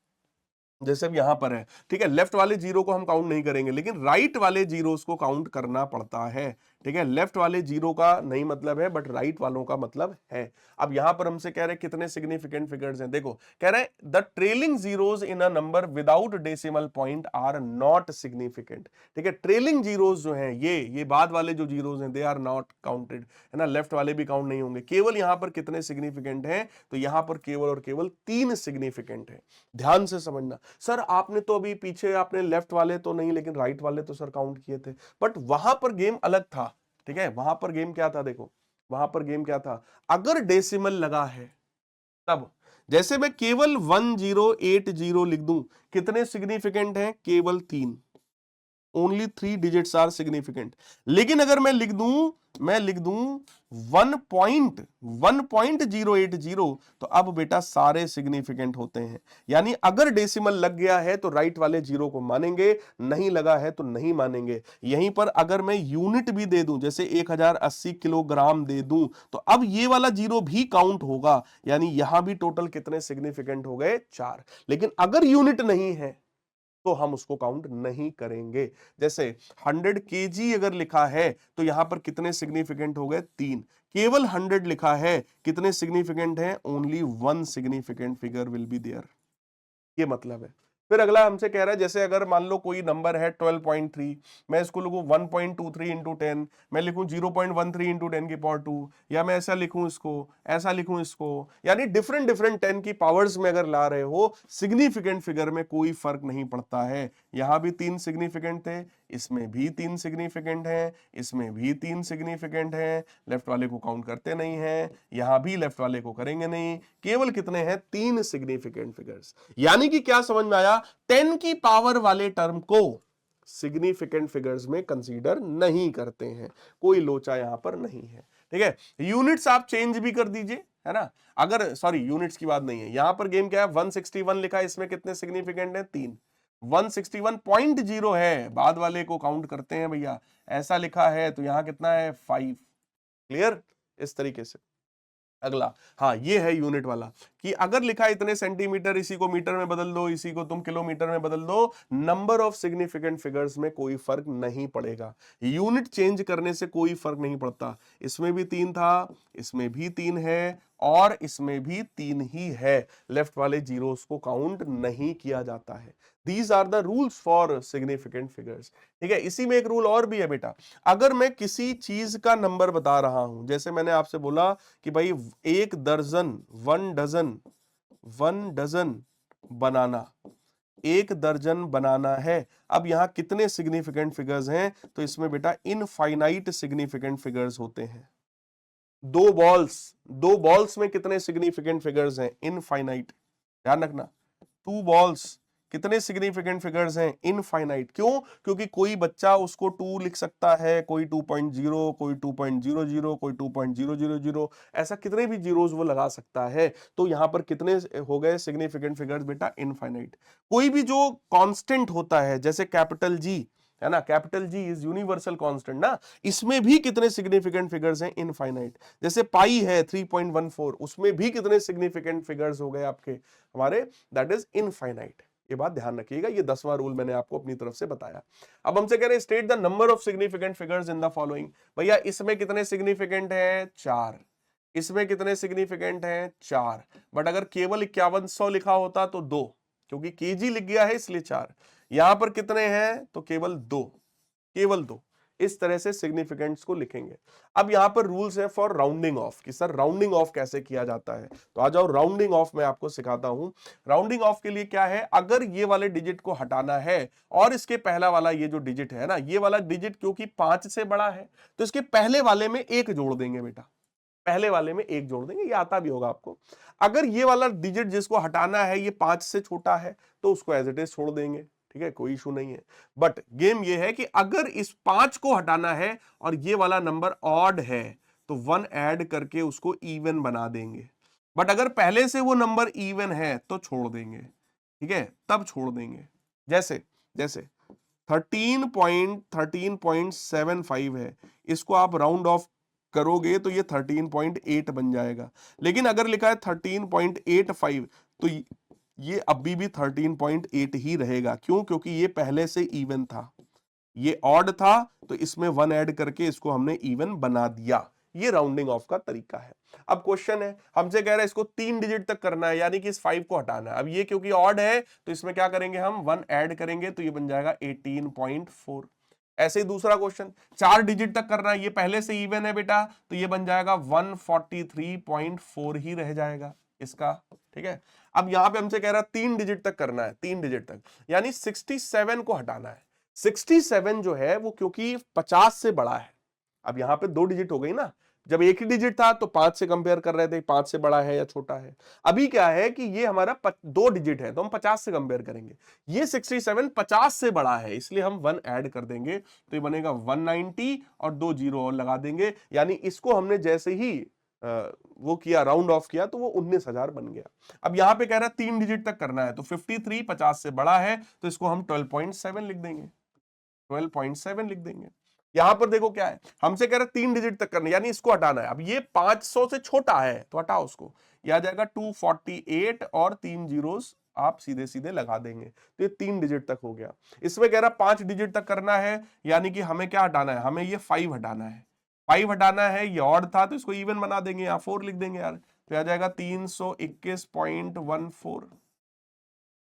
जैसे अब यहां पर है, ठीक है, लेफ्ट वाले जीरो को हम काउंट नहीं करेंगे, लेकिन राइट वाले जीरोस को काउंट करना पड़ता है। ठीक है, लेफ्ट वाले जीरो का नहीं मतलब है, बट राइट वालों का मतलब है। अब यहां पर हमसे कह रहे हैं कितने सिग्निफिकेंट फिगर्स हैं, देखो कह रहे हैं the trailing zeros in a number without decimal point are not significant. ठीक है, ट्रेलिंग जीरोस जो हैं, ये बाद वाले जो जीरोस हैं, दे आर नॉट काउंटेड, है ना, लेफ्ट वाले भी काउंट नहीं होंगे। केवल यहां पर कितने सिग्निफिकेंट हैं, तो यहां पर केवल और केवल 3 सिग्निफिकेंट है। ध्यान से समझना, सर आपने तो अभी पीछे आपने लेफ्ट वाले तो नहीं, लेकिन राइट वाले तो सर काउंट किए थे, बट वहां पर गेम अलग था। ठीक है, वहां पर गेम क्या था, देखो वहां पर गेम क्या था, अगर डेसिमल लगा है तब, जैसे मैं केवल 1080 लिख दूं, कितने सिग्निफिकेंट हैं, केवल 3, ओनली 3 डिजिट्स आर सिग्निफिकेंट। लेकिन अगर मैं लिख दूं 1.080, तो अब बेटा सारे सिग्निफिकेंट होते हैं। यानी अगर डेसिमल लग गया है तो राइट वाले जीरो को मानेंगे, नहीं लगा है तो नहीं मानेंगे। यहीं पर अगर मैं यूनिट भी दे दूं, जैसे 1080 किलोग्राम दे दूं, तो अब ये वाला जीरो भी काउंट होगा, यानी यहां भी टोटल कितने सिग्निफिकेंट हो गए, 4। लेकिन अगर यूनिट नहीं है तो हम उसको काउंट नहीं करेंगे। जैसे 100 केजी अगर लिखा है, तो यहां पर कितने सिग्निफिकेंट हो गए, 3। केवल 100 लिखा है, कितने सिग्निफिकेंट है, only 1 significant figure will be there, ये मतलब है। फिर अगला हमसे कह रहा है, जैसे अगर मान लो कोई नंबर है 12.3, मैं इसको लिखूं 1.23 इंटू 10, मैं लिखूं 0.13 इंटू 10 की पावर 2, या मैं ऐसा लिखूं इसको, ऐसा लिखूं इसको, यानी डिफरेंट डिफरेंट 10 की पावर्स में अगर ला रहे हो, सिग्निफिकेंट फिगर में कोई फर्क नहीं पड़ता है। यहां भी 3 सिग्निफिकेंट थे, इसमें भी 3 सिग्निफिकेंट है, इसमें भी 3 सिग्निफिकेंट है, लेफ्ट वाले को काउंट करते नहीं है, यहां भी लेफ्ट वाले को करेंगे नहीं, केवल कितने हैं, 3 सिग्निफिकेंट फिगर्स। यानी कि क्या समझ में आया, 10 की पावर वाले टर्म को सिग्निफिकेंट फिगर्स में कंसीडर नहीं करते हैं, कोई लोचा यहां पर नहीं है। ठीक है, यूनिट्स आप चेंज भी कर दीजिए, है ना, अगर सॉरी यूनिट्स की बात नहीं है, यहां पर गेम क्या है, 161 लिखा है, इसमें कितने सिग्निफिकेंट है, 3। 161.0 है, बाद वाले को काउंट करते हैं भैया, ऐसा लिखा है तो यहां कितना है, 5। क्लियर, इस तरीके से। अगला, हाँ ये है यूनिट वाला, कि अगर लिखा है इतने सेंटीमीटर, इसी को मीटर में बदल दो, इसी को तुम किलोमीटर में बदल दो, नंबर ऑफ सिग्निफिकेंट फिगर्स में कोई फर्क नहीं पड़ेगा, यूनिट चेंज करने से कोई फर्क नहीं पड़ता। इसमें भी 3 था, इसमें भी 3 है, और इसमें भी 3 ही है, लेफ्ट वाले जीरोस को काउंट नहीं किया जाता है। These are the rules for significant figures. ठीक है, इसी में एक रूल और भी है बेटा, अगर मैं किसी चीज का नंबर बता रहा हूं, जैसे मैंने आपसे बोला कि भाई 1 दर्जन, 1 डजन बनाना, 1 दर्जन बनाना है। अब यहां कितने सिग्निफिकेंट फिगर्स हैं, तो इसमें बेटा इनफाइनाइट सिग्निफिकेंट फिगर्स होते हैं। 2 बॉल्स में कितने सिग्निफिकेंट फिगर्स हैं, इनफाइनाइट, ध्यान रखना। 2 बॉल्स, कितने सिग्निफिकेंट फिगर्स हैं, इनफाइनाइट। क्यों, क्योंकि कोई बच्चा उसको 2 लिख सकता है, कोई 2.0, कोई 2.00, कोई 2.000, ऐसा कितने भी जीरोस वो लगा सकता है। तो यहां पर कितने हो गए सिग्निफिकेंट फिगर्स बेटा, इनफाइनाइट। कोई भी जो कांस्टेंट होता है, जैसे कैपिटल जी, है ना, capital G is universal constant ना, इसमें भी कितने सिग्निफिकेंट फिगर्स हैं, इनफाइनाइट। जैसे पाई है 3.14, उसमें भी कितने सिग्निफिकेंट फिगर्स हो गए आपके, हमारे, दैट इज इनफाइनाइट। ये बात ध्यान रखिएगा, ये 10वां रूल मैंने आपको अपनी तरफ से बताया। अब हमसे कह रहे हैं state the number of significant figures in the following. भैया इसमें कितने सिग्निफिकेंट है, 4, इसमें कितने सिग्निफिकेंट हैं, 4, बट अगर केवल 5100 लिखा होता तो 2, क्योंकि केजी लिख गया है इसलिए 4। यहां पर कितने हैं, तो केवल 2, केवल 2। इस तरह से सिग्निफिकेंट्स को लिखेंगे। अब यहां पर रूल्स है फॉर राउंडिंग ऑफ, कि सर राउंडिंग ऑफ कैसे किया जाता है, तो आ जाओ राउंडिंग ऑफ मैं आपको सिखाता हूं। राउंडिंग ऑफ के लिए क्या है, अगर ये वाले डिजिट को हटाना है और इसके पहला वाला ये जो डिजिट है ना, ये वाला डिजिट क्योंकि 5 से बड़ा है, तो इसके पहले वाले में 1 जोड़ देंगे बेटा, पहले वाले में 1 जोड़ देंगे, ये आता भी होगा आपको। अगर ये वाला डिजिट जिसको हटाना है ये 5 से छोटा है, तो उसको एज इट इज छोड़ देंगे, ठीक है, कोई इशू नहीं है। बट गेम ये है कि अगर इस 5 को हटाना है और ये वाला नंबर ऑड है, तो 1 ऐड करके उसको इवन बना देंगे। बट अगर पहले से वो नंबर इवन है तो छोड़ देंगे, ठीक है, तब छोड़ देंगे। जैसे जैसे 13.75 है, इसको आप राउंड ऑफ करोगे तो ये 13.8 बन जाएगा। लेकिन अगर लिखा है 13.85 तो ये अभी भी 13.8 ही रहेगा। क्यों? क्योंकि ये पहले से इवन था, ये ऑड था, तो इसमें 1 ऐड करके इसको हमने इवन बना दिया। ये राउंडिंग ऑफ का तरीका है। अब क्वेश्चन है, हमसे कह रहा है इसको 3 डिजिट तक करना है, यानी कि इस 5 को हटाना है। अब ये क्योंकि ऑड है तो इसमें क्या करेंगे, हम 1 ऐड करेंगे तो ये बन जाएगा 18.4। ऐसे ही दूसरा क्वेश्चन, 4 डिजिट तक करना है, ये पहले से इवन है बेटा, तो ये बन जाएगा 143.4 ही रह जाएगा इसका, ठीक है। अब यहां पे हमसे कह रहा है 3 डिजिट तक करना है, 3 डिजिट तक, यानी 67 को हटाना है। 67 जो है वो क्योंकि 50 से बड़ा है, अब यहां पे 2 डिजिट हो गई ना, जब एक ही डिजिट था तो 5 से कंपेयर कर रहे थे, 5 से बड़ा है या छोटा है। अभी क्या है कि ये हमारा 2 डिजिट है तो हम 50 से कंपेयर करेंगे। ये 67 50 से बड़ा है, इसलिए हम 1 ऐड कर देंगे तो ये बनेगा 190 और 2 जीरो और लगा देंगे, यानी इसको हमने जैसे ही वो किया, राउंड ऑफ किया, तो वो 19,000 बन गया। अब यहां पे कह रहा है 3 डिजिट तक करना है, तो 53 50 से बड़ा है तो इसको हम 12.7 लिख देंगे, 12.7 लिख देंगे। यहां पर देखो क्या है, हमसे कह रहा है 3 डिजिट तक करना, यानी इसको हटाना है। अब ये 500 से छोटा है तो हटाओ उसको, ये आ जाएगा 248 और 3 जीरोस आप सीधे सीधे लगा देंगे, तो ये 3 डिजिट तक हो गया। इसमें कह रहा 5 डिजिट तक करना है, यानी कि हमें क्या हटाना है, हमें ये 5 हटाना है। 5 हटाना है, ये ऑड था तो इसको इवन बना देंगे, यहाँ 4 लिख देंगे यार, तो आ जाएगा 321.14,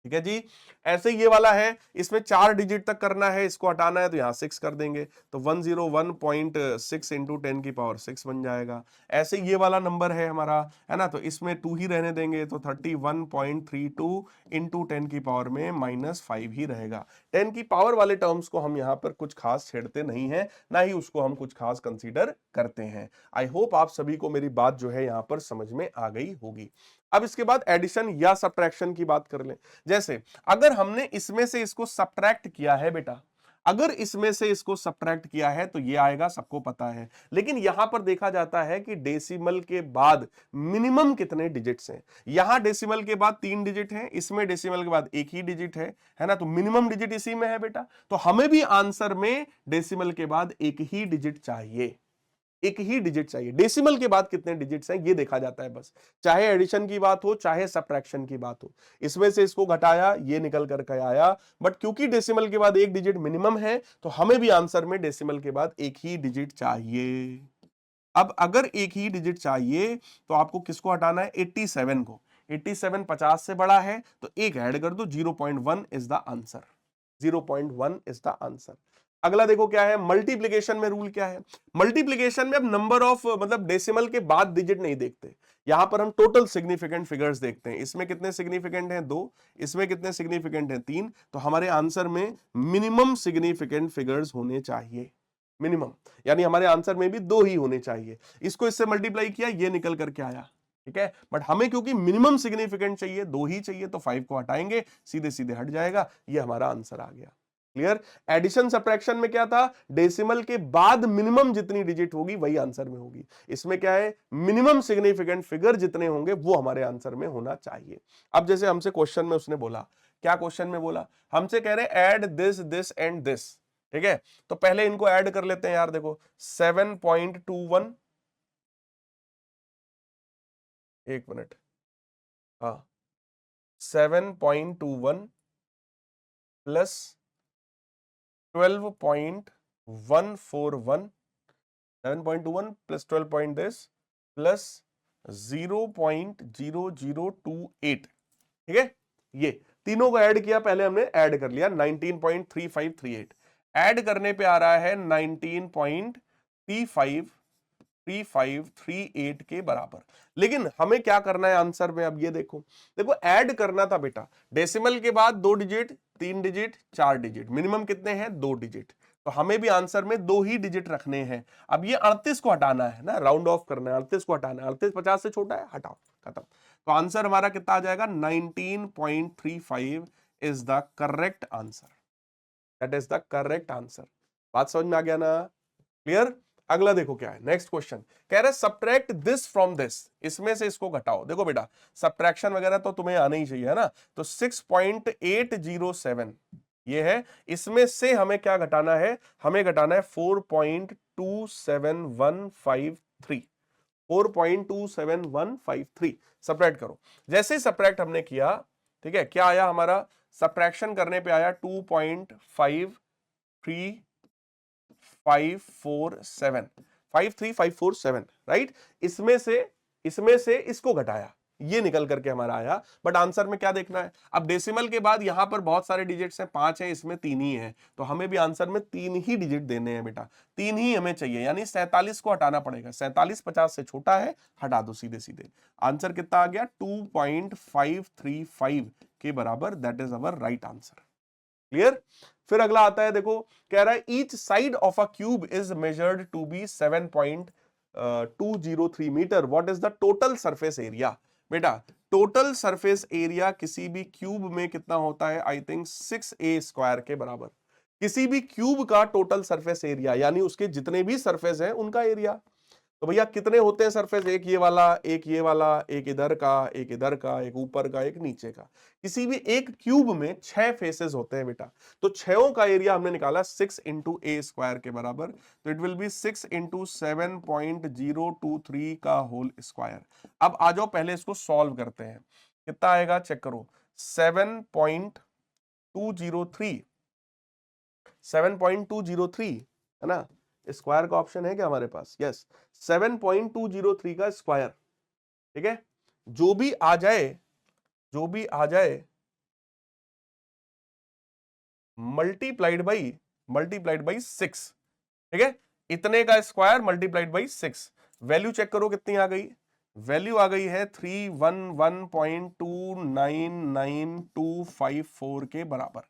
ठीक है जी। ऐसे ये वाला है, इसमें 4 डिजिट तक करना है, इसको हटाना है तो यहां 6 कर देंगे, तो 101.6 इंटू 10 की पावर 6 बन जाएगा। ऐसे ये वाला नंबर है हमारा, है ना, तो इसमें 2 ही रहने देंगे, तो 31.32 इंटू 10 की पावर में -5 ही रहेगा। 10 की पावर वाले टर्म्स को हम यहाँ पर कुछ खास छेड़ते नहीं है, ना ही उसको हम कुछ खास कंसीडर करते हैं। आई होप आप सभी को मेरी बात जो है यहाँ पर समझ में आ गई होगी। अब इसके बाद एडिशन या सब्ट्रैक्शन की बात कर लें। जैसे अगर हमने इसमें से इसको सब्ट्रैक्ट किया है बेटा, अगर इसमें से इसको सब्ट्रैक्ट किया है तो ये आएगा, सबको पता है। लेकिन यहां पर देखा जाता है कि डेसिमल के बाद मिनिमम कितने डिजिट्स हैं। यहां डेसिमल के बाद 3 डिजिट हैं, इसमें डेसिमल के बाद एक ही डिजिट है ना, तो मिनिमम डिजिट इसी में है बेटा, तो हमें भी आंसर में डेसिमल के बाद एक ही डिजिट चाहिए, एक ही डिजिट चाहिए। डेसिमल के बाद कितने डिजिट्स हैं ये देखा जाता है बस, चाहे एडिशन की बात हो चाहे सब्ट्रैक्शन की बात हो। इसमें से इसको घटाया, ये निकल करके आया, बट क्योंकि डेसिमल के बाद एक डिजिट मिनिमम है तो हमें भी आंसर में डेसिमल के बाद एक ही डिजिट चाहिए। अब अगर एक ही डिजिट चाहिए तो आपको किसको हटाना है, 87 को। 87 50 से बड़ा है तो एक ऐड कर दो, 0.1 is the answer, 0.1 is the answer. अगला देखो क्या है, मल्टीप्लिकेशन में रूल क्या है। मल्टीप्लिकेशन में अब नंबर ऑफ मतलब डेसिमल के बाद डिजिट नहीं देखते, यहां पर हम टोटल सिग्निफिकेंट फिगर्स देखते हैं। इसमें कितने सिग्निफिकेंट हैं, 2, इसमें कितने सिग्निफिकेंट हैं, 3, तो हमारे आंसर में मिनिमम सिग्निफिकेंट फिगर्स होने चाहिए, मिनिमम, यानी हमारे आंसर में भी 2 ही होने चाहिए। इसको इससे मल्टीप्लाई किया, ये निकल करके आया, ठीक है, बट हमें क्योंकि मिनिमम सिग्निफिकेंट चाहिए, 2 ही चाहिए, तो 5 को हटाएंगे, सीधे सीधे हट जाएगा, ये हमारा आंसर आ गया। क्लियर। एडिशन सब्ट्रैक्शन में क्या था, डेसिमल के बाद मिनिमम जितनी डिजिट होगी वही आंसर में होगी। इसमें क्या है, मिनिमम सिग्निफिकेंट फिगर जितने होंगे वो हमारे आंसर में होना चाहिए। अब जैसे हमसे क्वेश्चन में उसने बोला, क्या क्वेश्चन में बोला, हमसे कह रहे add this this and this, ठीक है, तो पहले इनको ऐड कर लेते हैं यार। देखो 7.21, एक मिनट, हाँ, 7.21 प्लस 12.141, 7.21 प्लस 12 दिस प्लस 0.0028, ठीक है, ये तीनों को ऐड किया, पहले हमने ऐड कर लिया 19.3538, ऐड करने पे आ रहा है 19.3538 के बराबर। लेकिन हमें क्या करना है आंसर में, अब ये देखो, देखो ऐड करना था बेटा, डेसिमल के बाद 2 डिजिट, 3 डिजिट, 4 डिजिट, मिनिमम कितने हैं, 2 डिजिट, तो हमें भी आंसर में 2 ही डिजिट रखने हैं। अब ये 38 को हटाना है ना, राउंड ऑफ करना है, 38 को हटाना है, 38 50 से छोटा है, हटाओ, खत्म। तो आंसर हमारा कितना आ जाएगा, 19.35 is the correct answer, that is the correct answer. बात समझ में आ गया ना, क्लियर। अगला देखो क्या है, नेक्स्ट क्वेश्चन कह रहा है सब्ट्रैक्ट दिस फ्रॉम दिस, इसमें से इसको घटाओ। देखो बेटा सब्ट्रैक्शन वगैरह तो तुम्हें आना ही चाहिए, है ना। तो 6.807 ये है, इसमें से हमें क्या घटाना है, हमें घटाना है 4.27153, 4.27153 सब्ट्रैक्ट करो। जैसे ही सब्ट्रैक्ट हमने किया, ठीक है, क्या आया हमारा, सब्ट्रैक्शन करने पे आया 2.53547 राइट। इसमें से इसको घटाया, ये निकल करके हमारा आया। बट आंसर में क्या देखना है, अब डेसिमल के बाद यहां पर बहुत सारे डिजिट्स हैं, 5 हैं, इसमें 3 ही है, तो हमें भी आंसर में 3 ही डिजिट देने हैं बेटा, 3 ही हमें चाहिए, यानी 47 को हटाना पड़ेगा। 47 50 से छोटा है, हटा दो सीधे सीधे। आंसर कितना आ गया, 2.535 के बराबर, that is our right answer. Clear. फिर अगला आता है, देखो कह रहा है each side of a cube is measured to be 7.203 metre, what is the total surface area. बेटा टोटल सरफेस एरिया किसी भी क्यूब में कितना होता है, आई थिंक 6a² के बराबर। किसी भी क्यूब का टोटल सरफेस एरिया यानी उसके जितने भी सरफेस हैं उनका एरिया। तो भैया कितने होते हैं सरफेस, एक ये वाला, एक ये वाला, एक इधर का, एक इधर का, एक ऊपर का, एक नीचे का। किसी भी एक क्यूब में 6 फेसेस होते हैं बेटा, तो 6 का एरिया हमने निकाला 6 × a² के बराबर, तो इट विल बी 6 × 7.023 का होल स्क्वायर। अब आ जाओ पहले इसको सॉल्व करते हैं, कितना आएगा चेक करो, 7.203, 7.203 है ना, स्क्वायर का ऑप्शन है क्या हमारे पास, यस, 7.203 का स्क्वायर, ठीक है। जो भी आ जाए, जो भी आ जाए मल्टीप्लाइड बाई 6, ठीक है, इतने का square multiplied by 6। Value check करो कितनी आ गई, वैल्यू आ गई है 311.299254 के बराबर।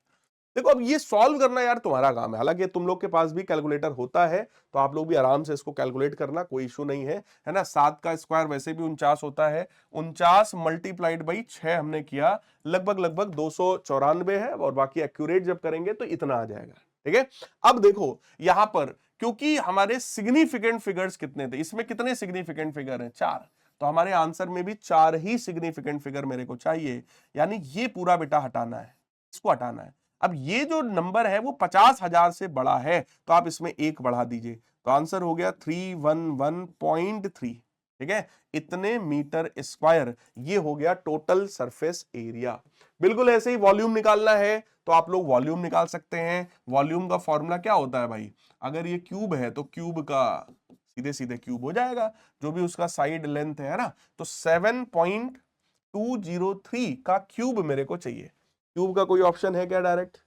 देखो अब ये सॉल्व करना यार तुम्हारा काम है, हालांकि तुम लोग के पास भी कैलकुलेटर होता है, तो आप लोग भी आराम से इसको कैलकुलेट करना, कोई इशू नहीं है ना। 7 का स्क्वायर वैसे भी 49 होता है, 49 मल्टीप्लाइड बाई 6 हमने किया, लगभग 294 है, और बाकी एक्यूरेट जब करेंगे तो इतना आ जाएगा, ठीक है। अब देखो यहां पर क्योंकि हमारे सिग्निफिकेंट फिगर्स कितने थे, इसमें कितने सिग्निफिकेंट फिगर हैं, 4, तो हमारे आंसर में भी 4 ही सिग्निफिकेंट फिगर मेरे को चाहिए, यानी ये पूरा बेटा हटाना है, इसको हटाना है। अब ये जो नंबर है वो 50,000 से बड़ा है, तो आप इसमें 1 बढ़ा दीजिए, तो आंसर हो गया 311.3, ठीक है, इतने मीटर स्क्वायर, ये हो गया टोटल सरफेस एरिया। बिल्कुल ऐसे ही वॉल्यूम निकालना है तो आप लोग वॉल्यूम निकाल सकते हैं। वॉल्यूम का फॉर्मूला क्या होता है भाई, अगर ये क्यूब है तो क्यूब का सीधे सीधे क्यूब हो जाएगा, जो भी उसका साइड लेंथ है ना, तो 7.203 का क्यूब मेरे को चाहिए। क्यूब का कोई ऑप्शन है क्या डायरेक्ट,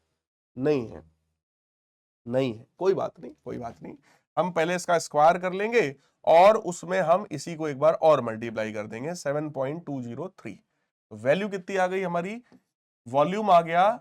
नहीं है, नहीं है, कोई बात नहीं, कोई बात नहीं, हम पहले इसका स्क्वायर कर लेंगे और उसमें हम इसी को एक बार और मल्टीप्लाई कर देंगे, 7.203। वैल्यू कितनी आ गई हमारी, वॉल्यूम आ गया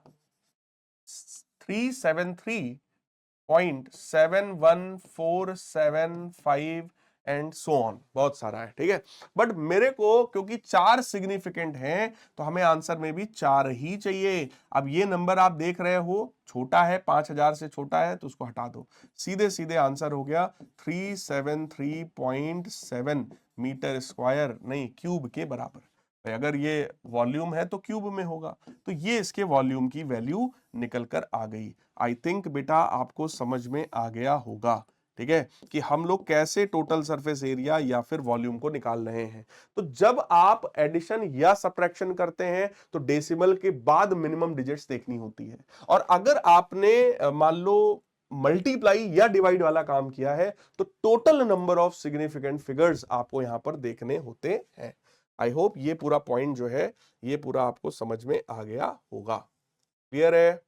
373.71475 एंड सो ऑन, बहुत सारा है, ठीक है। बट मेरे को क्योंकि 4 सिग्निफिकेंट हैं, तो हमें आंसर में भी 4 ही चाहिए। अब ये नंबर आप देख रहे हो छोटा है, 5000 से छोटा है, तो उसको हटा दो, सीधे सीधे आंसर हो गया 373.7 मीटर स्क्वायर, नहीं क्यूब के बराबर। अगर ये वॉल्यूम है तो क्यूब में होगा, तो ये इसके वॉल्यूम की वैल्यू निकल कर आ गई। आई थिंक बेटा आपको समझ में आ गया होगा, ठीक है, कि हम लोग कैसे टोटल सरफेस एरिया या फिर वॉल्यूम को निकाल रहे हैं। तो जब आप एडिशन या सब्ट्रैक्शन करते हैं तो डेसिमल के बाद मिनिमम डिजिट्स देखनी होती है, और अगर आपने मान लो मल्टीप्लाई या डिवाइड वाला काम किया है तो total number of significant figures आपको यहां पर देखने होते हैं। आई होप ये पूरा पॉइंट जो है ये पूरा आपको समझ में आ गया होगा। क्लियर है,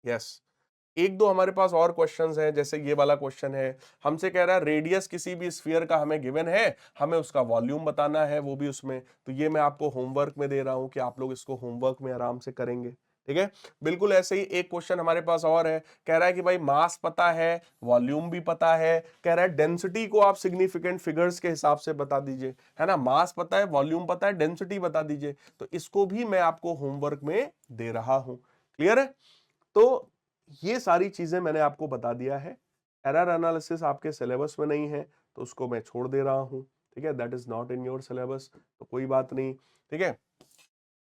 यस। एक दो हमारे पास और क्वेश्चंस हैं, जैसे ये वाला क्वेश्चन है, हमसे कह रहा है रेडियस किसी भी स्फीयर का हमें गिवन है, हमें उसका वॉल्यूम बताना है, वो भी उसमें। तो ये मैं आपको होमवर्क में दे रहा हूं कि आप लोग इसको होमवर्क में आराम से करेंगे, ठीक है। बिल्कुल ऐसे ही एक क्वेश्चन हमारे पास और है, कह रहा है कि भाई मास पता है, वॉल्यूम भी पता है, कह रहा है डेंसिटी को आप सिग्निफिकेंट फिगर्स के हिसाब से बता दीजिए, है ना, मास पता है, वॉल्यूम पता है, डेंसिटी बता दीजिए। तो इसको भी मैं आपको होमवर्क में दे रहा हूं। क्लियर है, तो ये सारी चीजें मैंने आपको बता दिया है। एरर एनालिसिस आपके सिलेबस में नहीं है तो उसको मैं छोड़ दे रहा हूं, ठीक है, that is not in your syllabus, तो कोई बात नहीं, ठीक है।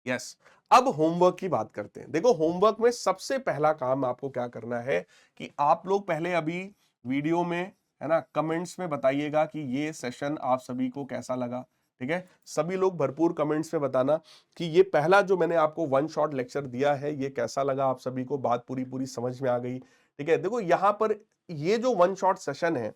यस, अब होमवर्क की बात करते हैं। देखो होमवर्क में सबसे पहला काम आपको क्या करना है कि आप लोग पहले अभी वीडियो में, है ना, कमेंट्स में बताइएगा कि ये सेशन आप सभी को कैसा लगा, ठीक है। सभी लोग भरपूर कमेंट्स में बताना कि ये पहला जो मैंने आपको वन शॉट लेक्चर दिया है ये कैसा लगा आप सभी को, बात पूरी पूरी समझ में आ गई, ठीक है। देखो यहां पर ये जो वन शॉट सेशन है,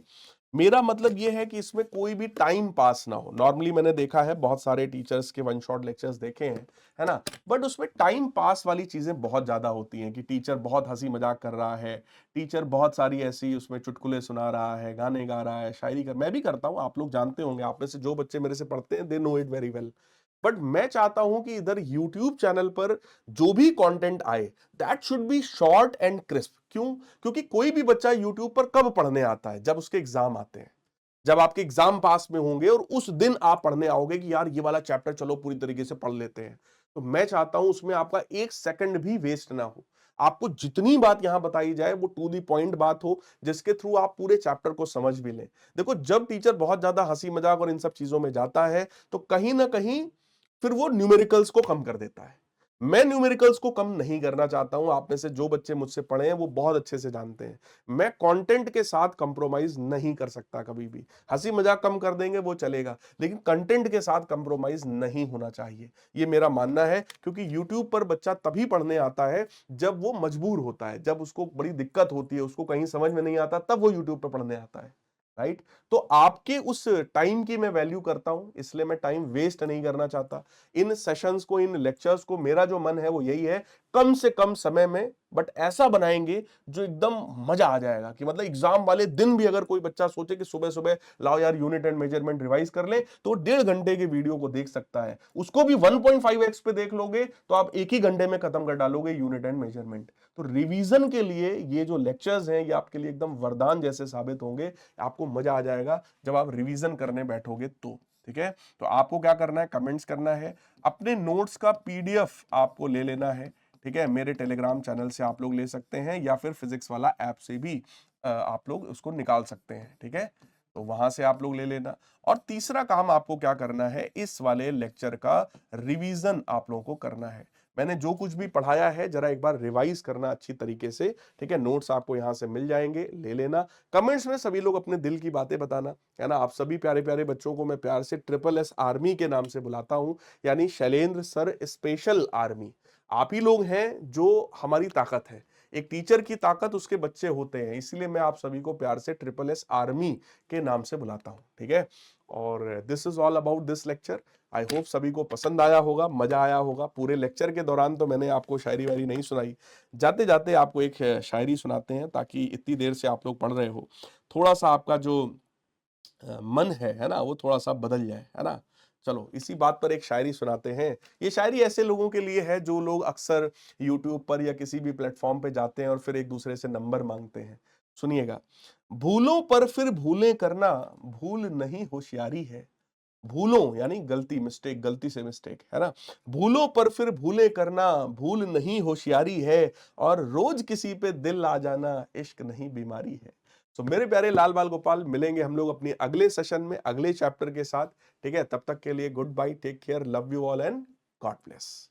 मेरा मतलब ये है कि इसमें कोई भी टाइम पास ना हो। नॉर्मली मैंने देखा है बहुत सारे टीचर्स के वन शॉट लेक्चर्स देखे हैं, है ना, बट उसमें टाइम पास वाली चीजें बहुत ज्यादा होती हैं कि टीचर बहुत हंसी मजाक कर रहा है, टीचर बहुत सारी ऐसी उसमें चुटकुले सुना रहा है, गाने गा रहा है, शायरी कर, मैं भी करता हूं, आप लोग जानते होंगे, आप में से जो बच्चे मेरे से पढ़ते हैं they know it very well. But मैं चाहता हूं कि इधर YouTube चैनल पर जो भी कंटेंट आए that should be short and crisp. क्यों? क्योंकि कोई भी बच्चा YouTube पर कब पढ़ने आता है? जब उसके एग्जाम आते हैं, जब आपके एग्जाम पास में होंगे और उस दिन आप पढ़ने आओगे कि यार ये वाला चैप्टर चलो पूरी तरीके से पढ़ लेते हैं। तो मैं चाहता हूं उसमें आपका एक सेकंड भी वेस्ट ना हो। आपको जितनी बात यहां बताई जाए वो टू दी पॉइंट बात हो, जिसके थ्रू आप पूरे चैप्टर को समझ भी लें। देखो जब टीचर बहुत ज्यादा हंसी मजाक और इन सब चीजों में जाता है तो कहीं ना कहीं फिर वो न्यूमेरिकल्स को कम कर देता है। मैं न्यूमेरिकल्स को कम नहीं करना चाहता हूं। आप में से जो बच्चे मुझसे पढ़े हैं वो बहुत अच्छे से जानते हैं, मैं कंटेंट के साथ कंप्रोमाइज नहीं कर सकता कभी भी। हंसी मजाक कम कर देंगे वो चलेगा, लेकिन कंटेंट के साथ कंप्रोमाइज नहीं होना चाहिए, ये मेरा मानना है। क्योंकि YouTube पर बच्चा तभी पढ़ने आता है जब वो मजबूर होता है, जब उसको बड़ी दिक्कत होती है, उसको कहीं समझ में नहीं आता, तब वो YouTube पर पढ़ने आता है, राइट। तो आपके उस टाइम की मैं वैल्यू करता हूं, इसलिए मैं टाइम वेस्ट नहीं करना चाहता। इन सेशंस को, इन लेक्चर्स को, मेरा जो मन है वो यही है, कम से कम समय में बट ऐसा बनाएंगे जो एकदम मजा आ जाएगा। कि मतलब एग्जाम वाले दिन भी अगर कोई बच्चा सोचे कि सुबह सुबह लाओ यार यूनिट एंड मेजरमेंट रिवाइज कर ले, तो 1.5 घंटे के वीडियो को देख सकता है। उसको भी 1.5x पे देख लोगे तो आप एक ही घंटे में खत्म कर डालोगे यूनिट एंड मेजरमेंट। तो रिवीजन के लिए ये जो लेक्चर्स हैं ये आपके लिए एकदम वरदान जैसे साबित होंगे। आपको मजा आ जाएगा जब आप रिवीजन करने बैठोगे तो, ठीक है। तो आपको क्या करना है, कमेंट्स करना है, अपने नोट्स का PDF आपको ले लेना है, ठीक है। मेरे टेलीग्राम चैनल से आप लोग ले सकते हैं या फिर फिजिक्स वाला ऐप से भी आप लोग उसको निकाल सकते हैं, ठीक है। तो वहां से आप लोग ले लेना। और तीसरा काम आपको क्या करना है, इस वाले लेक्चर का रिवीजन आप लोगों को करना है। मैंने जो कुछ भी पढ़ाया है जरा एक बार रिवाइज करना अच्छी तरीके से, ठीक है। नोट्स आपको यहां से मिल जाएंगे, ले लेना। कमेंट्स में सभी लोग अपने दिल की बातें बताना, है ना। आप सभी प्यारे प्यारे बच्चों को मैं प्यार से SSS आर्मी के नाम से बुलाता हूं, यानी शैलेंद्र सर स्पेशल आर्मी। आप ही लोग हैं जो हमारी ताकत है। एक टीचर की ताकत उसके बच्चे होते हैं, इसलिए मैं आप सभी को प्यार से SSS आर्मी के नाम से बुलाता हूं, ठीक है। और this is all about this lecture. I hope सभी को पसंद आया होगा, मजा आया होगा। पूरे लेक्चर के दौरान तो मैंने आपको शायरी वायरी नहीं सुनाई, जाते जाते आपको एक शायरी सुनाते हैं, ताकि इतनी देर से आप लोग पढ़ रहे हो, थोड़ा सा आपका जो मन है ना, वो थोड़ा सा बदल जाए, है ना। चलो इसी बात पर एक शायरी सुनाते हैं। ये शायरी ऐसे लोगों के लिए है जो लोग अक्सर YouTube पर या किसी भी प्लेटफॉर्म पे जाते हैं और फिर एक दूसरे से नंबर मांगते हैं। सुनिएगा। भूलों पर फिर भूलें करना, भूल नहीं होशियारी है। भूलों यानी गलती, मिस्टेक, गलती से मिस्टेक, है ना। भूलों पर फिर भूले करना, भूल नहीं होशियारी है। और रोज किसी पे दिल आ जाना, इश्क नहीं बीमारी है। तो मेरे प्यारे लाल बाल गोपाल, मिलेंगे हम लोग अपने अगले सेशन में अगले चैप्टर के साथ, ठीक है। तब तक के लिए goodbye, take care, love you all and God bless.